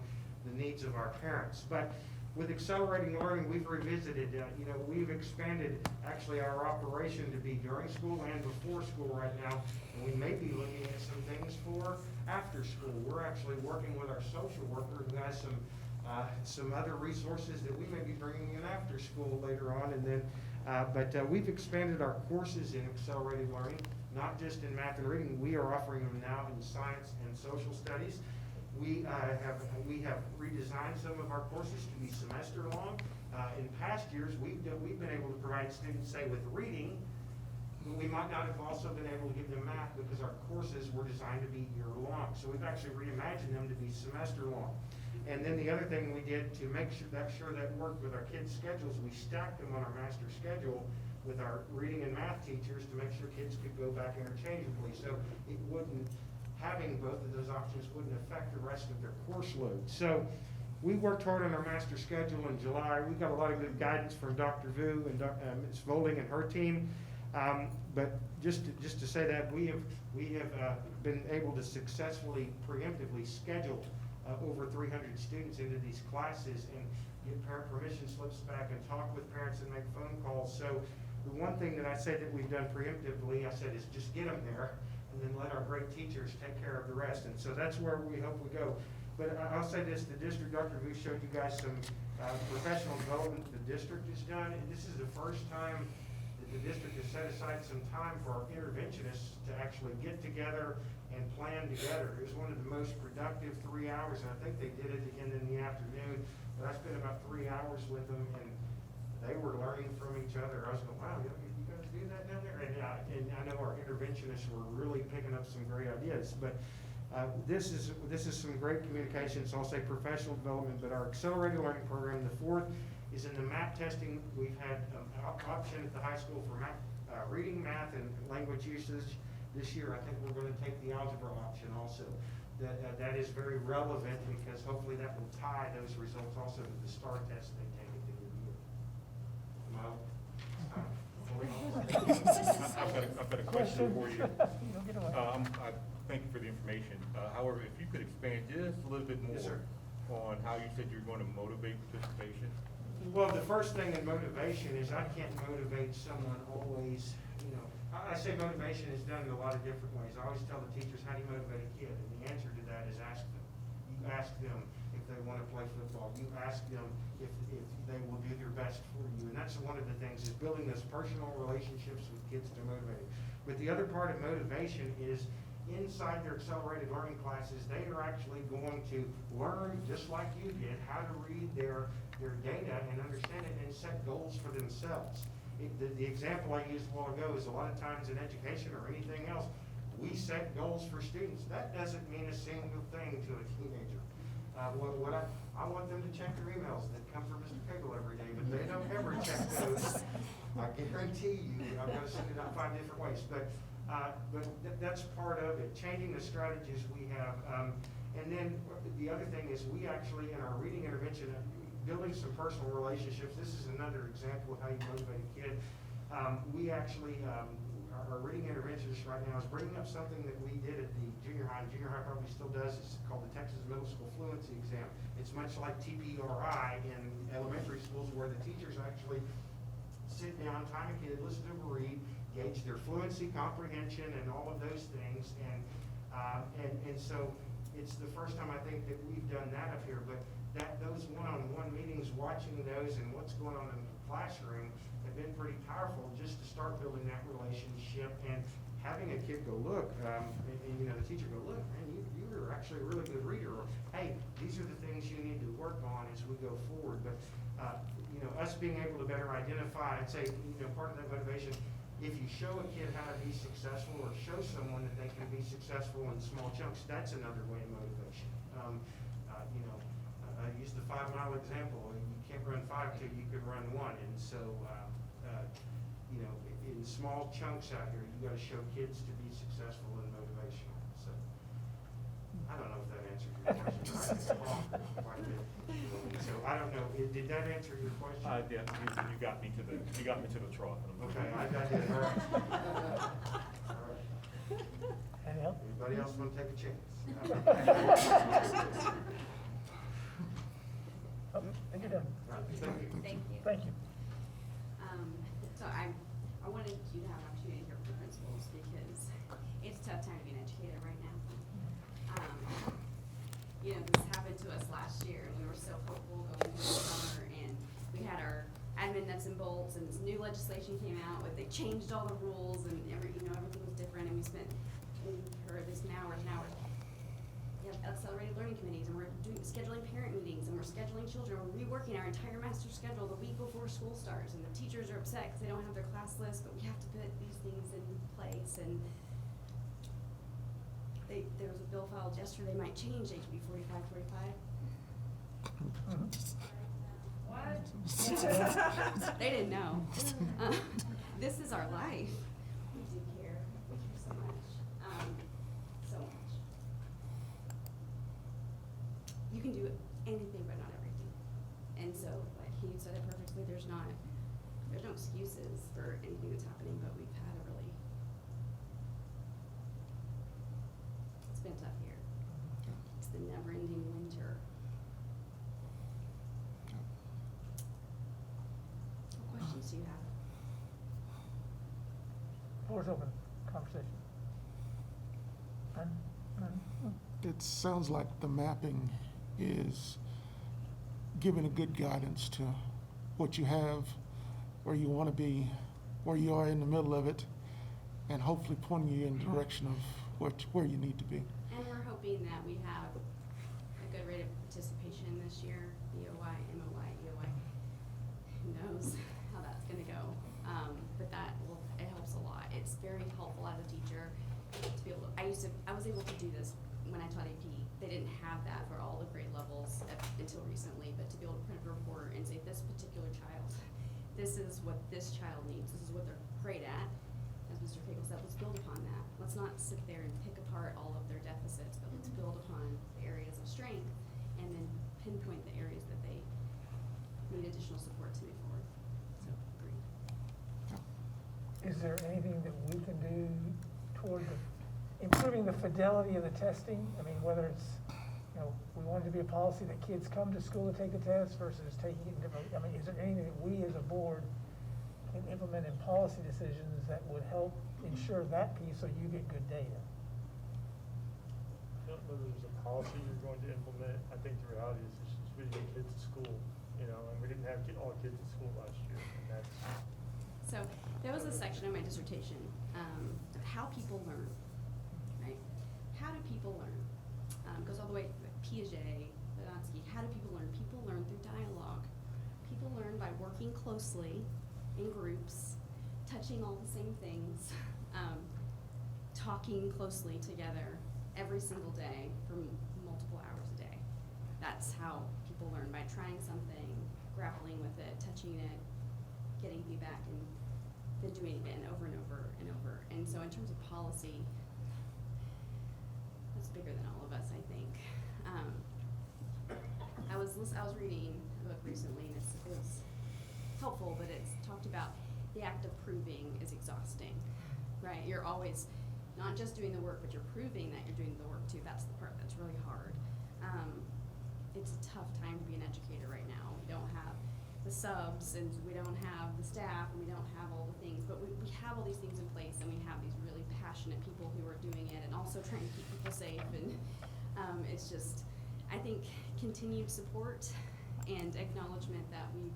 the needs of our parents. But with accelerating learning, we've revisited, you know, we've expanded actually our operation to be during school and before school right now, and we may be looking at some things for after school. We're actually working with our social worker who has some other resources that we may be bringing in after school later on, and then, but we've expanded our courses in accelerated learning, not just in math and reading. We are offering them now in science and social studies. We have redesigned some of our courses to be semester long. In past years, we've been able to provide students, say, with reading, but we might not have also been able to give them math because our courses were designed to be year long. So we've actually reimagined them to be semester long. And then the other thing we did to make sure that worked with our kids' schedules, we stacked them on our master schedule with our reading and math teachers to make sure kids could go back interchangeably. So it wouldn't, having both of those options wouldn't affect the rest of their course load. So we worked hard on our master schedule in July. We got a lot of good guidance from Dr. Vu and Ms. Volding and her team. But just to say that we have been able to successfully preemptively schedule over 300 students into these classes and get parent permission slips back and talk with parents and make phone calls. So the one thing that I say that we've done preemptively, I said, is just get them there and then let our great teachers take care of the rest. And so that's where we hope we go. But I'll say this, the district, Dr. Vu showed you guys some professional development the district has done. And this is the first time that the district has set aside some time for our interventionists to actually get together and plan together. It was one of the most productive 3 hours, and I think they did it again in the afternoon. But I spent about 3 hours with them, and they were learning from each other. I was going, wow, you guys do that down there? And I know our interventionists were really picking up some great ideas. But this is some great communication. So I'll say professional development, but our accelerated learning program, the 4th, is in the map testing. We've had an option at the high school for reading, math, and language usage. This year, I think we're going to take the algebra option also. That is very relevant because hopefully that will tie those results also to the STAR test they take at the end of the year. I've got a question for you. I thank you for the information. However, if you could expand just a little bit more on how you said you're going to motivate participation. Well, the first thing in motivation is I can't motivate someone always, you know. I say motivation is done in a lot of different ways. I always tell the teachers, how do you motivate a kid? And the answer to that is ask them. You ask them if they want to play football. You ask them if they will do their best for you. And that's one of the things, is building those personal relationships with kids to motivate. But the other part of motivation is inside their accelerated learning classes, they are actually going to learn, just like you did, how to read their data and understand it and set goals for themselves. The example I used a while ago is a lot of times in education or anything else, we set goals for students. That doesn't mean a single thing to a teenager. I want them to check their emails that come from Mr. Cagle every day, but they don't ever check those. I guarantee you, I'm going to send it out 5 different ways. But that's part of it, changing the strategies we have. And then the other thing is we actually, in our reading intervention, building some personal relationships. This is another example of how you motivate a kid. We actually, our reading interventionist right now is bringing up something that we did at the junior high, and junior high probably still does. It's called the Texas Middle School Fluency Exam. It's much like TPRI in elementary schools, where the teachers actually sit down, time a kid, listen to them read, gauge their fluency, comprehension, and all of those things. And so it's the first time I think that we've done that up here, but those one-on-one meetings, watching those and what's going on in the classroom have been pretty powerful, just to start building that relationship and having a kid go, look, and you know, the teacher go, look, man, you were actually a really good reader, or hey, these are the things you need to work on as we go forward. But you know, us being able to better identify, I'd say, you know, part of that motivation, if you show a kid how to be successful, or show someone that they can be successful in small chunks, that's another way of motivation. You know, I used the 5-mile example. You can't run 5 till you can run 1, and so you know, in small chunks out here, you got to show kids to be successful and motivational. So I don't know if that answers your question. So I don't know. Did that answer your question? Yeah, you got me to the trough. Okay, I did. All right. All right. Anything else? Anybody else want to take a chance? I think you're done. Thank you. Thank you. Thank you. So I wanted you to have an opportunity to hear from principals, because it's a tough time to be an educator right now. You know, this happened to us last year, and we were so hopeful going into the summer, and we had our admin nuts and bolts, and this new legislation came out, with they changed all the rules, and everything was different, and we heard this now, we have accelerated learning committees, and we're scheduling parent meetings, and we're scheduling children, we're reworking our entire master schedule the week before school starts, and the teachers are upset because they don't have their class list, but we have to put these things in place, and there was a bill filed yesterday, might change HB 4545. What? They didn't know. This is our life. We do care. We care so much. So much. You can do anything, but not everything. And so, like he said it perfectly, there's no excuses for anything that's happening, but we've had it's been a tough year. It's the never-ending winter. What questions do you have? Floor's open. Conversation. None? It sounds like the mapping is giving a good guidance to what you have, where you want to be, where you are in the middle of it, and hopefully pointing you in the direction of where you need to be. And we're hoping that we have a good rate of participation this year, BOY, MOY, EOY. Who knows how that's gonna go. But it helps a lot. It's very helpful as a teacher to be able to, I was able to do this when I taught AP. They didn't have that for all the grade levels until recently, but to be able to print a report and say, this particular child, this is what this child needs, this is what they're great at. As Mr. Cagle said, let's build upon that. Let's not sit there and pick apart all of their deficits, but let's build upon the areas of strength and then pinpoint the areas that they need additional support to move forward. So, agreed. Is there anything that we can do toward improving the fidelity of the testing? I mean, whether it's, you know, we want it to be a policy that kids come to school to take the test versus taking it in different, I mean, is there anything that we as a board can implement in policy decisions that would help ensure that piece so you get good data? I don't know that there's a policy you're going to implement. I think the reality is it's just we get kids to school, you know, and we didn't have all kids at school last year, and that's. So there was a section of my dissertation of how people learn, right? How do people learn? Goes all the way to Piaget, Vygotsky. How do people learn? People learn through dialogue. People learn by working closely in groups, touching all the same things, talking closely together every single day for multiple hours a day. That's how people learn, by trying something, grappling with it, touching it, getting feedback, and then doing it again over and over and over. And so in terms of policy, that's bigger than all of us, I think. I was reading a book recently, and it was helpful, but it's talked about the act of proving is exhausting. right? You're always not just doing the work, but you're proving that you're doing the work too. That's the part that's really hard. It's a tough time to be an educator right now. We don't have the subs, and we don't have the staff, and we don't have all the things, but we have all these things in place, and we have these really passionate people who are doing it, and also trying to keep people safe, and it's just, I think, continued support and acknowledgement that we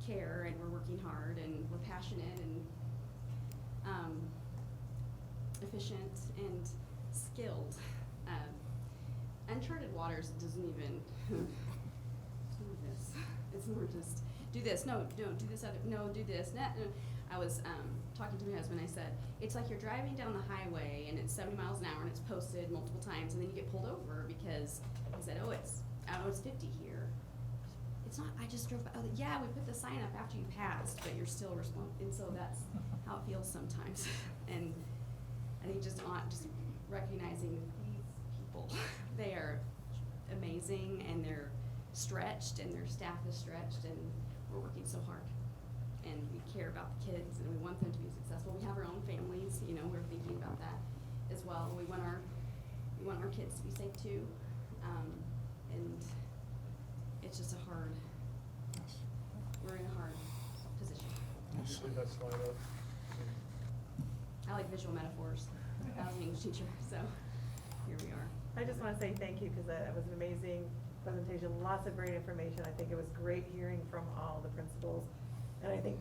care, and we're working hard, and we're passionate, and efficient, and skilled. Uncharted waters doesn't even, it's more this. It's more just, do this, no, do this other, no, do this, no. I was talking to my husband, I said, it's like you're driving down the highway and it's 70 miles an hour and it's posted multiple times, and then you get pulled over because he said, it's 50 here. It's not, I just drove by, yeah, we put the sign up after you passed, but you're still responsible. And so that's how it feels sometimes. And I think just recognizing these people, they are amazing, and they're stretched, and their staff is stretched, and we're working so hard. And we care about the kids, and we want them to be successful. We have our own families, we're thinking about that as well. We want our kids to be safe too. And it's just we're in a hard position. Usually that's lined up. I like visual metaphors. I was an English teacher, so here we are. I just want to say thank you, because that was an amazing presentation, lots of great information. I think it was great hearing from all the principals. And I think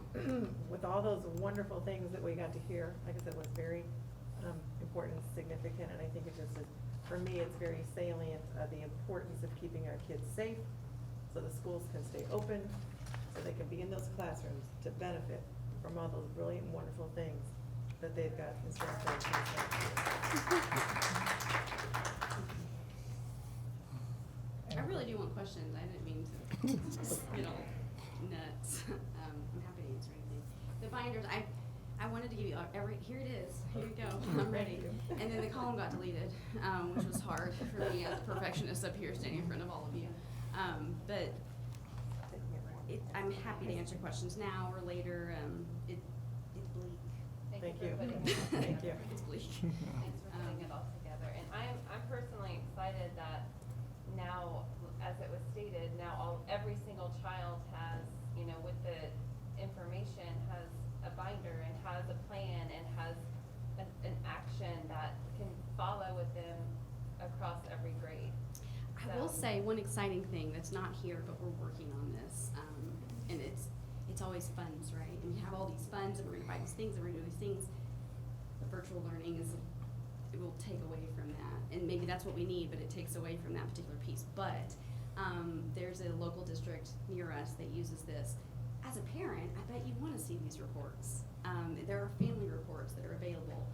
with all those wonderful things that we got to hear, like I said, was very important, significant, and I think it just is, for me, it's very salient, the importance of keeping our kids safe so the schools can stay open, so they can be in those classrooms to benefit from all those brilliant, wonderful things that they've got in store for us. I really do want questions. I didn't mean to get all nuts. I'm happy to answer anything. The binders, I wanted to give you here it is. Here you go. I'm ready. And then the column got deleted, which was hard for me as a perfectionist up here standing in front of all of you. But I'm happy to answer questions now or later. It's bleak. Thank you. Thank you. It's bleak. Thanks for putting it all together. And I'm personally excited that now, as it was stated, now every single child has, with the information, has a binder and has a plan and has an action that can follow with them across every grade. I will say one exciting thing that's not here, but we're working on this, and it's always funds, right? And we have all these funds, and we're gonna buy these things, and we're gonna do these things. The virtual learning it will take away from that, and maybe that's what we need, but it takes away from that particular piece. But there's a local district near us that uses this. As a parent, I bet you want to see these reports. There are family reports that are available,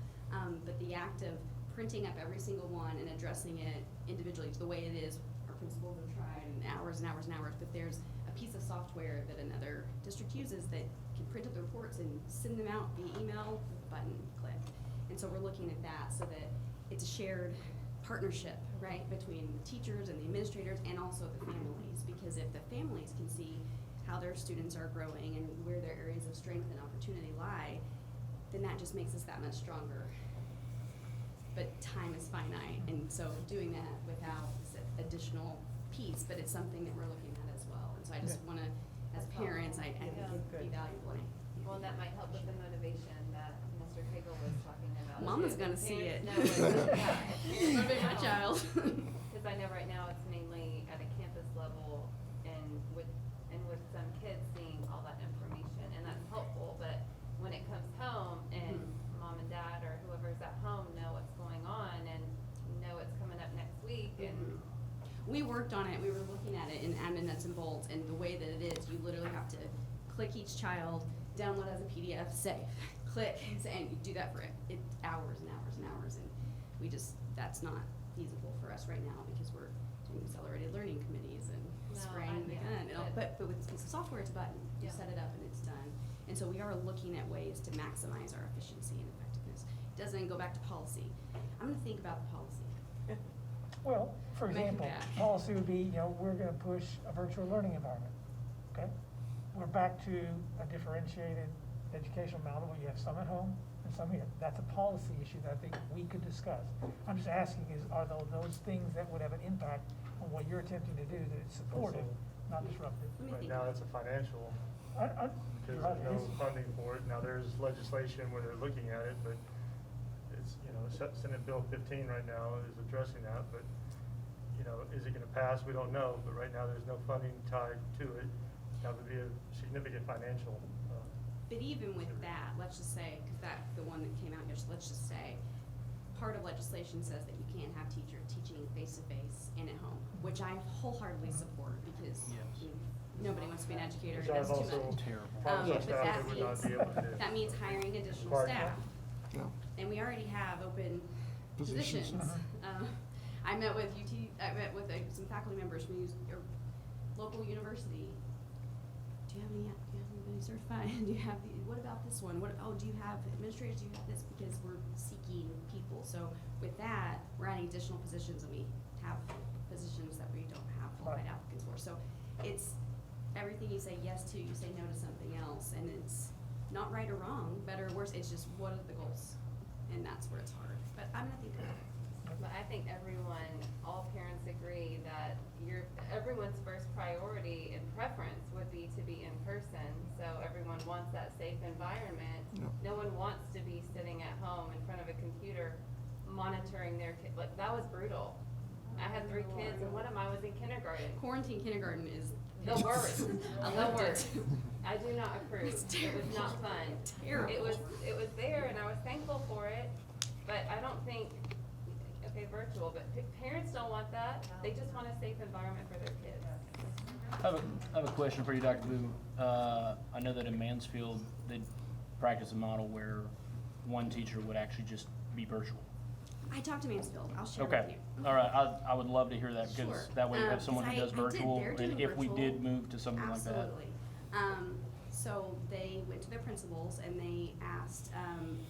but the act of printing up every single one and addressing it individually to the way it is, our principals have tried and hours and hours and hours, but there's a piece of software that another district uses that can print up the reports and send them out via email with a button click. And so we're looking at that so that it's a shared partnership, right, between the teachers and the administrators and also the families, because if the families can see how their students are growing and where their areas of strength and opportunity lie, then that just makes us that much stronger. But time is finite, and so doing that without this additional piece, but it's something that we're looking at as well. And so I just want to, as parents, I think it'd be valuable. Well, that might help with the motivation that Mr. Cagle was talking about. Mama's gonna see it. No, yeah. Motivate my child. Because I know right now it's mainly at a campus level and with some kids seeing all that information, and that's helpful, but when it comes home and mom and dad or whoever's at home know what's going on and know it's coming up next week and we worked on it. We were looking at it in admin nuts and bolts, and the way that it is, you literally have to click each child, download as a PDF, save, click, and you do that for hours and hours and hours, and that's not feasible for us right now because we're doing accelerated learning committees and spraying the gun. But with this piece of software, it's a button. You set it up and it's done. And so we are looking at ways to maximize our efficiency and effectiveness. It doesn't go back to policy. I'm going to think about the policy. Well, for example, policy would be, we're going to push a virtual learning environment, okay? We're back to a differentiated educational model where you have some at home and So I mean, that's a policy issue that I think we could discuss. I'm just asking is, are those things that would have an impact on what you're attempting to do, that it's supportive, not disruptive? Right now, it's a financial, because Right, there's no it is. funding for it. Now, there's legislation where they're looking at it, but it's, Senate Bill 15 right now is addressing that, but, is it gonna pass? We don't know, but right now, there's no funding tied to it. That would be a significant financial, But even with that, let's just say, because the one that came out yesterday, let's just say, part of legislation says that you can't have teacher teaching face-to-face and at home, which I wholeheartedly support because nobody wants to be an educator. Which I've That's too also much. promised our But staff that they would not means, be able to do. that means hiring additional Part- staff. Yeah. And we already have open Positions. positions. I met with some faculty members from your local university. Do you have anybody certified? Do you have what about this one? Do you have administrators? Do you have this? Because we're seeking people. So with that, we're adding additional positions, and we have positions that we don't have qualified applicants for. So it's everything you say yes to, you say no to something else, and it's not right or wrong, better or worse. It's just what are the goals, and that's where it's hard. But I'm gonna think about it. But I think all parents agree that everyone's first priority and preference would be to be in person. So everyone wants that safe environment. Yep. No one wants to be sitting at home in front of a computer monitoring their kid. Like, that was brutal. I had 3 kids and one of mine was in kindergarten. Quarantine kindergarten is The worst. I The loved worst. it. I do not approve. It's It was not fun. Terrible. It was there and I was thankful for it, but I don't think, okay, virtual, but parents don't want that. They just want a safe environment for their kids. I have a question for you, Dr. Boo. I know that in Mansfield, they practice a model where one teacher would actually just be virtual. I talked to Mansfield. I'll share with Okay, you. all right, I would love to hear that, because Sure. that way you have someone who does 'Cause I did. virtual, They're doing and if we virtual. did move to something like that. Absolutely. So they went to their principals and they asked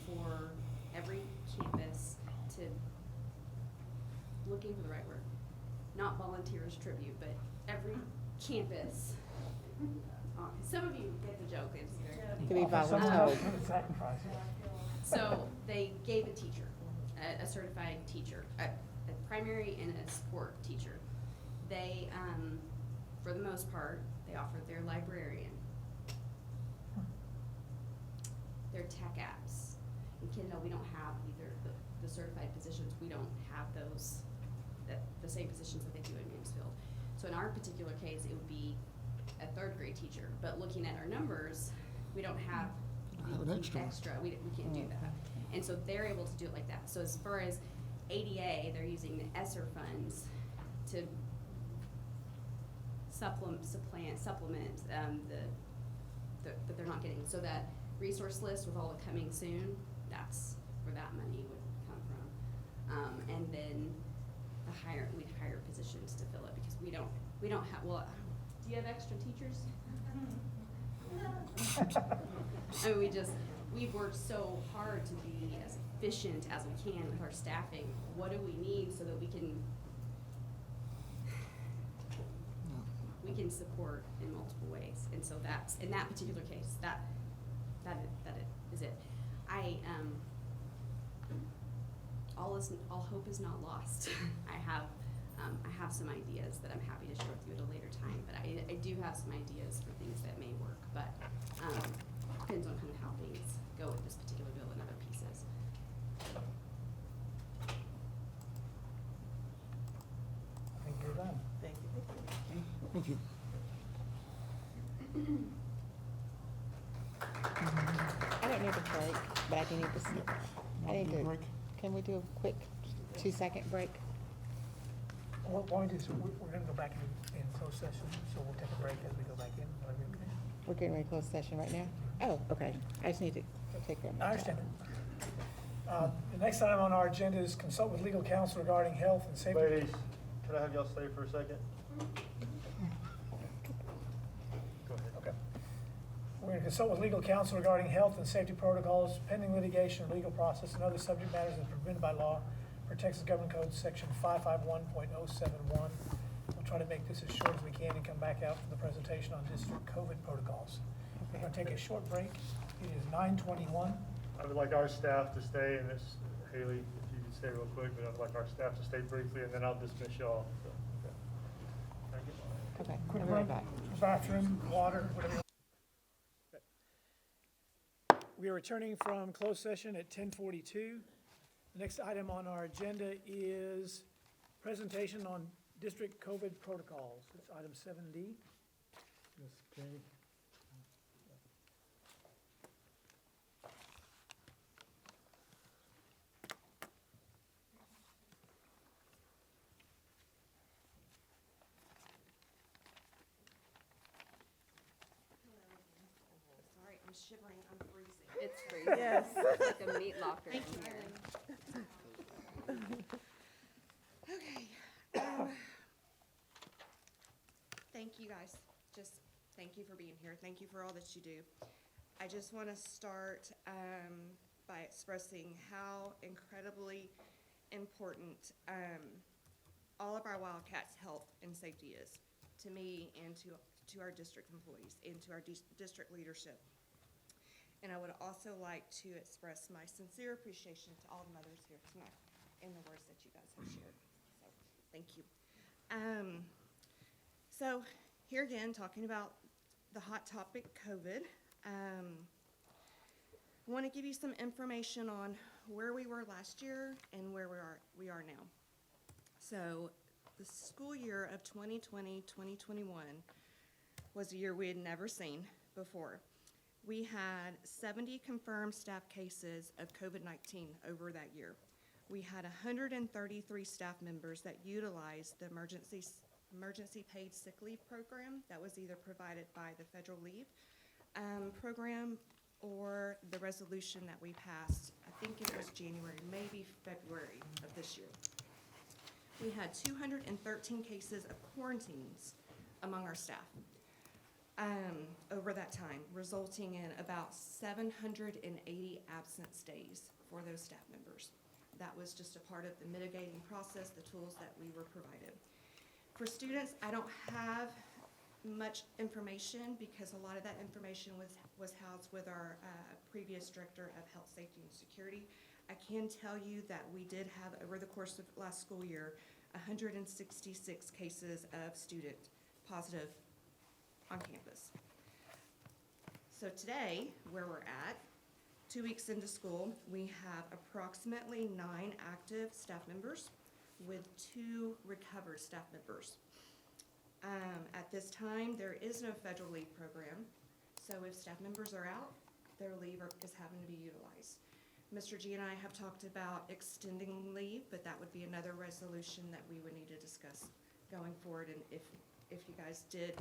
for every campus to, looking for the right word, not volunteer as tribute, but every campus. Some of you get the joke. It's To be Someone voluntold. else would sacrifice it. So they gave a teacher, a certified teacher, a primary and a support teacher. They, for the most part, they offered their librarian, their tech apps. In Kendall, we don't have either the certified positions, we don't have those, the same positions that they do in Mansfield. So in our particular case, it would be a 3rd grade teacher, but looking at our numbers, we don't have Have an extra. we can't do that. And so they're able to do it like that. So as far as ADA, they're using the ESSER funds to supplement that they're not getting. So that resource list with all the coming soon, that's where that money would come from. And then we'd hire positions to fill it because we don't have, do you have extra teachers? I mean, we've worked so hard to be as efficient as we can with our staffing. What do we need so that we can support in multiple ways? And so that's, in that particular case, that is it. All hope is not lost. I have some ideas that I'm happy to share with you at a later time, but I do have some ideas for things that may work, but depends on kind of how things go with this particular bill and other pieces. I think you're done. Thank you. Thank you. I don't need a break, but I do need to, I need to, Break. can we do a quick 2-second break? Why don't we do, so we're gonna go back in closed session, so we'll take a break as we go back in. We're getting ready to close session right now? Oh, okay. I just need to take care of my. I understand it. The next item on our agenda is consult with legal counsel regarding health and safety. Ladies, could I have y'all stay for a second? Go ahead. Okay. We're going to consult with legal counsel regarding health and safety protocols, pending litigation, legal process, and other subject matters as permitted by law for Texas Government Code Section 551.071. We'll try to make this as short as we can and come back out for the presentation on district COVID protocols. We're going to take a short break. It is 9:21. I would like our staff to stay, and this, Haley, if you could stay real quick, but I'd like our staff to stay briefly, and then I'll dismiss y'all. So, okay. Thank you. Okay, Quick I'll be right break, back. bathroom, water, whatever. We are returning from closed session at 10:42. The next item on our agenda is presentation on district COVID protocols. It's item 7D. Ms. Kay. Sorry, I'm shivering, I'm freezing. It's freezing. Yes. It's like a meat locker in here. Okay. Thank you guys. Just thank you for being here. Thank you for all that you do. I just want to start by expressing how incredibly important all of our Wildcats' health and safety is to me and to our district employees and to our district leadership. And I would also like to express my sincere appreciation to all the mothers here tonight and the words that you guys have shared. So, thank you. So, here again, talking about the hot topic, COVID. I want to give you some information on where we were last year and where we are now. So, the school year of 2020-2021 was a year we had never seen before. We had 70 confirmed staff cases of COVID-19 over that year. We had 133 staff members that utilized the emergency paid sick leave program that was either provided by the federal leave program or the resolution that we passed, I think it was January, maybe February of this year. We had 213 cases of quarantines among our staff over that time, resulting in about 780 absence days for those staff members. That was just a part of the mitigating process, the tools that we were provided. For students, I don't have much information because a lot of that information was housed with our previous Director of Health, Safety, and Security. I can tell you that we did have, over the course of last school year, 166 cases of student positive on campus. So today, where we're at, 2 weeks into school, we have approximately 9 active staff members with 2 recovered staff members. At this time, there is no federal leave program, so if staff members are out, their leave is having to be utilized. Mr. G and I have talked about extending leave, but that would be another resolution that we would need to discuss going forward, and if you guys did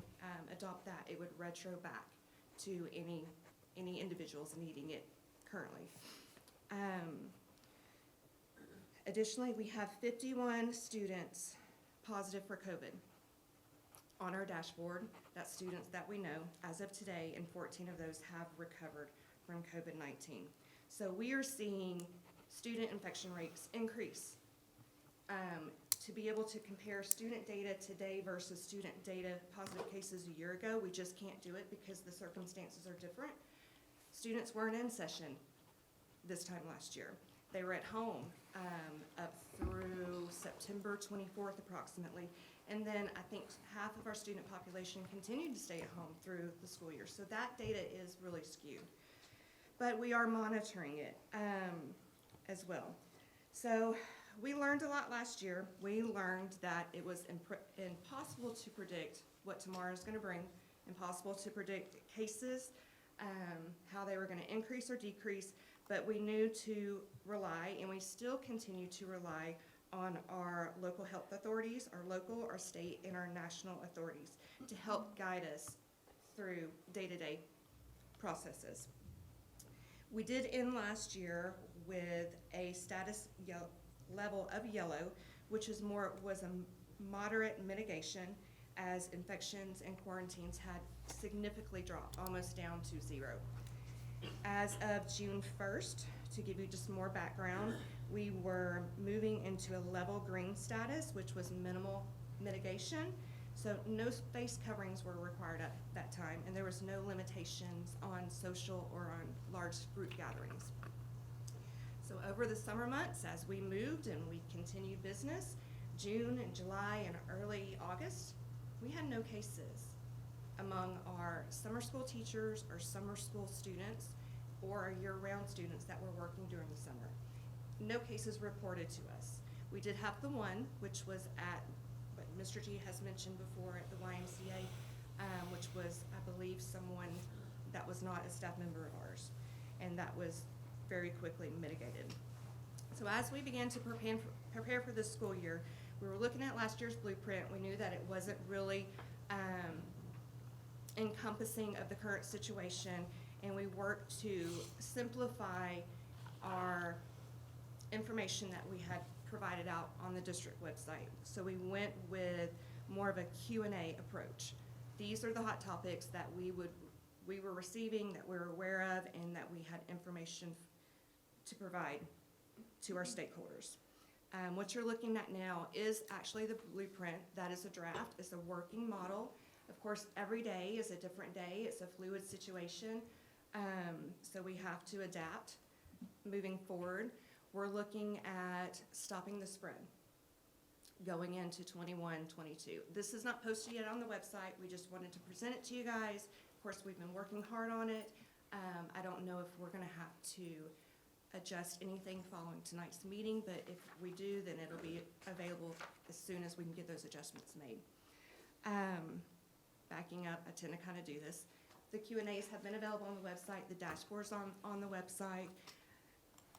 adopt that, it would retro back to any individuals needing it currently. Additionally, we have 51 students positive for COVID on our dashboard. That's students that we know as of today, and 14 of those have recovered from COVID-19. So we are seeing student infection rates increase. To be able to compare student data today versus student data positive cases a year ago, we just can't do it because the circumstances are different. Students weren't in session this time last year. They were at home up through September 24th approximately. And then I think half of our student population continued to stay at home through the school year. So that data is really skewed. But we are monitoring it as well. So we learned a lot last year. We learned that it was impossible to predict what tomorrow is going to bring, impossible to predict cases, how they were going to increase or decrease, but we knew to rely, and we still continue to rely on our local health authorities, our local, our state, and our national authorities to help guide us through day-to-day processes. We did end last year with a status level of yellow, which was a moderate mitigation as infections and quarantines had significantly dropped, almost down to 0. As of June 1st, to give you just more background, we were moving into a level green status, which was minimal mitigation. So no face coverings were required at that time, and there was no limitations on social or on large group gatherings. So over the summer months, as we moved and we continued business, June and July and early August, we had no cases among our summer school teachers or summer school students or our year-round students that were working during the summer. No cases reported to us. We did have the one, which was at, what Mr. G has mentioned before, at the YMCA, which was, I believe, someone that was not a staff member of ours, and that was very quickly mitigated. So as we began to prepare for this school year, we were looking at last year's blueprint. We knew that it wasn't really encompassing of the current situation, and we worked to simplify our information that we had provided out on the district website. So we went with more of a Q&A approach. These are the hot topics that we were receiving, that we were aware of, and that we had information to provide to our stakeholders. What you're looking at now is actually the blueprint. That is a draft. It's a working model. Of course, every day is a different day. It's a fluid situation, so we have to adapt moving forward. We're looking at stopping the spread going into 21-22. This is not posted yet on the website. We just wanted to present it to you guys. Of course, we've been working hard on it. I don't know if we're going to have to adjust anything following tonight's meeting, but if we do, then it'll be available as soon as we can get those adjustments made. Backing up, I tend to kind of do this. The Q&As have been available on the website. The dashboard's on the website.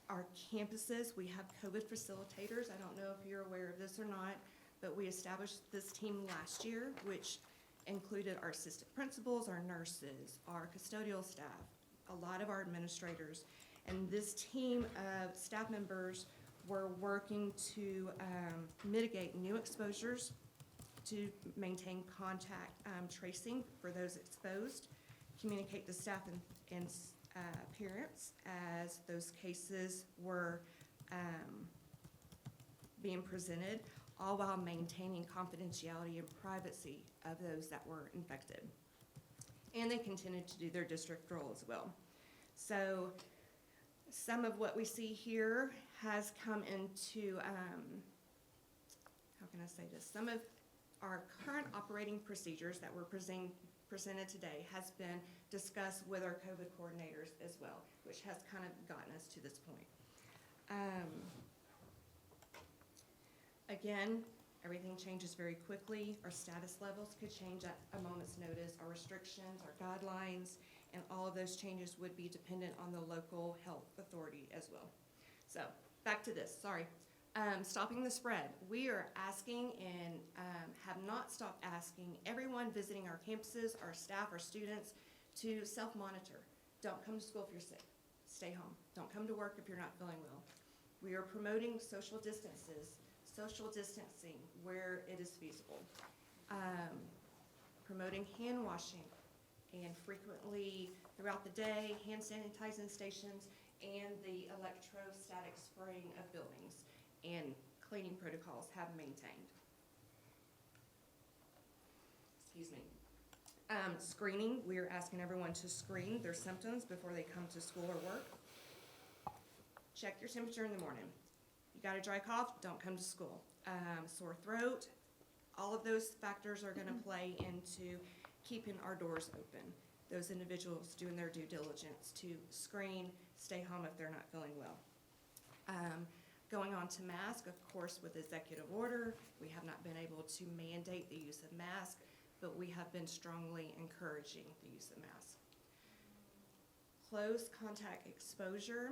Our campuses, we have COVID facilitators. I don't know if you're aware of this or not, but we established this team last year, which included our assistant principals, our nurses, our custodial staff, a lot of our administrators. And this team of staff members were working to mitigate new exposures, to maintain contact tracing for those exposed, communicate to staff and parents as those cases were being presented, all while maintaining confidentiality and privacy of those that were infected. And they continued to do their district role as well. So some of what we see here has come into, how can I say this? Some of our current operating procedures that were presented today has been discussed with our COVID coordinators as well, which has kind of gotten us to this point. Again, everything changes very quickly. Our status levels could change at a moment's notice. Our restrictions, our guidelines, and all of those changes would be dependent on the local health authority as well. So back to this, sorry. Stopping the spread. We are asking and have not stopped asking everyone visiting our campuses, our staff, our students, to self-monitor. Don't come to school if you're sick. Stay home. Don't come to work if you're not feeling well. We are promoting social distancing where it is feasible. Promoting hand washing and frequently throughout the day, hand sanitizing stations, and the electrostatic spraying of buildings and cleaning protocols have maintained. Excuse me. Screening, we are asking everyone to screen their symptoms before they come to school or work. Check your temperature in the morning. You got a dry cough, don't come to school. Sore throat, all of those factors are gonna play into keeping our doors open. Those individuals doing their due diligence to screen, stay home if they're not feeling well. Going on to mask, of course, with executive order, we have not been able to mandate the use of mask, but we have been strongly encouraging the use of mask. Close contact exposure.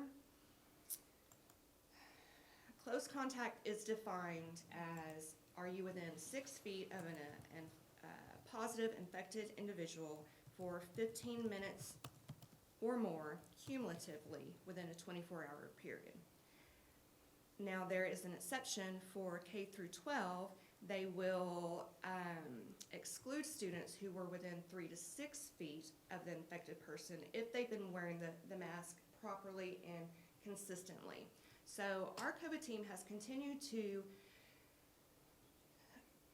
Close contact is defined as, are you within 6 feet of a positive infected individual for 15 minutes or more cumulatively within a 24-hour period. Now, there is an exception for K through 12. They will exclude students who were within 3 to 6 feet of the infected person if they've been wearing the mask properly and consistently. So our COVID team has continued to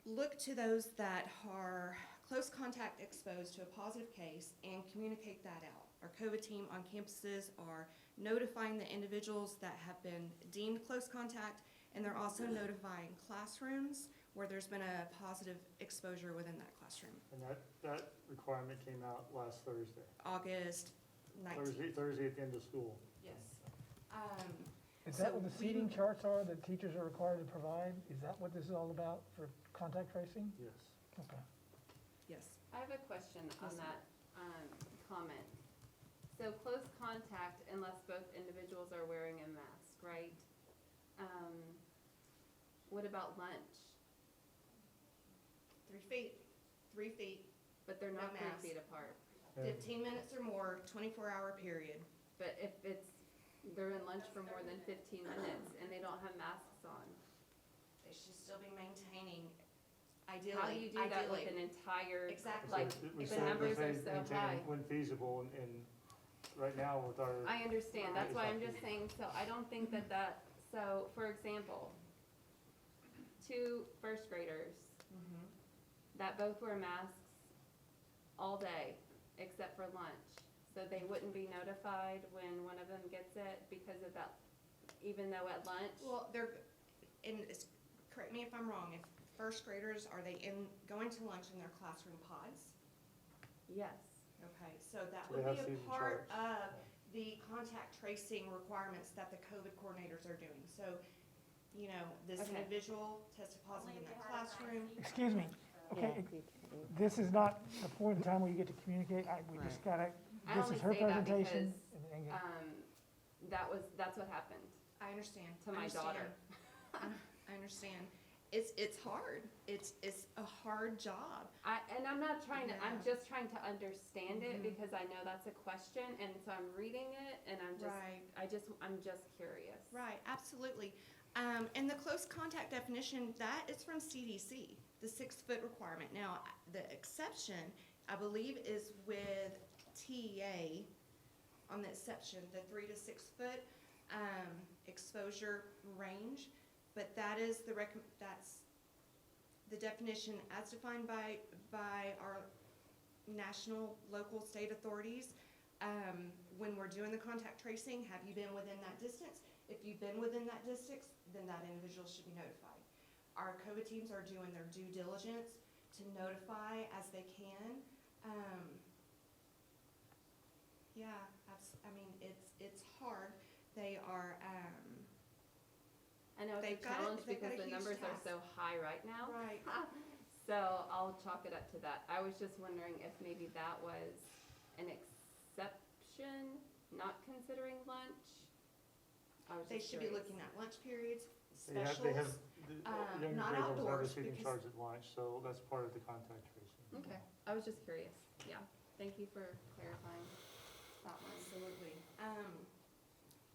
look to those that are close contact exposed to a positive case and communicate that out. our COVID team on campuses are notifying the individuals that have been deemed close contact, and they're also notifying classrooms where there's been a positive exposure within that classroom. And that requirement came out last Thursday. August 19th. Thursday at the end of school. Yes. Is that So what the we- seating charts are that teachers are required to provide? Is that what this is all about for contact tracing? Yes. Okay. Yes. I have a question on Yes, that, comment. So close contact unless both individuals are wearing a mask, right? What about lunch? 3 feet, 3 feet, But they're not No 3 mask. feet apart. 15 minutes or more, 24-hour period. But if they're in lunch for more than 15 minutes and they don't have masks on, They should still be maintaining, ideally. how do you do that with ideally. an entire, Exactly. like, We the said numbers are maintain- so maintain high? When feasible, and right now with our. I understand, that's why I'm just It's saying, so I don't think that, so, for example, 2 first graders Mhm. that both wear masks all day, except for lunch, so they wouldn't be notified when one of them gets it because of that, even though at lunch? Well, correct me if I'm wrong, if first graders, are they going to lunch in their classroom pods? Yes. Okay, so that So would they be have a seating part charts. of the contact tracing requirements that the COVID coordinators are doing. So, this Okay. individual tested positive in that classroom. Excuse me. Okay, this is not the point in time where you get to communicate. We just gotta, I this only is her say that presentation. because, that's what happened I understand. to my daughter. I understand. It's hard. It's a hard job. I'm not trying to, I'm Yeah. just trying to understand it Mhm. because I know that's a question, and so I'm reading it, and Right. I'm just curious. Right, absolutely. And the close contact definition, that is from CDC, the 6-foot requirement. Now, the exception, I believe, is with TEA on the exception, the 3 to 6 foot exposure range. But that is that's the definition as defined by our national, local, state authorities. When we're doing the contact tracing, have you been within that distance? If you've been within that distance, then that individual should be notified. Our COVID teams are doing their due diligence to notify as they can. Yeah, it's hard. They are, I know it's They've a got challenge they've got because a the huge numbers are task. so high right now. Right. So I'll chalk it up to that. I was just wondering if maybe that was an exception, not considering lunch. I was They just should be curious. looking at lunch periods, They have, specials, the not younger grade levels have the outdoors, seating because- charts at lunch, so that's part of the contact tracing. Okay, I was just curious. Yeah, thank you for clarifying that one. Absolutely.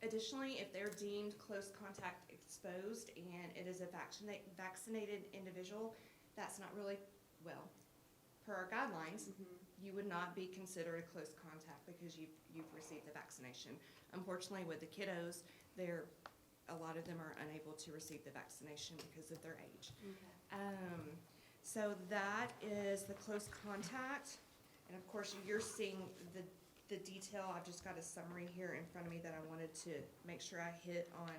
Additionally, if they're deemed close contact exposed and it is a vaccinated individual, that's not really, well, per our guidelines, you would not be considered a close contact because you've received the vaccination. Unfortunately, with the kiddos, a lot of them are unable to receive the vaccination because of their age. So that is the close contact. And of course, you're seeing the detail. I've just got a summary here in front of me that I wanted to make sure I hit on.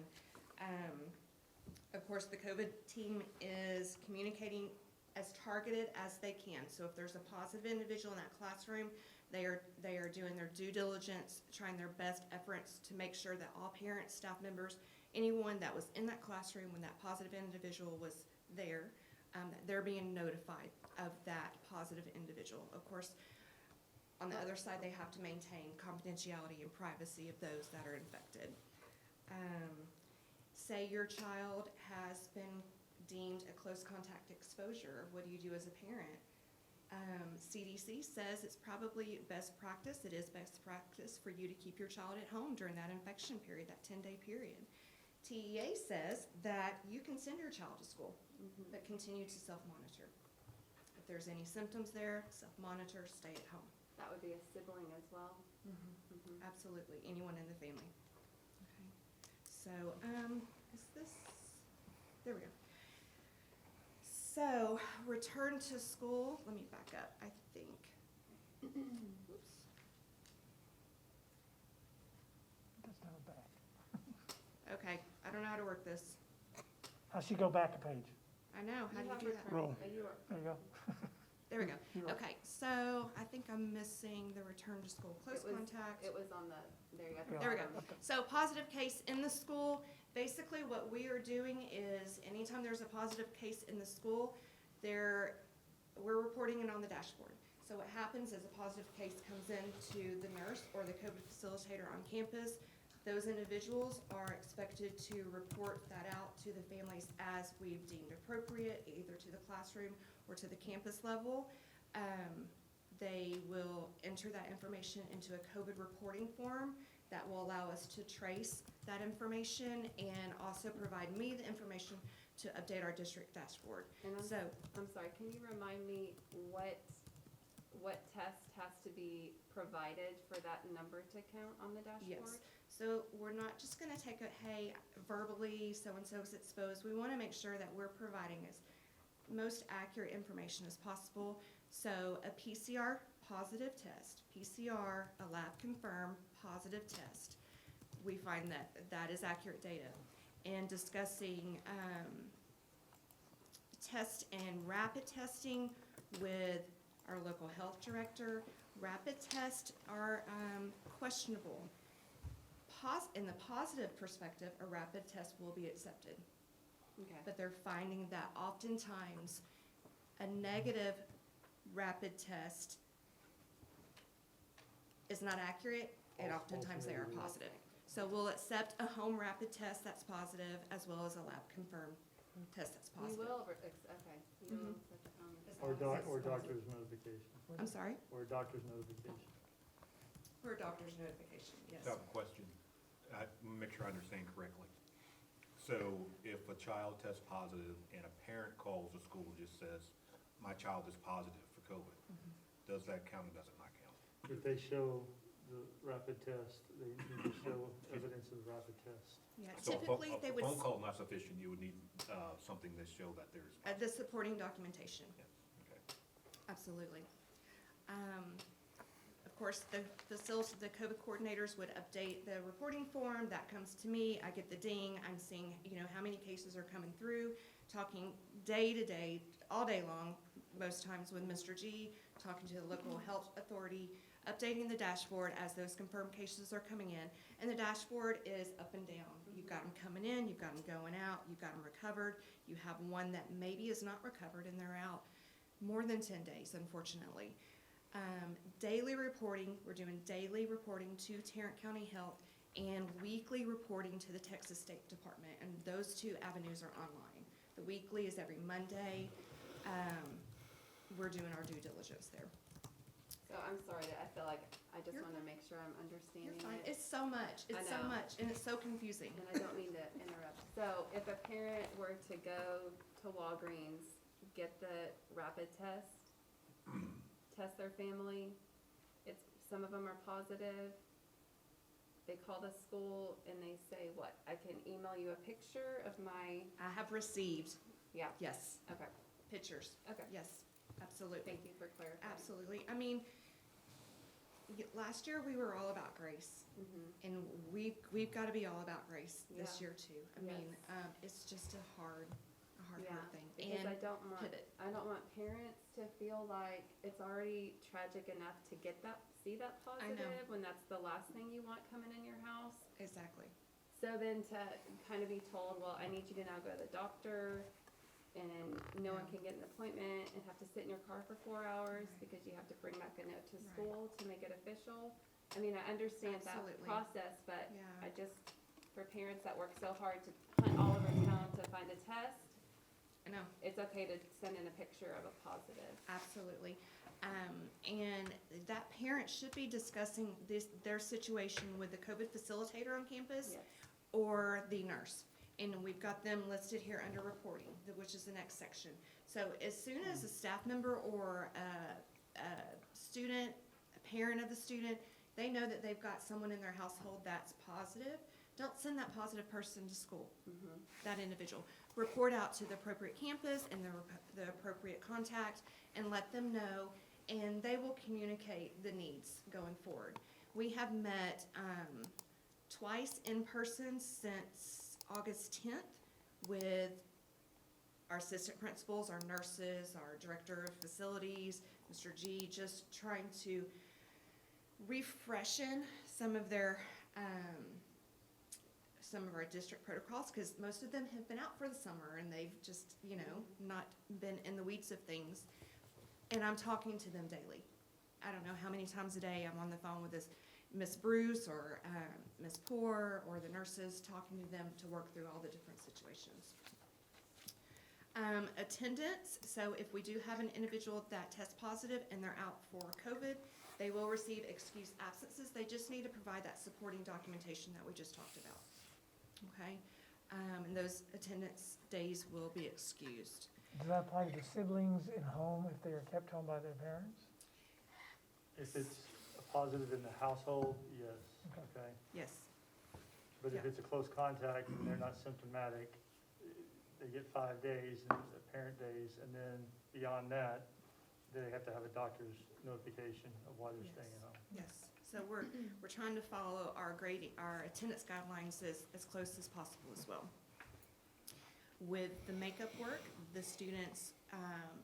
Of course, the COVID team is communicating as targeted as they can. So if there's a positive individual in that classroom, they are doing their due diligence, trying their best efforts to make sure that all parents, staff members, anyone that was in that classroom when that positive individual was there, that they're being notified of that positive individual. Of course, on the other side, they have to maintain confidentiality and privacy of those that are infected. Say your child has been deemed a close contact exposure, what do you do as a parent? CDC says it's probably best practice, it is best practice for you to keep your child at home during that infection period, that 10-day period. TEA says that you can send your child to school, but continue to self-monitor. If there's any symptoms there, self-monitor, stay at home. That would be a sibling as well. Absolutely, anyone in the family. Okay. So, is this, there we go. So, return to school, let me back up, I think. Oops. don't know how to work this. How she go back a page? I know, how do you do that? Roll. There you go. There we go. You're right. Okay, so I think I'm missing the return to school close contact. It was on the, there you go. There we go. So positive case in the school, basically what we are doing is anytime there's a positive case in the school, we're reporting it on the dashboard. So what happens is a positive case comes in to the nurse or the COVID facilitator on campus. Those individuals are expected to report that out to the families as we've deemed appropriate, either to the classroom or to the campus level. They will enter that information into a COVID reporting form that will allow us to trace that information and also provide me the information to update our district dashboard. And So, I'm sorry, can you remind me what test has to be provided for that number to count on the dashboard? yes, so we're not just gonna take a, hey, verbally, so-and-so is exposed. We wanna make sure that we're providing as most accurate information as possible. So a PCR positive test, PCR, a lab confirmed positive test, we find that that is accurate data. And discussing test and rapid testing with our local health director. Rapid tests are questionable. In the positive perspective, a rapid test will be accepted. Okay. But they're finding that oftentimes a negative rapid test is not accurate, and oftentimes they are positive. So we'll accept a home rapid test that's positive as well as a lab confirmed test that's You positive. will, okay, you will accept a home. Or doctor's notification. I'm sorry? Or a doctor's notification. For a doctor's notification, yes. I have a question. Make sure I understand correctly. So if a child tests positive and a parent calls the school and just says, my child is positive for COVID, does that count or does it not count? If they show the rapid test, they need to show evidence of the rapid test. Yeah, So typically they would, a phone call not sufficient, you would need something that show that there's. the supporting documentation, Yeah, okay. absolutely. Of course, the COVID coordinators would update the reporting form, that comes to me, I get the ding, I'm seeing, how many cases are coming through, talking day to day, all day long, most times with Mr. G, talking to the local health authority, updating the dashboard as those confirmed cases are coming in, and the dashboard is up and down. You've got them coming in, you've got them going out, you've got them recovered, you have one that maybe is not recovered and they're out more than 10 days, unfortunately. Daily reporting, we're doing daily reporting to Tarrant County Health and weekly reporting to the Texas State Department, and those two avenues are online. The weekly is every Monday. We're doing our due diligence there. So I'm sorry, I feel like I just want to make sure I'm understanding You're fine. it. It's so much, I it's so know. much, and it's so confusing. And I don't mean to interrupt. So if a parent were to go to Walgreens, get the rapid test, test their family, some of them are positive, they call the school and they say, what, I can email you a picture of my, I have received, yeah, yes, okay, pictures. okay. Yes, absolutely. Thank you for clarifying. Absolutely. I mean, last year we were all about grace, and we've got to be all about grace this Yeah. year too. I Yes. mean, it's just a hard Yeah, thing. because And I don't want pivot. parents to feel like it's already tragic enough to see that I know. positive when that's the last thing you want coming in your house. Exactly. So then to kind of be told, well, I need you to now go to the doctor, and no one can get an appointment and have to sit in your car for 4 hours because you have to bring back a note to school to make it official. I mean, I understand Absolutely. that process, but Yeah. I just, for parents that work so hard to hunt all over town to find a test, I know. it's okay to send in a picture of a positive. Absolutely. And that parent should be discussing their situation with the COVID facilitator on campus Yes. or the nurse. And we've got them listed here under reporting, which is the next section. So as soon as a staff member or a student, a parent of the student, they know that they've got someone in their household that's positive, don't send that positive person to school, that individual. Report out to the appropriate campus and the appropriate contact and let them know, and they will communicate the needs going forward. We have met twice in person since August 10th with our assistant principals, our nurses, our director of facilities, Mr. G, just trying to refreshen some of our district protocols, because most of them have been out for the summer and they've just, not been in the weeds of things. And I'm talking to them daily. I don't know how many times a day I'm on the phone with Miss Bruce or Miss Poor or the nurses, talking to them to work through all the different situations. Attendance, so if we do have an individual that tests positive and they're out for COVID, they will receive excused absences. They just need to provide that supporting documentation that we just talked about. Okay? And those attendance days will be excused. Does that apply to the siblings in home if they are kept home by their parents? If it's a positive in the household, yes, okay? Yes. But if Yeah. it's a close contact and they're not symptomatic, they get 5 days, and parent days, and then beyond that, they have to have a doctor's notification of why they're staying at home. Yes. So we're trying to follow our attendance guidelines as close as possible as well. With the makeup work, the students,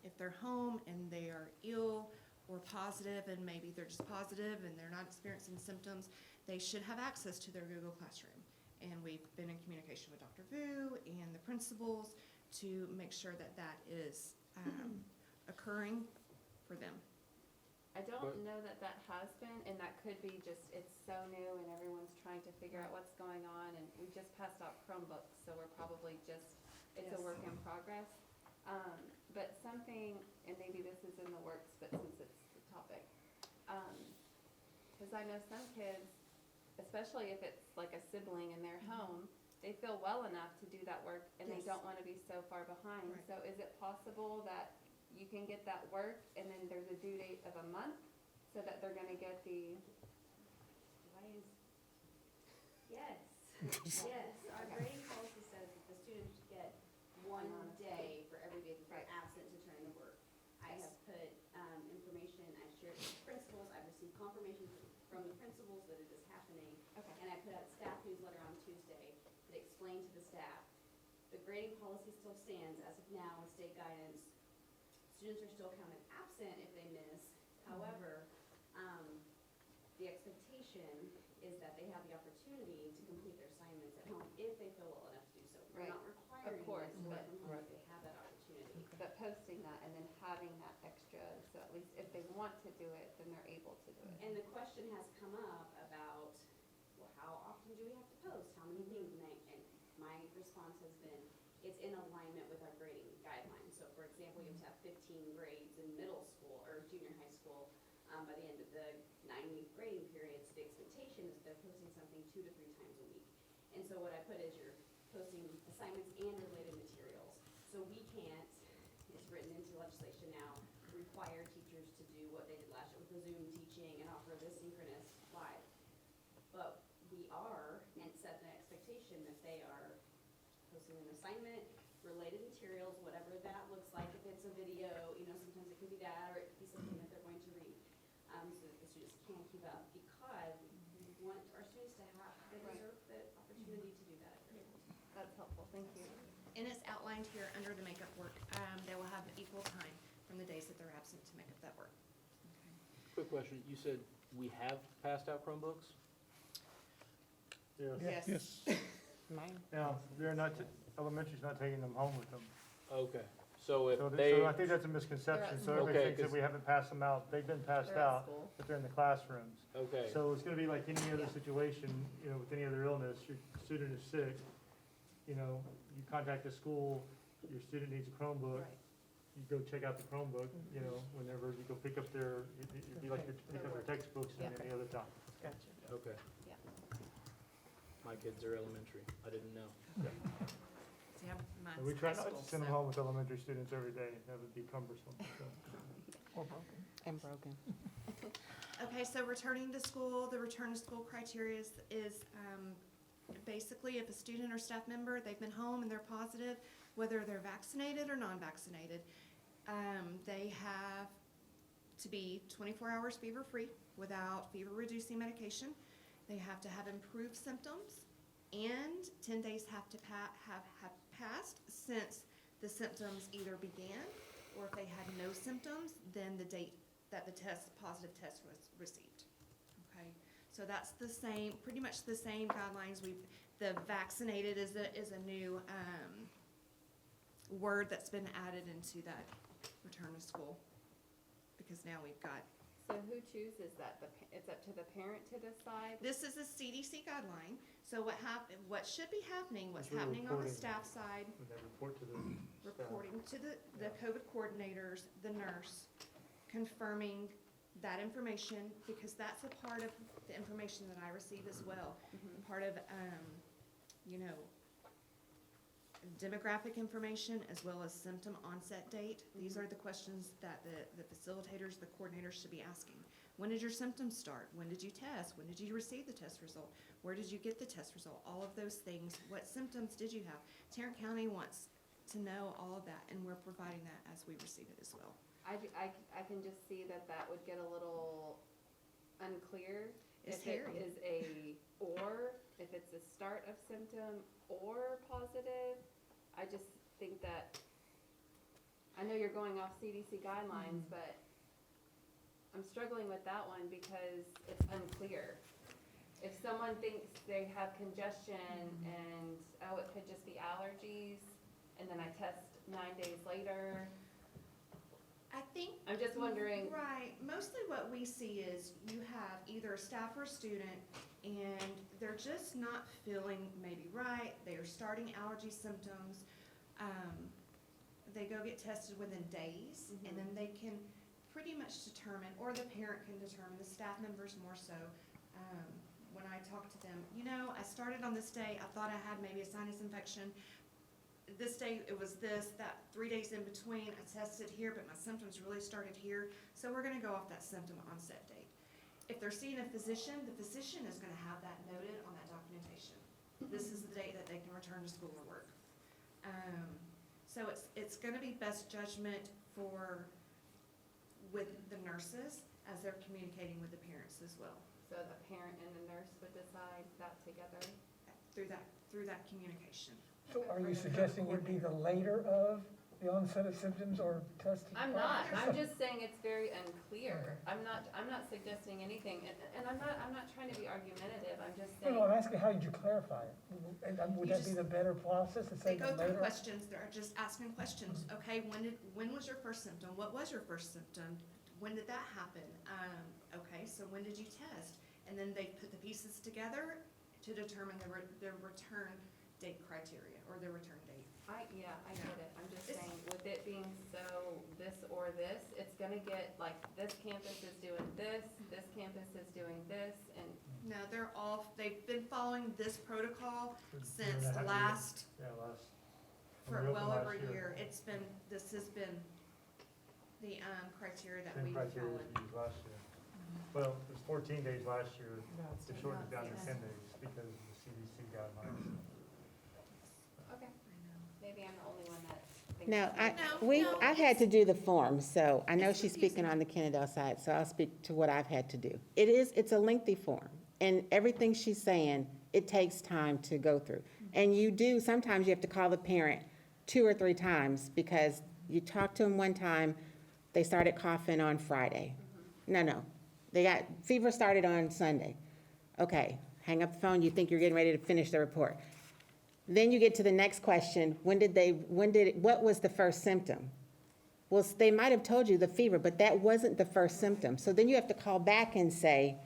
if they're home and they are ill or positive, and maybe they're just positive and they're not experiencing symptoms, they should have access to their Google Classroom. And we've been in communication with Dr. Vu and the principals to make sure that that is occurring for them. I don't know that has been, and that could be just, it's so new and everyone's trying to figure out what's going on, and we just passed out Chromebooks, so we're probably it's a work in progress. But something, and maybe this is in the works, but since it's the topic, because I know some kids, especially if it's like a sibling in their home, they feel well enough to do that work and they don't want to be so far behind. Right. So is it possible that you can get that work and then there's a due date of a month so that they're going to get the, Yes, yes. Our grading policy says that the students get 1 day for every day that they're absent to turn in the work. I have put information, I've shared with the principals, I've received confirmation from the principals that it is happening. Okay. And I put out a staff newsletter on Tuesday that explained to the staff, the grading policy still stands as of now with state guidance. Students are still counted absent if they miss. However, the expectation is that they have the opportunity to complete their assignments at home if they feel well enough to do so. We're Right. not requiring them to course, work but- from home if they have that opportunity. but posting that and then having that extra, so at least if they want to do it, then they're able to do it. And the question has come up about, well, how often do we have to post? How many things? And my response has been, it's in alignment with our grading guidelines. So for example, you have to have 15 grades in middle school or junior high school by the end of the 9-week grading period. So the expectation is they're posting something 2 to 3 times a week. And so what I put is you're posting assignments and related materials. So we can't, it's written into legislation now, require teachers to do what they did last year with the Zoom teaching and offer the synchronous live. But we are, and set an expectation that they are posting an assignment, related materials, whatever that looks like. If it's a video, sometimes it can be that, or it could be something that they're going to read, so that the students can keep up, because we want our students to have, they deserve the opportunity to do that at their home. That's helpful, thank you. And it's outlined here under the makeup work. They will have equal time from the days that they're absent to make up that work. Quick question, you said we have passed out Chromebooks? Yes. Yes. Now, elementary's not taking them home with them. Okay, so if So they, I think that's a misconception. So Okay, everybody thinks that 'cause- we haven't passed them out. They've been passed They're at out, school. but they're in the classrooms. okay, So it's gonna be like any other situation, with any other illness, your student is sick, you contact the school, your student needs a Chromebook. Right. You go check out the Chromebook, whenever you go pick up it'd be like you pick up their textbooks and any other time. Gotcha. okay. Yeah. My kids are elementary, I didn't know. So you have mine's And we try high not school, to send them so- home with elementary students every day. That would be cumbersome. So. Or broken. And broken. Okay, so returning to school, the return to school criteria is basically if a student or staff member, they've been home and they're positive, whether they're vaccinated or non-vaccinated, they have to be 24 hours fever-free without fever-reducing medication. They have to have improved symptoms and 10 days have to have passed since the symptoms either began, or if they had no symptoms, then the date that the positive test was received. Okay, so that's the same, pretty much the same guidelines. The vaccinated is a new word that's been added into that return to school, because now we've got. So who chooses that? It's up to the parent to decide? This is a CDC guideline, so what should be happening, what's It's really happening on the reporting. staff side, When they report to the staff. reporting to the COVID coordinators, the nurse, confirming that information, because that's a part of the information that I receive as well. Part of, demographic information as well as symptom onset date. These are the questions that the facilitators, the coordinators should be asking. When did your symptoms start? When did you test? When did you receive the test result? Where did you get the test result? All of those things. What symptoms did you have? Tarrant County wants to know all of that, and we're providing that as we receive it as well. I can just see that would get a little unclear. It's if hairy. it is if it's a start of symptom or positive. I just think that, I know you're going off CDC guidelines, but I'm struggling with that one because it's unclear. If someone thinks they have congestion and, it could just be allergies, and then I test 9 days later. I think. I'm just wondering. Right, mostly what we see is you have either a staff or a student, and they're just not feeling maybe right, they are starting allergy symptoms. They go get tested within days, and then they can pretty much determine, or the parent can determine, the staff members more so. When I talk to them, I started on this day, I thought I had maybe a sinus infection. This day it was this, that 3 days in between, I tested here, but my symptoms really started here. So we're gonna go off that symptom onset date. If they're seeing a physician, the physician is gonna have that noted on that documentation. This is the date that they can return to school or work. So it's gonna be best judgment with the nurses as they're communicating with the parents as well. So the parent and the nurse would decide that together? Through that communication. So are you suggesting it be the later of the onset of symptoms or testing? I'm not, I'm just saying it's very unclear. I'm not suggesting anything, and I'm not trying to be argumentative, I'm just saying. No, I'm asking how did you clarify it? And would that be the better process to say They go the later? through questions, they're just asking questions. Okay, when was your first symptom? What was your first symptom? When did that happen? Okay, so when did you test? And then they put the pieces together to determine the return date criteria, or the return date. I get it, I'm just saying, with it being so this or this, it's gonna get, like, this campus is doing this campus is doing this, and. No, they've been following this protocol since Yeah, last, when we for opened well last over a year. year. This has been the criteria that Same we've criteria followed. we used last year. Well, it was 14 days last year. They shortened it down to Yes. 10 days because of the CDC guidelines. Okay, maybe I'm the only one that thinks. No, I've had to do the form, so I know she's speaking on the Kennedale side, so I'll speak to what I've had to do. It's a lengthy form, and everything she's saying, it takes time to go through. And sometimes you have to call the parent 2 or 3 times, because you talk to them one time, they started coughing on Friday. No, fever started on Sunday. Okay, hang up the phone, you think you're getting ready to finish the report. Then you get to the next question, what was the first symptom? Well, they might have told you the fever, but that wasn't the first symptom. So then you have to call back and say,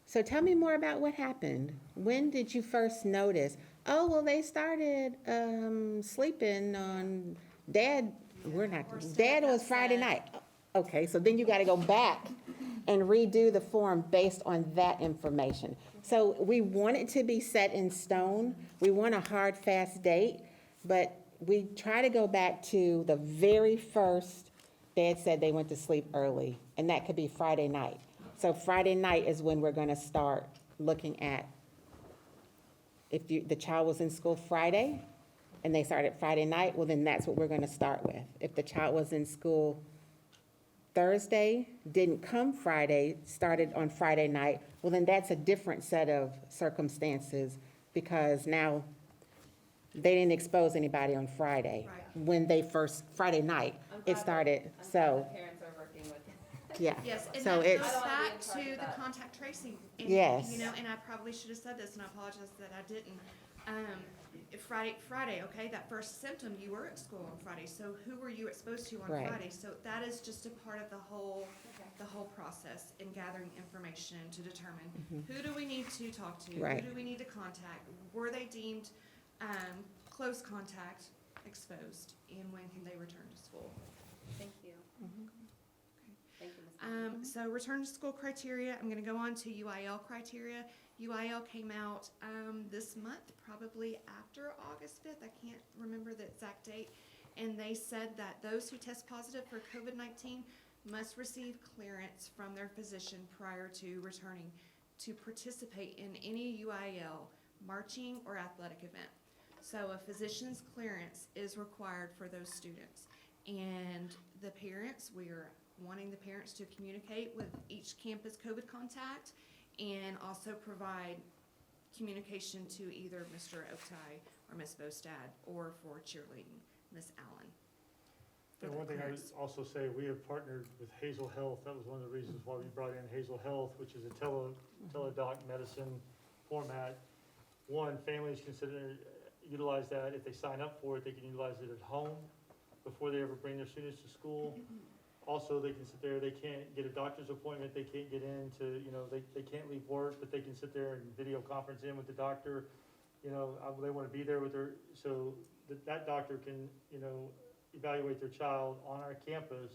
so tell me more about what happened. When did you first notice? Oh, well, they started sleeping on Dad was Friday night. Okay, so then you gotta go back and redo the form based on that information. So we want it to be set in stone. We want a hard, fast date, but we try to go back to the very first, Dad said they went to sleep early, and that could be Friday night. So Friday night is when we're gonna start looking at, if the child was in school Friday, and they started Friday night, well, then that's what we're gonna start with. If the child was in school Thursday, didn't come Friday, started on Friday night, well, then that's a different set of circumstances because now they didn't expose anybody on Friday. Right. When they first, Friday night, it started, so, Parents are working with. yeah. Yes, and So that it's, goes I don't wanna be back in charge to of the that. contact tracing. And, Yes. You know, and I probably should have said this, and I apologize that I didn't. Friday, okay, that first symptom, you were at school on Friday, so who were you exposed to on Right. Friday? So that is just a part of the whole process in gathering information to determine who do we need to talk to? Right. Who do we need to contact? Were they deemed, close contact, exposed, and when can they return to school? Thank you. Thank you, Ms. So return to school criteria, I'm gonna go on to UIL criteria. UIL came out, this month, probably after August 5th, I can't remember the exact date. And they said that those who test positive for COVID-19 must receive clearance from their physician prior to returning to participate in any UIL marching or athletic event. So a physician's clearance is required for those students. And the parents, we are wanting the parents to communicate with each campus COVID contact and also provide communication to either Mr. Oktay or Ms. Bostad, or for cheerleading, Ms. Allen. for And the one thing I would clearance. also say, we have partnered with Hazel Health. That was one of the reasons why we brought in Hazel Health, which is a teledoc medicine format. One, families utilize that. If they sign up for it, they can utilize it at home before they ever bring their students to school. Also, they can sit there, they can't get a doctor's appointment, they can't get into, they can't leave work, but they can sit there and video conference in with the doctor. They want to be there with so that doctor can, evaluate their child on our campus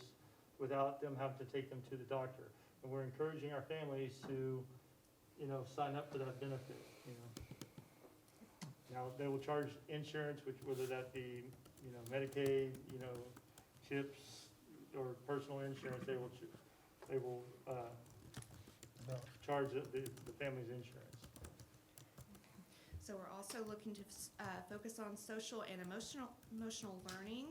without them having to take them to the doctor. And we're encouraging our families to, sign up for that benefit, Now, they will charge insurance, whether that be, Medicaid, CHIPS, or personal insurance, they will charge the family's insurance. So we're also looking to focus on social and emotional learning.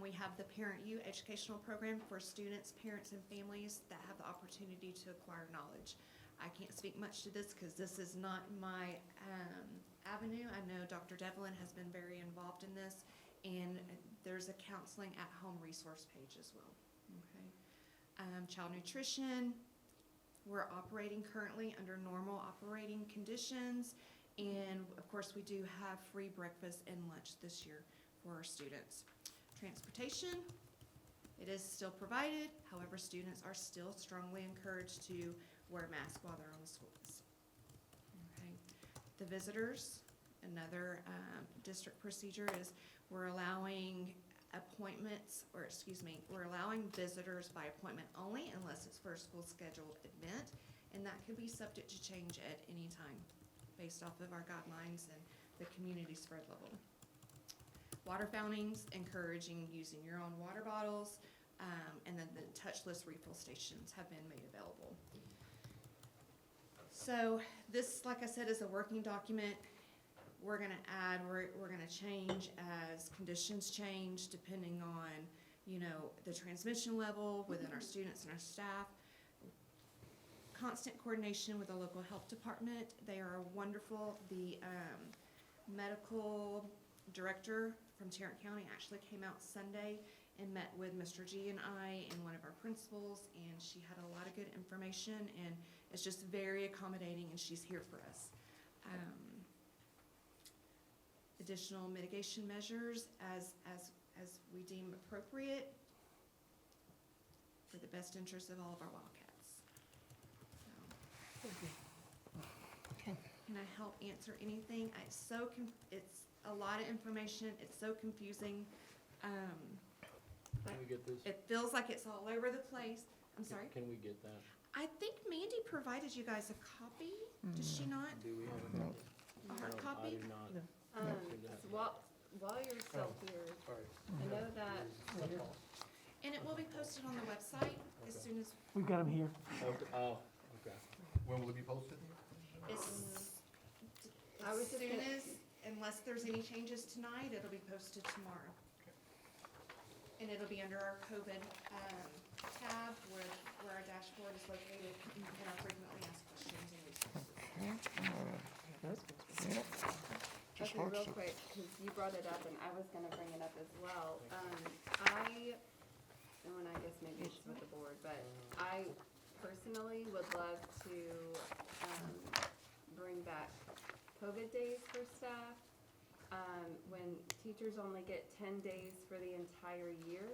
We have the Parent U educational program for students, parents, and families that have the opportunity to acquire knowledge. I can't speak much to this because this is not my avenue. I know Dr. Devlin has been very involved in this, and there's a counseling at home resource page as well. Okay. Child nutrition, we're operating currently under normal operating conditions, and of course we do have free breakfast and lunch this year for our students. Transportation, it is still provided, however students are still strongly encouraged to wear a mask while they're on the school bus. Okay. The visitors, another district procedure is we're allowing we're allowing visitors by appointment only unless it's for a school scheduled event, and that could be subject to change at any time based off of our guidelines and the community spread level. Water fountains, encouraging using your own water bottles, and then the touchless refill stations have been made available. So this, like I said, is a working document. We're gonna add, we're gonna change as conditions change depending on, the transmission level within our students and our staff. Constant coordination with the local health department. They are wonderful. The medical director from Tarrant County actually came out Sunday and met with Mr. G and I and one of our principals, and she had a lot of good information and is just very accommodating, and she's here for us. Additional mitigation measures as we deem appropriate for the best interest of all of our Wildcats. So, can I help answer anything? It's a lot of information. It's so confusing. Can we get this? It feels like it's all over the place. I'm sorry? Can we get that? I think Mandy provided you guys a copy. Does she not? Do we have a copy? A hard copy? I do not. So while you're still here, I know that. And it will be posted on the website as soon as, We've got them here. Oh, okay. When will it be posted? I was as just soon gonna- as, unless there's any changes tonight, it'll be posted tomorrow. And it'll be under our COVID tab where our dashboard is located and our frequently asked questions and resources. Yeah. Just Okay, real hardship. quick, because you brought it up and I was gonna bring it up as well. And I guess maybe it's with the board, but I personally would love to, bring back COVID days for staff. When teachers only get 10 days for the entire year.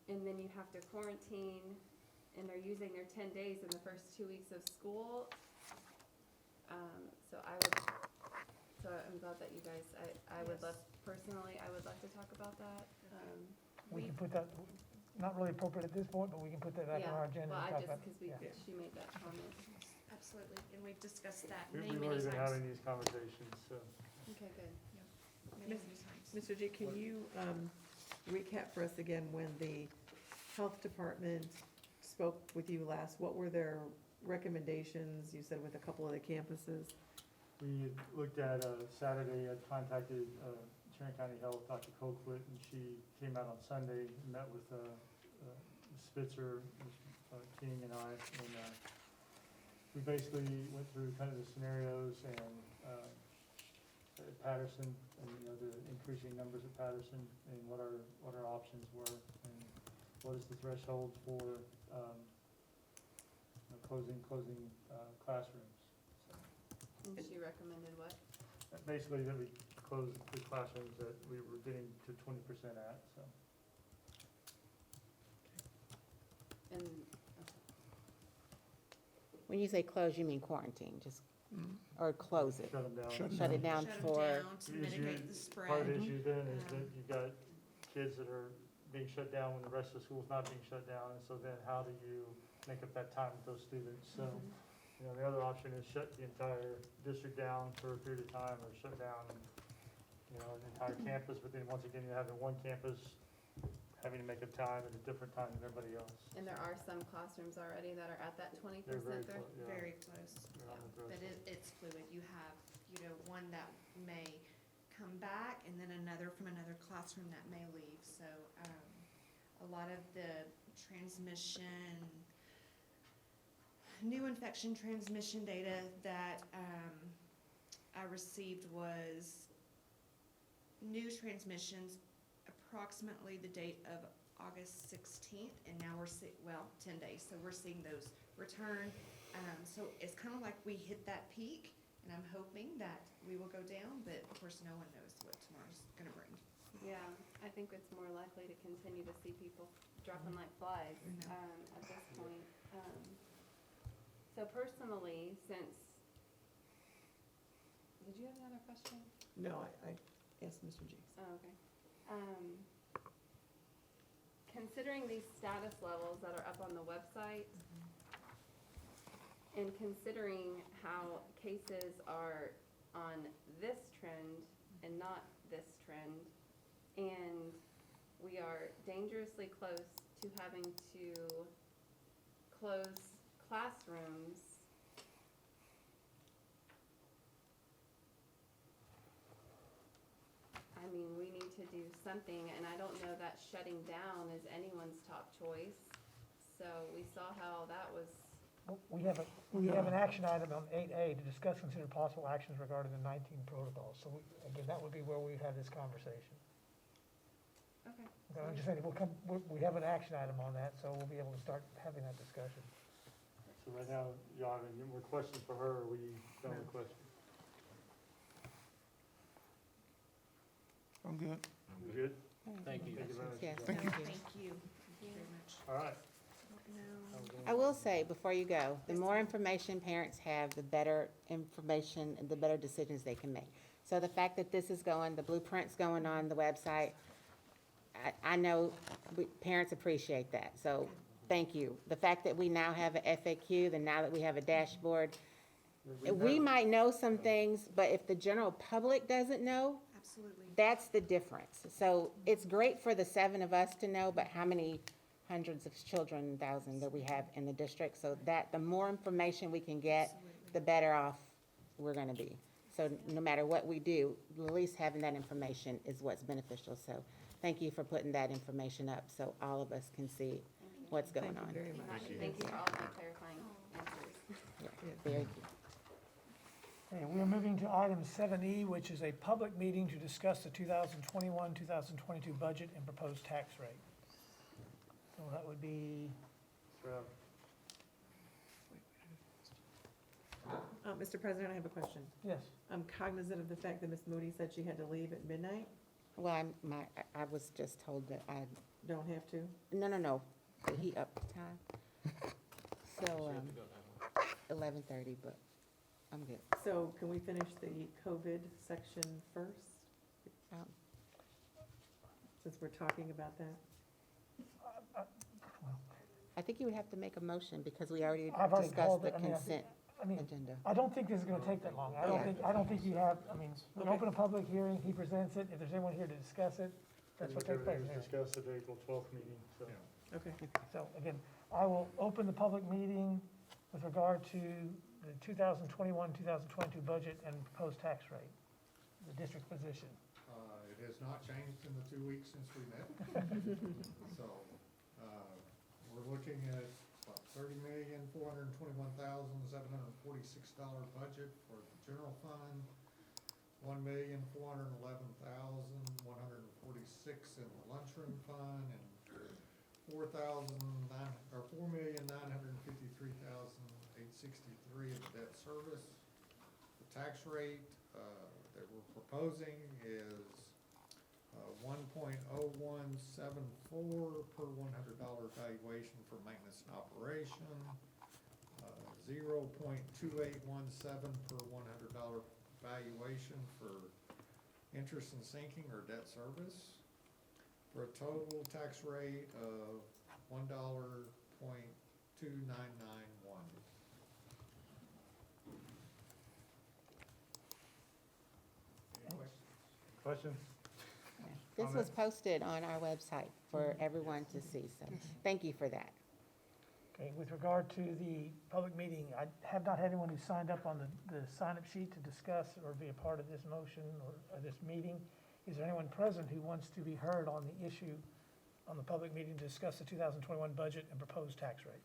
And then you have to quarantine, and they're using their 10 days in the first 2 weeks of school. So I'm glad that you guys, I would love, personally, I would love to talk about that. We can put that, not really appropriate at this point, but we can put that back on our agenda. Well, and I talk just, about- because yeah. she made that comment. Absolutely, and we've discussed that We've many, many already times. been having these conversations, so. Okay, good. Many, many times. Mr. G, can you recap for us again when the health department spoke with you last? What were their recommendations, you said with a couple of the campuses? We had looked at, Saturday, I contacted, Tarrant County Health, Dr. Colquitt, and she came out on Sunday, and met with, Ms. Spitzer, Ms. King and I, and, we basically went through kind of the scenarios and, at Patterson, and, the increasing numbers at Patterson, and what our options were, and what is the threshold for, closing, classrooms. So, And she recommended what? basically, that we closed the classrooms that we were getting to 20% at, so. And, When you say close, you mean quarantine, just, or close it? Shut them down. Shut it down Shut 'em for, down to The mitigate issue- the spread. Part of the issue then is that you've got kids that are being shut down when the rest of the school's not being shut down, and so then how do you make up that time with those students? So, the other option is shut the entire district down for a period of time, or shut down, an entire campus, but then once again, you're having one campus having to make up time at a different time than everybody else. and there are some classrooms already that are at that 20% They're very there? close, yeah. Very close, They're on the but threshold. it's fluid. You have, one that may come back, and then another from another classroom that may leave. So, a lot of the transmission, new infection transmission data that, I received was new transmissions approximately the date of August 16th, and now we're 10 days, so we're seeing those return. So it's kind of like we hit that peak, and I'm hoping that we will go down, but of course, no one knows what tomorrow's gonna bring. Yeah, I think it's more likely to continue to see people dropping like flies, at this point. So personally, did you have another question? No, I asked Mr. G. Oh, okay. Considering these status levels that are up on the website, and considering how cases are on this trend and not this trend, and we are dangerously close to having to close classrooms, I mean, we need to do something, and I don't know that shutting down is anyone's top choice. So we saw how that was, We have an action item on 8A to discuss, consider possible actions regarding the 19 protocols. So again, that would be where we have this conversation. okay. Okay, I'm just saying, we have an action item on that, so we'll be able to start having that discussion. So right now, y'all have any more questions for her, or we done with questions? I'm good. You good? Thank you. Thank you very much. Yes, Suzanne. thank you. Thank you very much. All right. I will say, before you go, the more information parents have, the better information and the better decisions they can make. So the fact that this is going, the blueprint's going on the website, I know parents appreciate that, so thank you. The fact that we now have a FAQ, then now that we have a dashboard, we might know some things, but if the general public doesn't know, Absolutely. that's the difference. So it's great for the 7 of us to know, but how many hundreds of children, thousands that we have in the district? So that the more information we can get, the better off we're gonna be. So no matter what we do, at least having that information is what's beneficial. So thank you for putting that information up so all of us can see what's going on. Thank you very much. Thank you for all the clarifying answers. Yeah, very good. Okay, we are moving to item 7E, which is a public meeting to discuss the 2021-2022 budget and proposed tax rate. So that would be, Mr. President, I have a question. yes. I'm cognizant of the fact that Ms. Moody said she had to leave at midnight. Well, I was just told that Don't have to? no, he upped the time. So, 11:30, but I'm good. So can we finish the COVID section first, Um, since we're talking about that? I think you would have to make a motion because we already I've already discussed called the it. I mean, consent I mean, agenda. I don't think this is gonna take that long. I don't think you have, I mean, we Okay. open a public hearing, he presents it, if there's anyone here to discuss it, that's what takes place Everything here. was discussed at the April 12th meeting, so. Okay. So again, I will open the public meeting with regard to the 2021-2022 budget and proposed tax rate, the district position. It has not changed in the 2 weeks since we met. So, we're looking at about $30,421,746 budget for the general fund, $1,411,146 in the lunchroom fund, and $4,953,863 in the debt service. The tax rate that we're proposing is 1.0174 per $100 valuation for maintenance and operation, 0.2817 per $100 valuation for interest and sinking or debt service, for a total tax rate of $1.2991. Any questions? Questions? This was posted on our website for everyone to see, so thank you for that. Okay, with regard to the public meeting, I have not had anyone who signed up on the sign-up sheet to discuss or be a part of this motion or this meeting. Is there anyone present who wants to be heard on the issue on the public meeting to discuss the 2021 budget and proposed tax rate?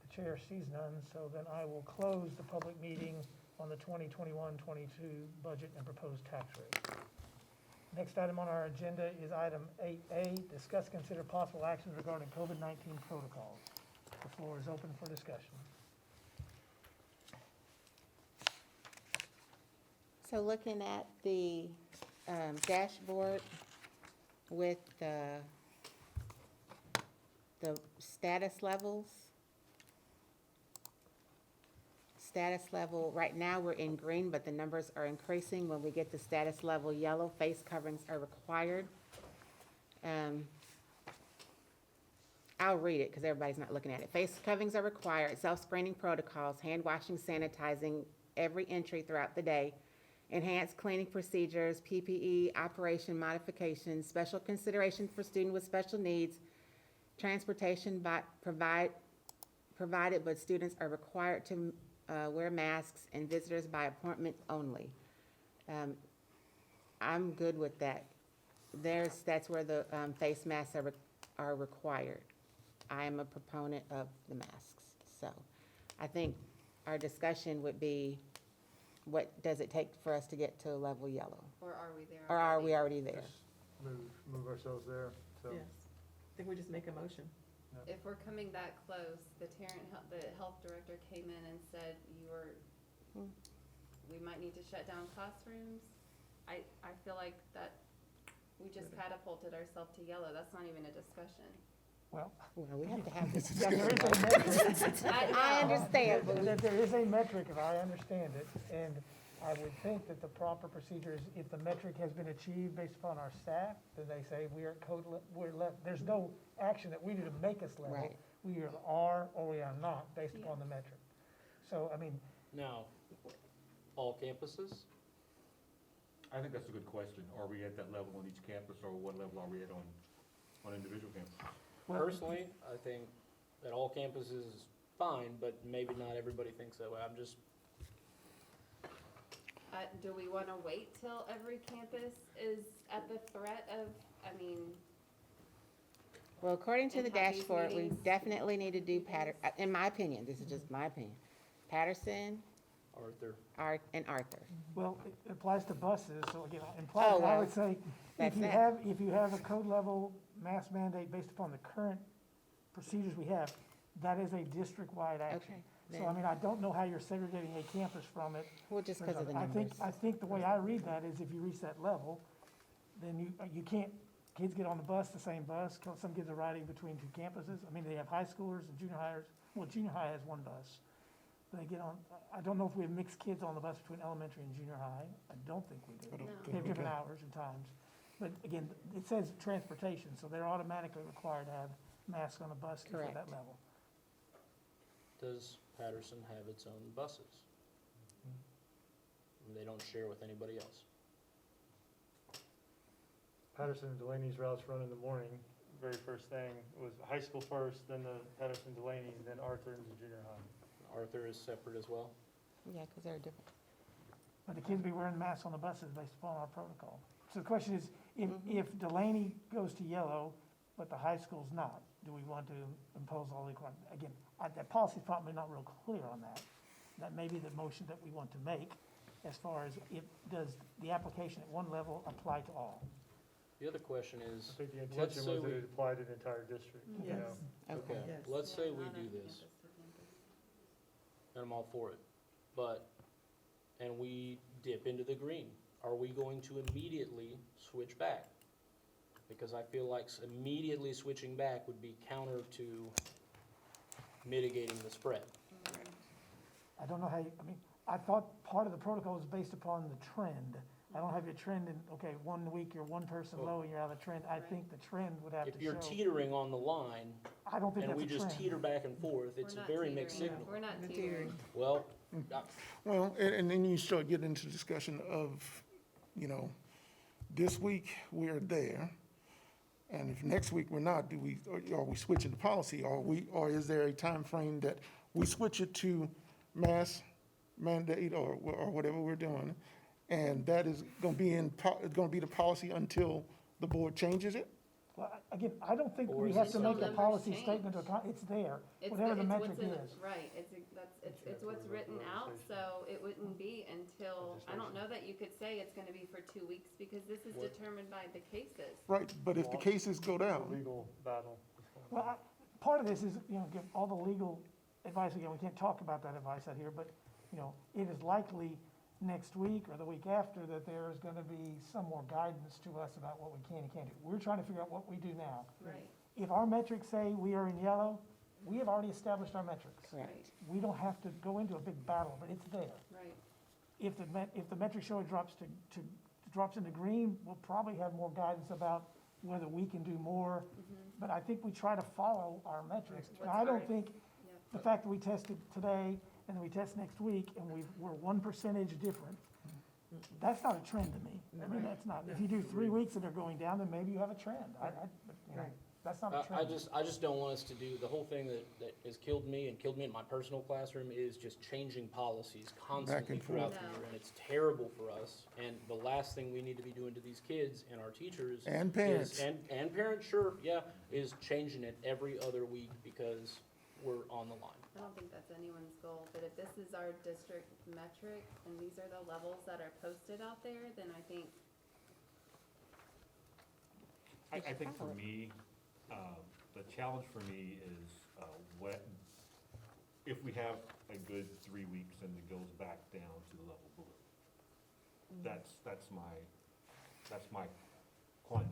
The chair sees none, so then I will close the public meeting on the 2021-22 budget and proposed tax rate. Next item on our agenda is item 8A, discuss, consider possible actions regarding COVID-19 protocols. The floor is open for discussion. So looking at the dashboard with the status levels. Status level, right now we're in green, but the numbers are increasing. When we get to status level yellow, face coverings are required. I'll read it because everybody's not looking at it. Face coverings are required, self-screening protocols, hand washing, sanitizing every entry throughout the day, enhanced cleaning procedures, PPE, operation modifications, special consideration for students with special needs, transportation provided, but students are required to wear masks, and visitors by appointment only. I'm good with that. That's where the face masks are required. I am a proponent of the masks. So I think our discussion would be, what does it take for us to get to level yellow? Or are we there? Or are we already there? Just move ourselves there, so. Yes. I think we just make a motion. If we're coming that close, the health director came in and said we might need to shut down classrooms. I feel like that we just catapulted ourselves to yellow. That's not even a discussion. Well, we have to have this there is a discussion. metric. I understand, but That there is a metric, if I understand it, and I would think that the proper procedure is if the metric has been achieved based upon our staff, then they say we are at code, we're left. There's no action that we do to make us level. Right. We either are or we are not based upon the metric. So, I mean, Now, all campuses? I think that's a good question. Are we at that level on each campus, or what level are we at on individual campuses? Personally, I think that all campuses is fine, but maybe not everybody thinks that way. I'm just, Do we want to wait till every campus is at the threat of, well, according to and the have these dashboard, we meetings? definitely need to do pattern, in my opinion, this is just my opinion, Patterson, Arthur, and Arthur. Well, it applies to buses, so again, Oh, implied, I well, would say, that's it. if you have a code level mask mandate based upon the current procedures we have, that is a district-wide action. Okay, So, I mean, I don't know how you're segregating a campus from it. Well, just 'cause of the I think, numbers. I think the way I read that is if you reach that level, then you can't, kids get on the bus, the same bus, some kids are riding between two campuses. I mean, they have high schoolers and junior hires, well, junior high has one bus. They get on, I don't know if we have mixed kids on the bus between elementary and junior high. I don't think we do. I don't They think have we different do. hours and times. But again, it says transportation, so they're automatically required to have masks on a bus for that Correct. level. Does Patterson have its own buses? And they don't share with anybody else. Patterson and Delaney's routes run in the morning. Very first thing was high school first, then the Patterson Delaney, and then Arthur and the junior high. Arthur is separate as well? Yeah, because they're different. But the kids be wearing masks on the buses based upon our protocol. So the question is, Mm-hmm. if Delaney goes to yellow, but the high school's not, do we want to impose all the requirements? Again, that policy's probably not real clear on that. That may be the motion that we want to make as far as does the application at one level apply to all? The other question is, I think the let's intention say was that we, it applied to the entire district, you Yes. know. okay, Yes. let's say we do this, and I'm all for it, and we dip into the green. Are we going to immediately switch back? Because I feel like immediately switching back would be counter to mitigating the spread. I don't know how, I mean, I thought part of the protocol was based upon the trend. I don't have your trend in, okay, 1 week you're one person low and you're out of the trend. I think the trend would have to show. If you're teetering on the line, I don't think and that's we a just trend. teeter back and forth, it's a very mixed signal. We're not teetering. Well, Well, and then you start getting into discussion of, you know, this week we're there, and if next week we're not, are we switching the policy? Or is there a time frame that we switch it to mass mandate or whatever we're doing, and that is gonna be the policy until the board changes it? Well, again, I don't think Or we is have it to make a something- policy Numbers statement, it's there, whatever the metric is. Right, it's what's written out, so it wouldn't be until, I don't know that you could say it's gonna be for 2 weeks, because this is determined by the cases. Right, but if the cases go down, Legal battle. Well, part of this is, you know, give all the legal advice, again, we can't talk about that advice out here, but, you know, it is likely next week or the week after that there is gonna be some more guidance to us about what we can and can't do. We're trying to figure out what we do now. Right. If our metrics say we are in yellow, we have already established our metrics. Correct. We don't have to go into a big battle, but it's there. Right. If the metric show drops drops into green, we'll probably have more guidance about whether we can do more. But I think we try to follow our metrics. And I don't think the fact that we tested today and then we test next week and we're 1% different, that's not a trend to me. I mean, that's not, if you do 3 weeks and they're going down, then maybe you have a trend. You know, that's not a trend. I just don't want us to do, the whole thing that has killed me and killed me in my personal classroom is just changing policies constantly throughout the year, and it's terrible for us. And the last thing we need to be doing to these kids and our teachers. And parents. And parents, sure, yeah, is changing it every other week because we're on the line. I don't think that's anyone's goal, but if this is our district metric, and these are the levels that are posted out there, then I think I think for me, the challenge for me is if we have a good 3 weeks and it goes back down to the level below. That's my quandary.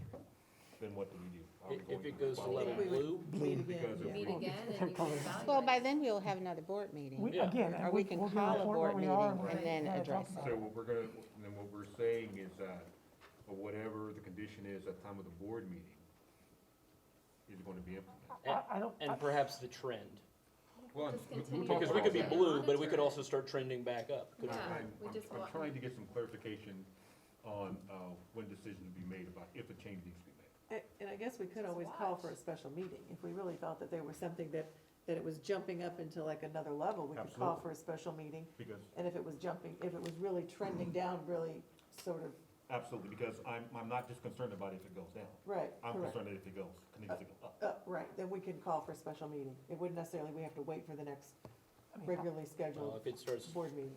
Then what do we do? Are we If going it goes to follow level that? blue, Because if meet we- again and you can evaluate. Well, by then we'll have another board meeting. Again, Or we can we'll call a report board where we are meeting and and then we'll address talk it. So what we're saying is that whatever the condition is at the time of the board meeting is going to be implemented. and perhaps the trend. Well, Just we continue talked Because we about could be that. blue, but we could also start trending back up. couldn't we? Yeah, we just I'm want. trying to get some clarification on when decisions will be made about if a change needs to be made. And I guess we could always call for a special meeting. If we really thought that there was something that it was jumping up into like another level, we could call Absolutely. for a special meeting. Because, And if it was really trending down, really sort of, absolutely, because I'm not just concerned about if it goes down. right, I'm correct. concerned that if it goes, continues to go up. Right, then we can call for a special meeting. It wouldn't necessarily, we have to wait for the next regularly Well, scheduled if it starts, board meeting.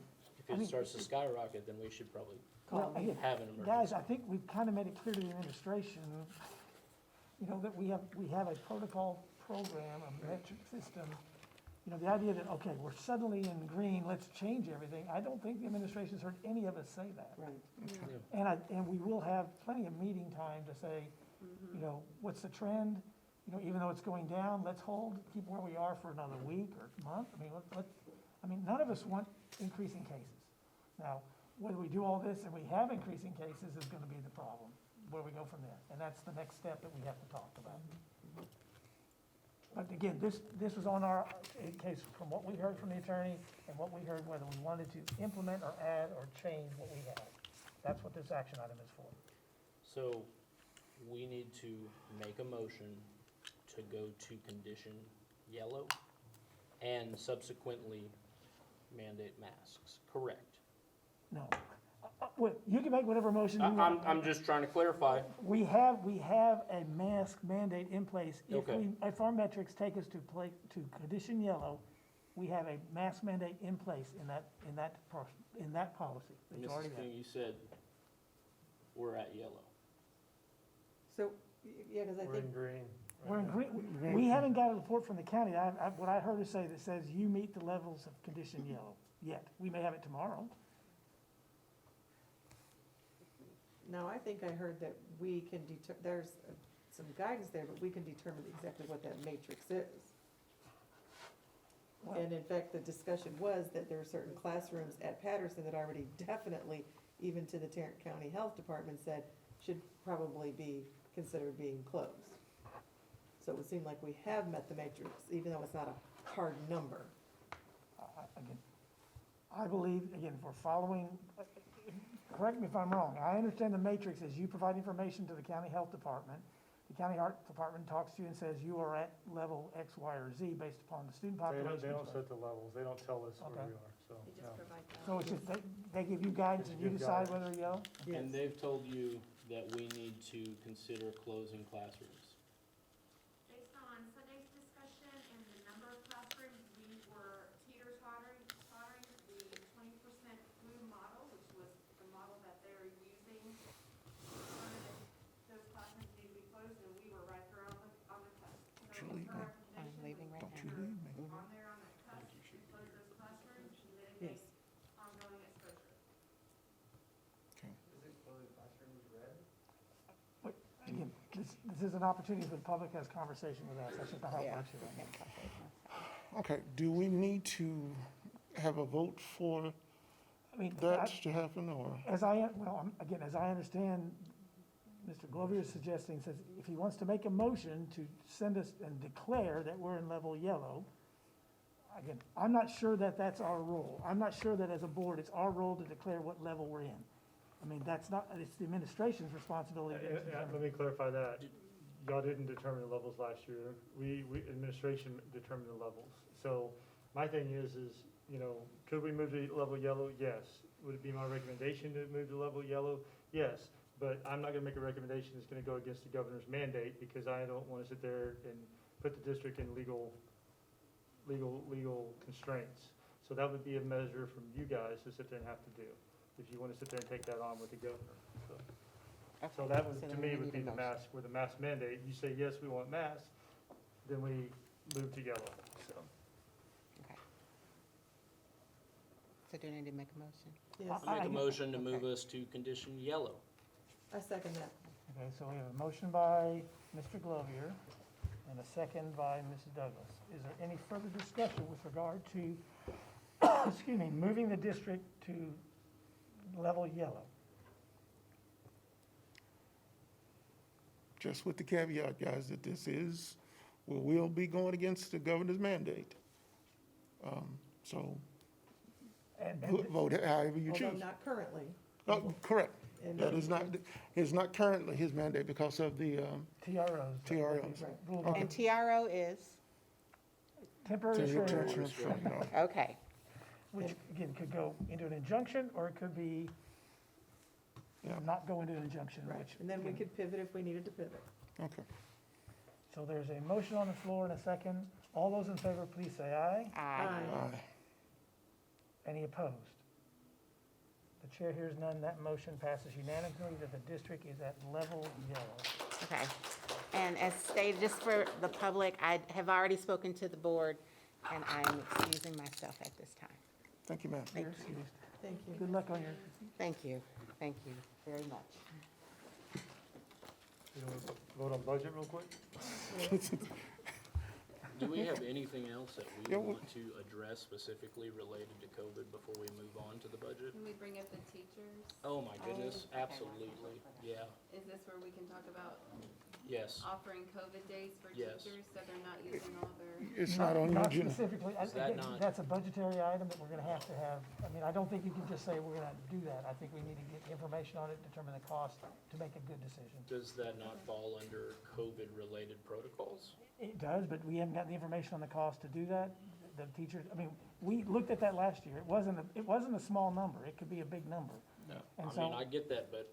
if it starts to skyrocket, then we should probably Well, again, have an emergency. guys, I think we've kind of made it clear to the administration, you know, that we have a protocol program, a metric system. You know, the idea that, okay, we're suddenly in green, let's change everything, I don't think the administration's heard any of us say that. Right. And we will have plenty of meeting time to say, you know, what's the trend? You know, even though it's going down, let's keep where we are for another week or month. I mean, none of us want increasing cases. Now, whether we do all this and we have increasing cases is gonna be the problem, where we go from there. And that's the next step that we have to talk about. But again, this was on our, in case, from what we heard from the attorney and what we heard, whether we wanted to implement or add or change what we had. That's what this action item is for. So we need to make a motion to go to condition yellow and subsequently mandate masks, correct? No. Well, you can make whatever motion you want. I'm just trying to clarify. We have a mask mandate in place. Okay. If our metrics take us to condition yellow, we have a mask mandate in place in that policy. It's already Mrs. there. King, you said we're at yellow. So, yeah, because I We're think, in green. We're in green. We haven't got a report from the county. What I heard her say that says you meet the levels of condition yellow yet. We may have it tomorrow. no, I think I heard that we can there's some guidance there, but we can determine exactly what that matrix is. Well- And in fact, the discussion was that there are certain classrooms at Patterson that already definitely, even to the Tarrant County Health Department, said should probably be considered being closed. So it would seem like we have met the matrix, even though it's not a hard number. Again, I believe, again, if we're following, correct me if I'm wrong, I understand the matrix is you provide information to the county health department. The county health department talks to you and says you are at level X, Y, or Z based upon the student population. They don't set the levels, they don't tell us where Okay. we are, so. They no. just provide that. So it's just, they give you guidance and you Give decide guidance. whether you go? And they've told you that we need to consider closing classrooms. Based on Sunday's discussion and the number of classrooms, we were teeter-tottering the 20% flu model, which was the model that they're using. Those classrooms need to be closed, and we were right there on the cusp. So Don't you leave her me. recommendation I'm leaving was right Don't you leave me. on there on that cusp, to close those classrooms to mitigate ongoing exposure. Again, this is an opportunity for the public to have conversation with us. That's just how it Yeah. works here. Okay, do we need to have a vote for I mean, that to happen, or? as I understand, Mr. Glover is suggesting, says if he wants to make a motion to send us and declare that we're in level yellow, again, I'm not sure that that's our role. I'm not sure that as a board, it's our role to declare what level we're in. I mean, it's the administration's responsibility to Let determine. me clarify that. Y'all didn't determine the levels last year. Administration determined the levels. So my thing is, you know, could we move to level yellow? Yes. Would it be my recommendation to move to level yellow? Yes. But I'm not gonna make a recommendation that's gonna go against the governor's mandate, because I don't wanna sit there and put the district in legal constraints. So that would be a measure from you guys to sit there and have to do, if you wanna sit there and take that on with the governor. So Okay, that would, so to then me, we would need be a the motion. mask, with the mask mandate. You say, yes, we want masks, then we move to yellow, so. Okay. So do you need to make a motion? Yes, I make a motion to move us to condition yellow. I second that. Okay, so we have a motion by Mr. Glover and a second by Mrs. Douglas. Is there any further discussion with regard to, excuse me, moving the district to level yellow? Just with the caveat, guys, that we will be going against the governor's mandate. So And vote however you Although choose. not currently. Oh, correct. And- That is not currently his mandate because of the TROs. TROs. Rule of Okay. And TRO is, Temporary Temporary restraining order, restraining order. okay, which again could go into an injunction or it could be Yeah. not go into an injunction, Right, which. and then we again, could pivot if we needed to pivot. Okay. So there's a motion on the floor and a second. All those in favor, please say aye. aye. Aye. Any opposed? The chair hears none, that motion passes unanimously that the district is at level yellow. Okay. And as stated, just for the public, I have already spoken to the board, and I'm excusing myself at this time. Thank you, ma'am. You're excused. Thank you. Good luck on your, Thank you very much. You want to vote on budget real quick? Do we have anything else that we Yeah, want to address specifically related to COVID before we move on to the budget? Can we bring up the teachers? Oh, my goodness, Okay. absolutely, yeah, Is this where we can talk about yes. offering COVID days for Yes. teachers so they're not using all their? It's not on your not agenda. specifically, Is that not- that's a budgetary item that we're gonna have to have. I mean, I don't think you can just say we're gonna do that. I think we need to get information on it, determine the cost to make a good decision. Does that not fall under COVID-related protocols? It does, but we haven't got the information on the cost to do that. The teachers, I mean, we looked at that last year. It wasn't a small number. It could be a big number. No. And I so- mean, I get that, but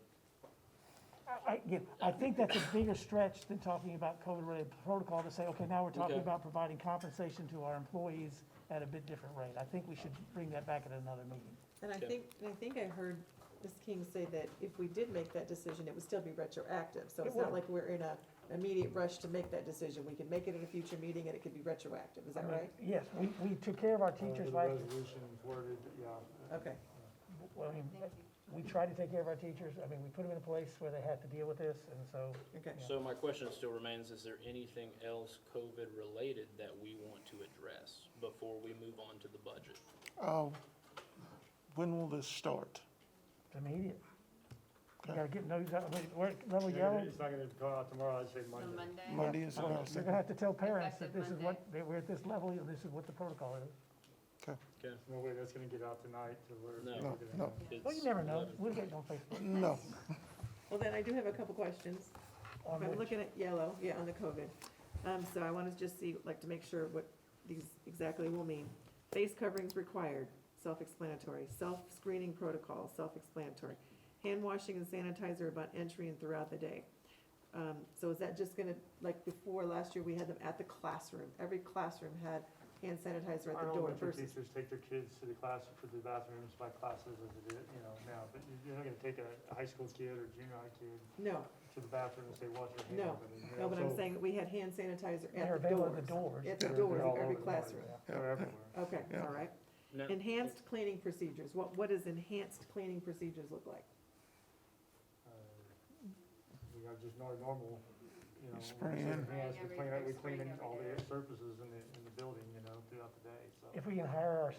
I think that's a bigger stretch than talking about COVID-related protocol to say, okay, now we're talking Okay. about providing compensation to our employees at a bit different rate. I think we should bring that back at another meeting. And I think I heard Ms. King say that if we did make that decision, it would still be retroactive. So It it's not would. like we're in a immediate rush to make that decision. We can make it at a future meeting and it could be retroactive. Is that right? Yes, we took care of our teachers The last, resolution's worded, yeah. Okay. well, I mean, we tried to take care of our teachers. I mean, we put them in a place where they had to deal with this, and so. Okay. so my question still remains, is there anything else COVID-related that we want to address before we move on to the budget? When will this start? It's immediate. You Okay. gotta get those out, we're at level yellow. It's not gonna go out tomorrow, I'd say So Monday. Monday? Monday is what I was You're thinking. gonna have to tell parents that Effective this is what, we're at this level, this is what the protocol is. Okay. Okay. No way that's gonna get out tonight to where. No. No, no, Well, you never know. We'll get it on Facebook. no. Well, then I do have a couple questions. On If I'm which? looking at yellow, yeah, on the COVID. So I want to just see, like, to make sure what these exactly will mean. Face coverings required, self-explanatory. Self-screening protocol, self-explanatory. Hand washing and sanitizer about entry and throughout the day. So is that just gonna, like before, last year, we had them at the classroom. Every classroom had hand sanitizer at Our the door elementary versus. teachers take their kids to the class, to the bathrooms by classes as it is, now, but you're not gonna take a high school kid or junior high kid No, to the bathroom and say, wash your hands. no, I mean, no, but I'm so saying we had hand sanitizer They're at the available at doors. the doors. At the they're doors all of every over the classroom. place. They're everywhere. Okay, Yeah. all right. No. Enhanced cleaning procedures, what does enhanced cleaning procedures look like? We have just normal, Spray we in. hands, we clean, we Spraying clean every all day. the surfaces in the building, throughout the day, so. If we can hire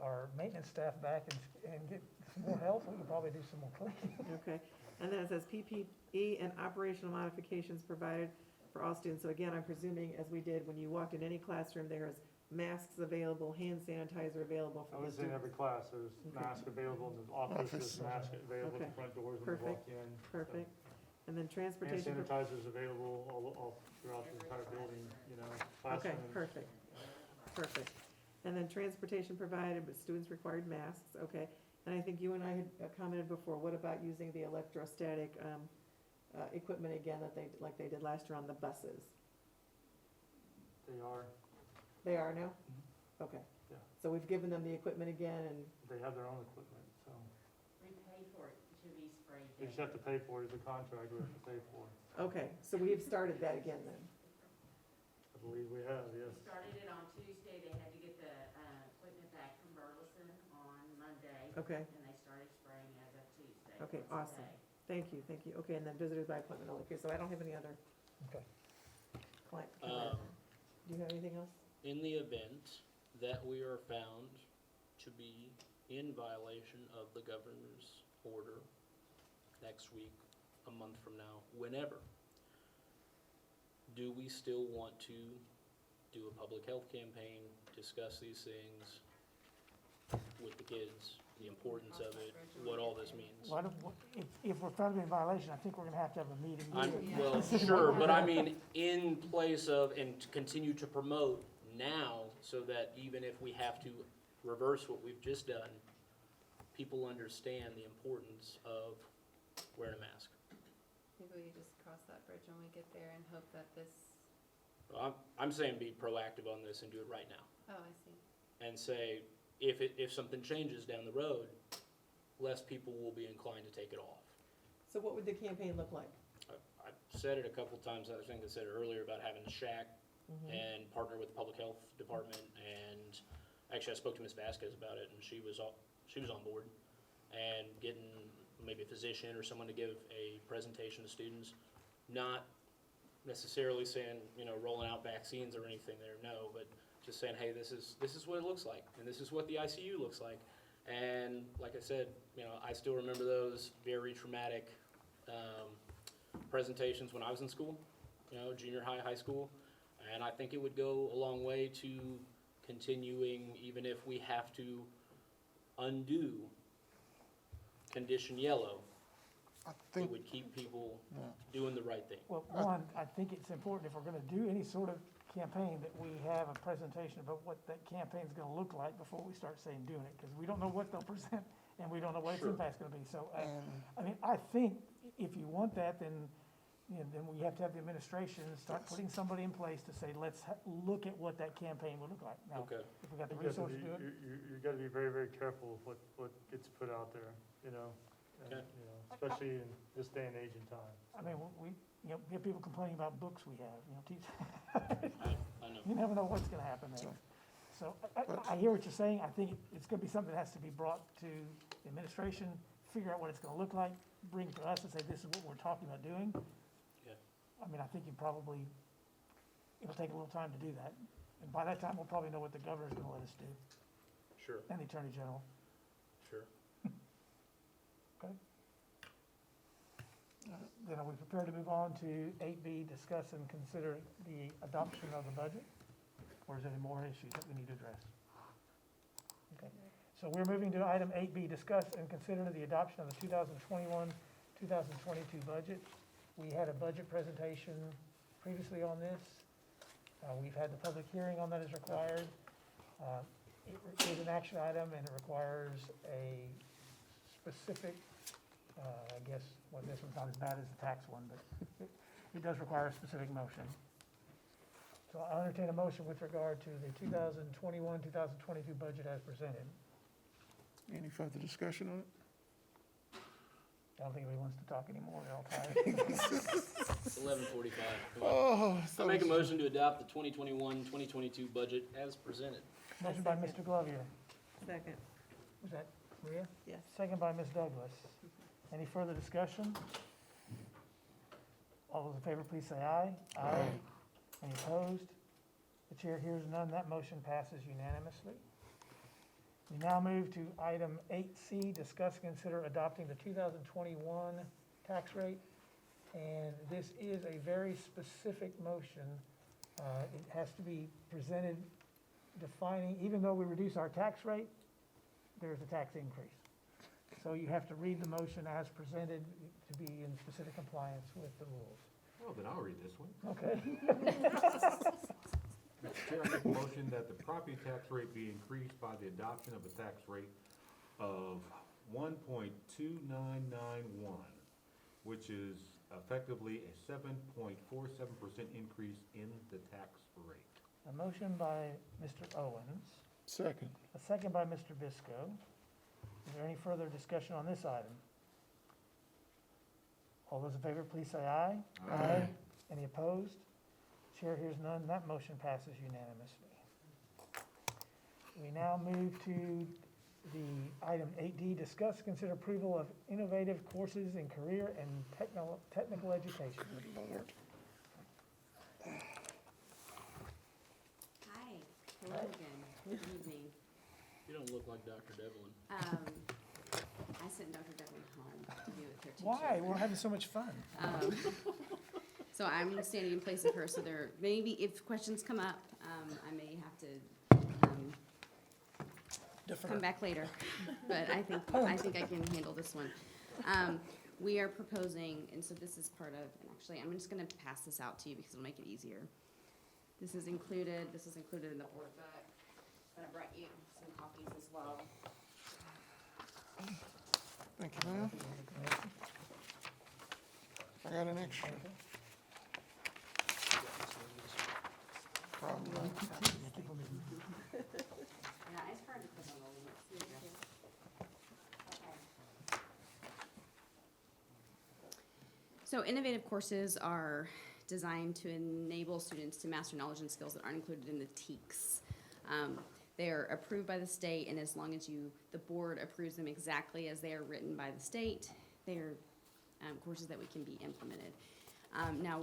our maintenance staff back and get some more help, we can probably do some more cleaning. Okay, and then it says PPE and operational modifications provided for all students. So again, I'm presuming, as we did, when you walked in any classroom, there's masks available, hand sanitizer available I for the was in every students. class, there's masks available in the office, there's masks available at Okay. the front doors when you walk Perfect. in. Perfect. And then Hand transportation. sanitizers available all throughout the entire building, Okay, classrooms. perfect, perfect. And then transportation provided, but students required masks, okay. And I think you and I had commented before, what about using the electrostatic equipment again that like they did last year on the buses? They are, They are now? Okay. Yeah. So we've given them the equipment again and, they have their own equipment, so. We pay for it to be sprayed. They just have to pay for it, it's a contract we have to pay for. okay, so we have started that again then? I believe we have, yes. We started it on Tuesday, they had to get the equipment back from Burleson on Monday. Okay. And they started spraying as of Tuesday. Okay, once a awesome. day. Thank you, thank you. Okay, and then visitors by appointment only. Okay, so I don't have any other Okay. client. Um, Do you have anything else? In the event that we are found to be in violation of the governor's order next week, a month from now, whenever, do we still want to do a public health campaign, discuss these things with the kids, the importance of it, what all this means? Why don't, if we're found to be in violation, I think we're gonna have to have a meeting. Well, sure, but I mean, in place of, and to continue to promote now, so that even if we have to reverse what we've just done, people understand the importance of wearing a mask. Maybe we just cross that bridge when we get there and hope that this, I'm saying be proactive on this and do it right now. oh, I see. And say, if something changes down the road, less people will be inclined to take it off. So what would the campaign look like? I've said it a couple times, I think I said it earlier about having a shack and partner with the public health department, and actually I spoke to Ms. Vasquez about it, and she was on board, and getting maybe a physician or someone to give a presentation to students, not necessarily saying, rolling out vaccines or anything there, no, but just saying, hey, this is what it looks like, and this is what the ICU looks like. And like I said, I still remember those very traumatic presentations when I was in school, junior high, high school, and I think it would go a long way to continuing, even if we have to undo condition yellow, it would keep people doing the right thing. Well, one, I think it's important if we're gonna do any sort of campaign that we have a presentation about what that campaign's gonna look like before we start saying doing it, because we don't know what they'll present and we don't know what its impact's gonna be. So, I think if you want that, then we have to have the administration start putting somebody in place to say, let's look at what that campaign will look like. Now, if we got the resources to do it. You gotta be very, very careful with what gets put out there, and, especially in this day and age and time. I mean, we get people complaining about books we have, teach. I know. You never know what's gonna happen there. So I hear what you're saying. I think it's gonna be something that has to be brought to the administration, figure out what it's gonna look like, bring it to us and say, this is what we're talking about doing. Yeah. I mean, I think it'll take a little time to do that. And by that time, we'll probably know what the governor's gonna let us do, Sure, and the attorney general. sure. Okay? Then are we prepared to move on to 8B, discuss and consider the adoption of the budget? Or is there any more issues that we need to address? Okay, so we're moving to item 8B, discuss and consider the adoption of the 2021-2022 budget. We had a budget presentation previously on this. We've had the public hearing on that as required. It is an action item and it requires a specific, I guess, well, this one's not as bad as the tax one, but it does require a specific motion. So I'll entertain a motion with regard to the 2021-2022 budget as presented. Any further discussion on it? I don't think anybody wants to talk anymore, they're all tired. 11:45. Oh, I make a motion to adopt the 2021-2022 budget as presented. Motion by Mr. Glovier. Second. Was that Maria? Yes. Second by Ms. Douglas. Any further discussion? All those in favor, please say aye. Aye. Any opposed? The chair hears none. That motion passes unanimously. We now move to item 8C, discuss and consider adopting the 2021 tax rate. And this is a very specific motion. It has to be presented defining, even though we reduce our tax rate, there's a tax increase. So you have to read the motion as presented to be in specific compliance with the rules. Well, then I'll read this one. Okay? Mr. Chair, I make a motion that the property tax rate be increased by the adoption of a tax rate of 1.2991, which is effectively a 7.47% increase in the tax rate. A motion by Mr. Owens, Second. a second by Mr. Bisco. Is there any further discussion on this item? All those in favor, please say aye. Aye. Any opposed? Chair hears none. That motion passes unanimously. We now move to the item 8D, discuss, consider approval of innovative courses in career and technical education. Good Lord. Hi, hello again, good evening. You don't look like Dr. Devlin. I sent Dr. Devlin home to do with her teaching. Why? We're having so much fun. So I'm standing in place of her, so there, maybe if questions come up, I may have to, come back later. But I think I can handle this one. We are proposing, and so this is part of, and actually, I'm just gonna pass this out to you because it'll make it easier. This is included in the board book, and I brought you some copies as well. Thank you, ma'am. I got an extra. Probably. Yeah, it's hard to put on the So innovative courses are designed to enable students to master knowledge and skills that aren't included in the TEKS. They are approved by the state, and as long as the board approves them exactly as they are written by the state, they are courses that we can be implemented. Now,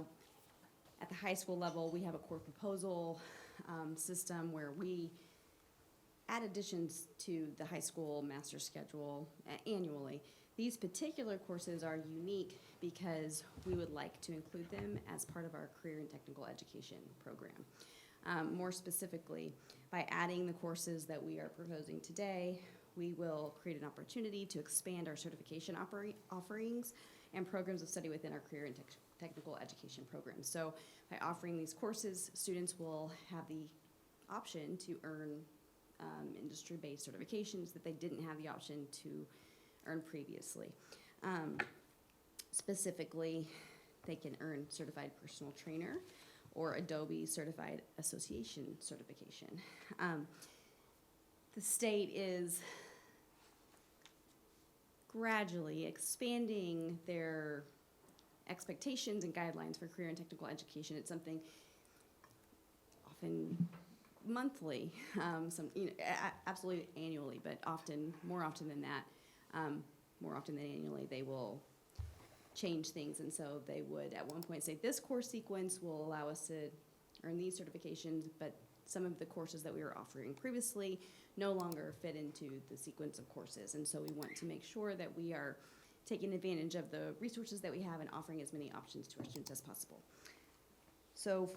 at the high school level, we have a core proposal system where we add additions to the high school master schedule annually. These particular courses are unique because we would like to include them as part of our career and technical education program. More specifically, by adding the courses that we are proposing today, we will create an opportunity to expand our certification offerings and programs of study within our career and technical education program. So by offering these courses, students will have the option to earn industry-based certifications that they didn't have the option to earn previously. Specifically, they can earn certified personal trainer or Adobe certified association certification. The state is gradually expanding their expectations and guidelines for career and technical education. It's something often monthly, absolutely annually, but more often than annually, they will change things. And so they would at one point say, this course sequence will allow us to earn these certifications, but some of the courses that we were offering previously no longer fit into the sequence of courses. And so we want to make sure that we are taking advantage of the resources that we have and offering as many options to our students as possible. So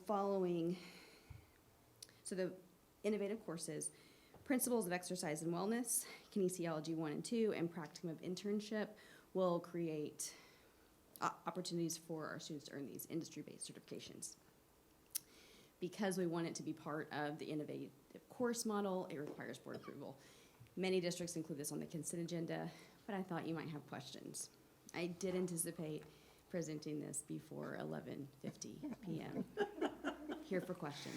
the innovative courses, Principles of Exercise and Wellness, Kinesiology 1 and 2, and Practicum of Internship will create opportunities for our students to earn these industry-based certifications. Because we want it to be part of the innovative course model, it requires board approval. Many districts include this on the consent agenda, but I thought you might have questions. I did anticipate presenting this before 11:50 p.m. Here for questions.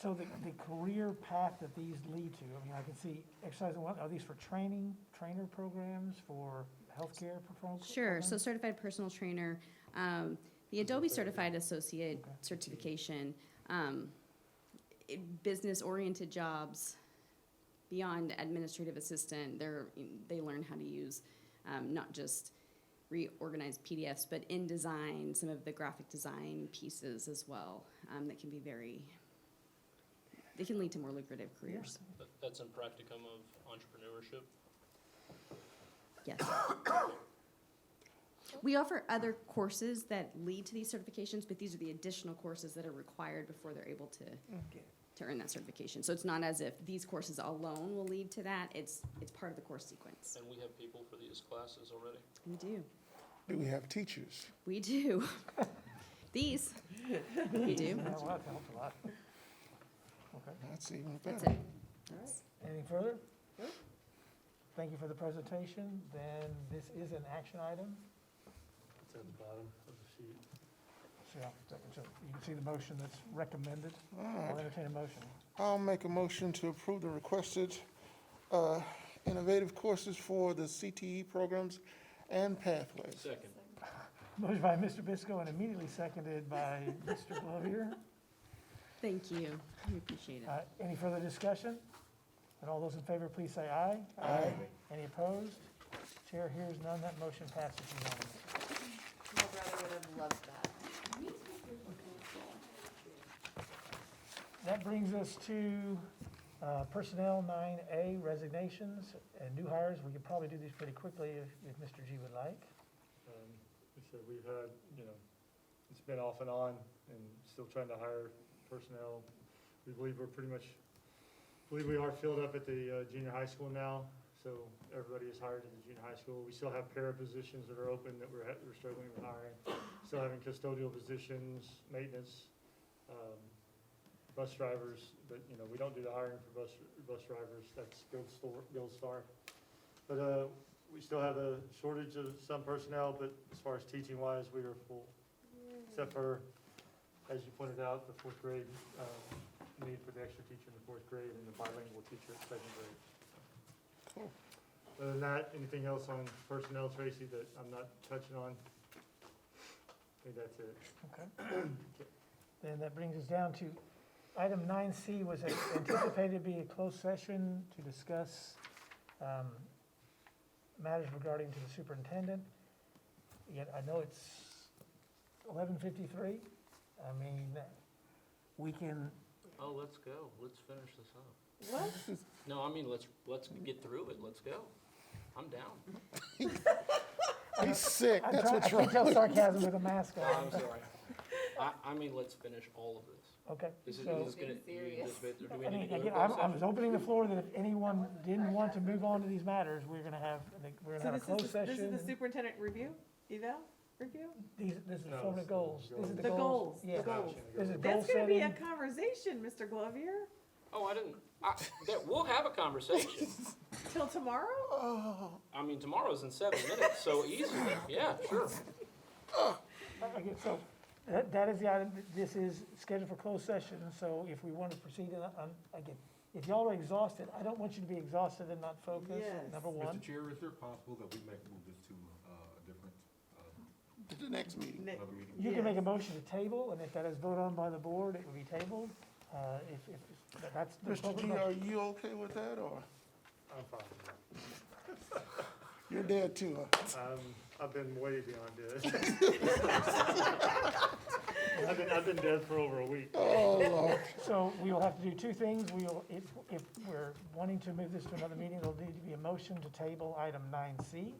So the career path that these lead to, I mean, I can see exercise and what, are these for trainer programs, for healthcare programs? Sure, so certified personal trainer, the Adobe Certified Associate certification, business-oriented jobs beyond administrative assistant, they learn how to use not just reorganized PDFs, but InDesign, some of the graphic design pieces as well, that can be they can lead to more lucrative careers. That's in practicum of entrepreneurship. Yes. We offer other courses that lead to these certifications, but these are the additional courses that are required before they're able to earn that certification. So it's not as if these courses alone will lead to that. It's part of the course sequence. And we have people for these classes already? We do. Do we have teachers? We do. These. We do. Yeah, well, that helps a lot. Okay. That's even better. That's it. All right. Anything further? Thank you for the presentation. Then this is an action item. It's at the bottom of the sheet. So you can see the motion that's recommended. All I'll right. entertain a motion. I'll make a motion to approve the requested innovative courses for the CTE programs and pathways. Second. Motion by Mr. Bisco and immediately seconded by Mr. Glovier. Thank you. We appreciate it. Any further discussion? And all those in favor, please say aye. Aye. Any opposed? Chair hears none. That motion passes unanimously. My brother would have loved that. That brings us to Personnel 9A, resignations and new hires. We could probably do these pretty quickly if Mr. G would like. We said we've had, it's been off and on and still trying to hire personnel. We believe we are filled up at the junior high school now, so everybody is hired in the junior high school. We still have para positions that are open that we're struggling with hiring. Still having custodial positions, maintenance, bus drivers, but, we don't do the hiring for bus drivers. That's Gold Star. But we still have a shortage of some personnel, but as far as teaching wise, we are full. Except for, as you pointed out, the fourth grade need for the extra teacher in the fourth grade and the bilingual teacher at second grade. Cool. Other than that, anything else on personnel, Tracy, that I'm not touching on? think that's it. Okay. Then that brings us down to item 9C was anticipated to be a closed session to discuss matters regarding to the superintendent. Yet I know it's 11:53. I mean, we can, Oh, let's go. Let's finish this up. What? No, I mean, let's get through it. Let's go. I'm down. He's sick, I that's what's can't wrong. tell sarcasm with a mask No, on. I'm sorry. I mean, let's finish all of this. Okay, This is so, gonna, Being serious. do I we need mean, to go again, to I closed was session? opening the floor that if anyone didn't want to move on to these matters, we're gonna have a closed This session. is the superintendent review, eval review? This is No, formative it's goals. These are The goals, Yeah. the goals. This is goal That's gonna be a setting. conversation, Mr. Glovier, Oh, I didn't, we'll have a conversation. till tomorrow? I mean, tomorrow's in 7 minutes, so easily, yeah, sure. Okay, so that is the item, this is scheduled for closed session, so if we want to proceed, again, if y'all are exhausted, I don't want you to be exhausted and not focused, Yes. number one. Mr. Chair, is it possible that we might move this to a different, To the next meeting. Nick, another meeting? You can make a Yes. motion to table, and if that is voted on by the board, it will be tabled. If that's the Mr. appropriate G, are motion. you okay with that, or I'm fine with you're dead too, huh? that. I've been way beyond dead. I've been dead for over a week. Oh, Lord. So we will have to do two things. If we're wanting to move this to another meeting, there'll need to be a motion to table item 9C.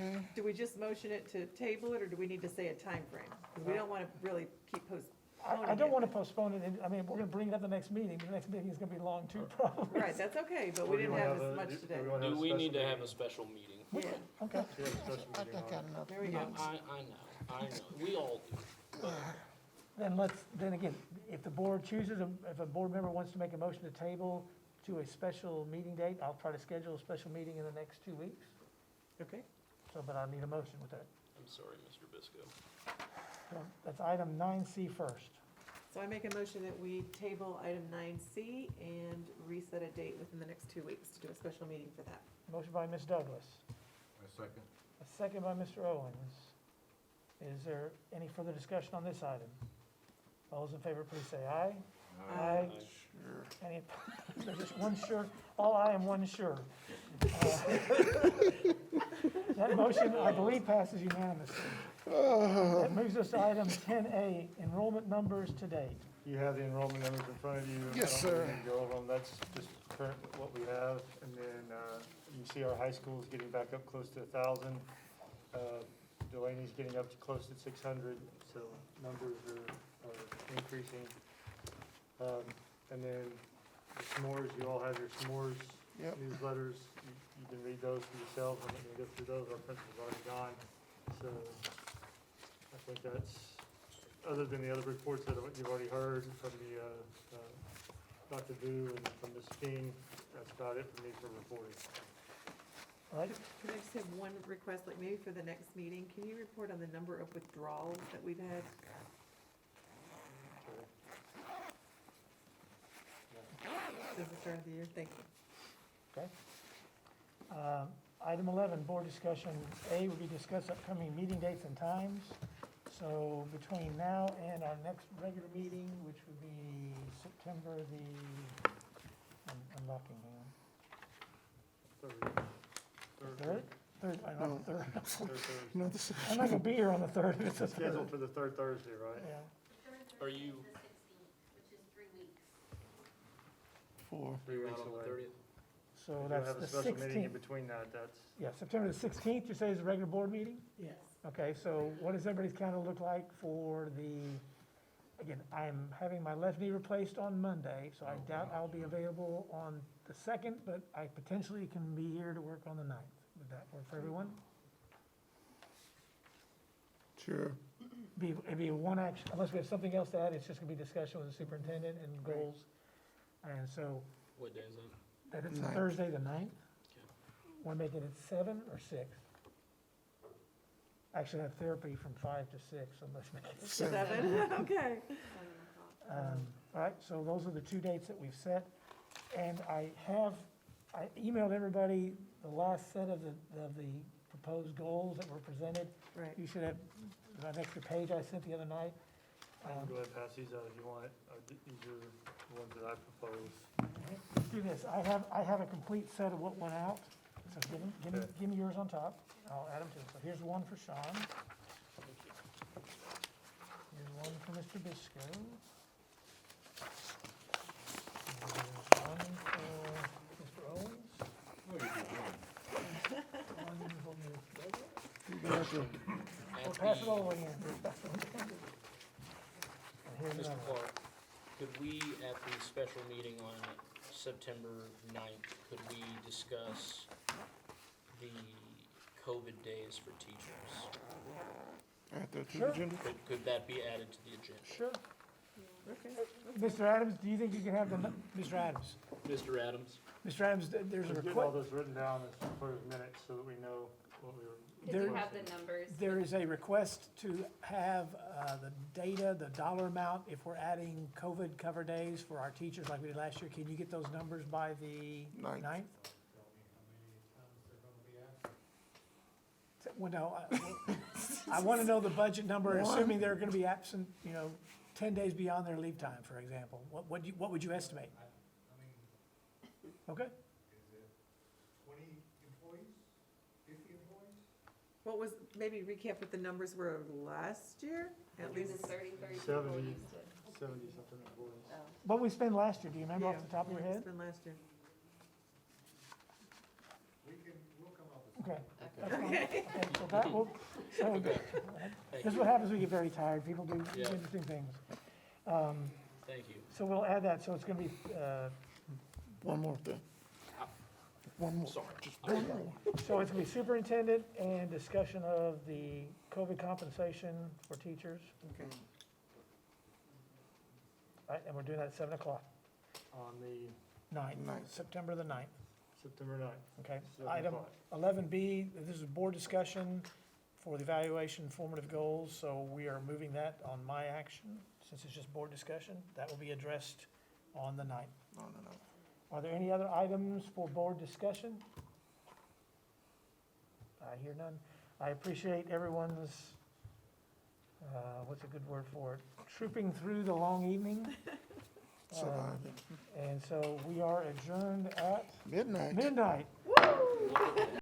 Okay. do we just motion it to table it, or do we need to say a time frame? Because we don't want to really keep postponing I don't it. want to postpone it, I mean, we're going to bring it up the next meeting. The next meeting is going to be long too, probably. Right, that's okay, but Or we do you didn't wanna have have as a- much do today. we wanna Do we special need to have meeting? a special meeting? Yeah, Okay. We have a special I meeting think I on know. there we go. I know, we all do. But Then again, if the board chooses, if a board member wants to make a motion to table to a special meeting date, I'll try to schedule a special meeting in the next 2 weeks. Okay. So, but I need a motion with that. I'm sorry, Mr. Bisco. So that's item 9C first. So I make a motion that we table item 9C and reset a date within the next 2 weeks to do a special meeting for that. Motion by Ms. Douglas, A second? a second by Mr. Owens. Is there any further discussion on this item? All those in favor, please say aye. Aye. Sure. Any, there's just one sure, all aye and one sure. That motion, I believe, passes unanimously. That moves us to item 10A, enrollment numbers to date. You have the enrollment numbers in front of you. Yes, I don't sir. need to go over them. That's just current what we have. And then, you see our high school is getting back up close to 1,000. Delaney's getting up to close to 600, so numbers are increasing. And then the s'mores, you all have your s'mores Yep. newsletters. You can read those for yourselves. I'm not gonna go through those. Our principal's already gone. So I think that's, other than the other reports that you've already heard from the, Dr. Vu and from Ms. King, that's about it for me for reporting. All right, Can I just have one request, like maybe for the next meeting, can you report on the number of withdrawals that we've had? Since the start of the year, thank you. okay. Item 11, board discussion. A, will be discuss upcoming meeting dates and times. So between now and our next regular meeting, which would be September the, I'm locking Third. Third, I know, third. Thursday. No, this is. I'm not gonna be here on the third, it's the Scheduled third. for the third Thursday, right? Yeah, Are you- The 16th, which is 3 weeks. For, 3 You're weeks out on the away. 30th? so We'll that's have a the special meeting in 16th. between that, that's, Yeah, September the 16th, you say is a regular board meeting? Yes. Okay, so what does everybody's calendar look like for the, again, I'm having my left knee replaced on Monday, so I doubt I'll be available on the 2nd, but I potentially can be here to work on the 9th. Would that work for everyone? sure. It'd be one action, unless we have something else to add, it's just gonna be discussion with the superintendent and goals. And so, What day is that? that it's 9th. Thursday, the 9th. Want to make it at 7 or 6? Actually, I have therapy from 5 to 6, so let's make it 7. 7, okay. All right, so those are the two dates that we've set. And I emailed everybody the last set of the proposed goals that were presented. Right. You should have an extra page I sent the other night. I can go ahead and pass these out if you want. These are the ones that I propose. Let's do this. I have a complete set of what went out. So give me yours on top. I'll add them to it. So here's one for Sean. Here's one for Mr. Bisco. Here's one for Mr. Owens. Oh, you did one. One for Ms. We'll pass it all again. And here's Mr. another one. Clark, could we, at the special meeting on September 9th, could we discuss the COVID days for teachers? Add that to the Sure. agenda? Could that be added to the agenda? Sure. Okay. Mr. Adams, do you think you can have Mr. Adams? Mr. Adams? Mr. Adams, there's a Let's get all request. this written down as for the minutes so that we know what we were. Did you have the numbers? There is a request to have the data, the dollar amount, if we're adding COVID cover days for our teachers like we did last year. Can you get those numbers by the Ninth. 9th? Well, no, I want to know the budget number, assuming they're going to be absent, 10 days beyond their leave time, for example. What would you estimate? Okay. What was, maybe recap what the numbers were last year, at least? 30 70, people 70 used it. something employees. Oh. What we spent last year, do you remember off the top of your Yeah, head? it's been last year. Okay. That's fine. Okay, so that will, so, this is what happens when you get very tired, people do Yeah. interesting things. Thank you. So we'll add that, so it's gonna be, One more thing. One more. Sorry. Just one more. so it's gonna be superintendent and discussion of the COVID compensation for teachers. Okay. Right, and we're doing that at 7 o'clock, On the 9th, September the 9th, September 9th. okay? 7 Item o'clock. 11B, this is board discussion for the evaluation formative goals, so we are moving that on my action, since it's just board discussion. That will be addressed on the 9th. No. Are there any other items for board discussion? I hear none. I appreciate everyone's, what's a good word for it? Trooping through the long evening. Surviving. And so we are adjourned at Midnight. midnight.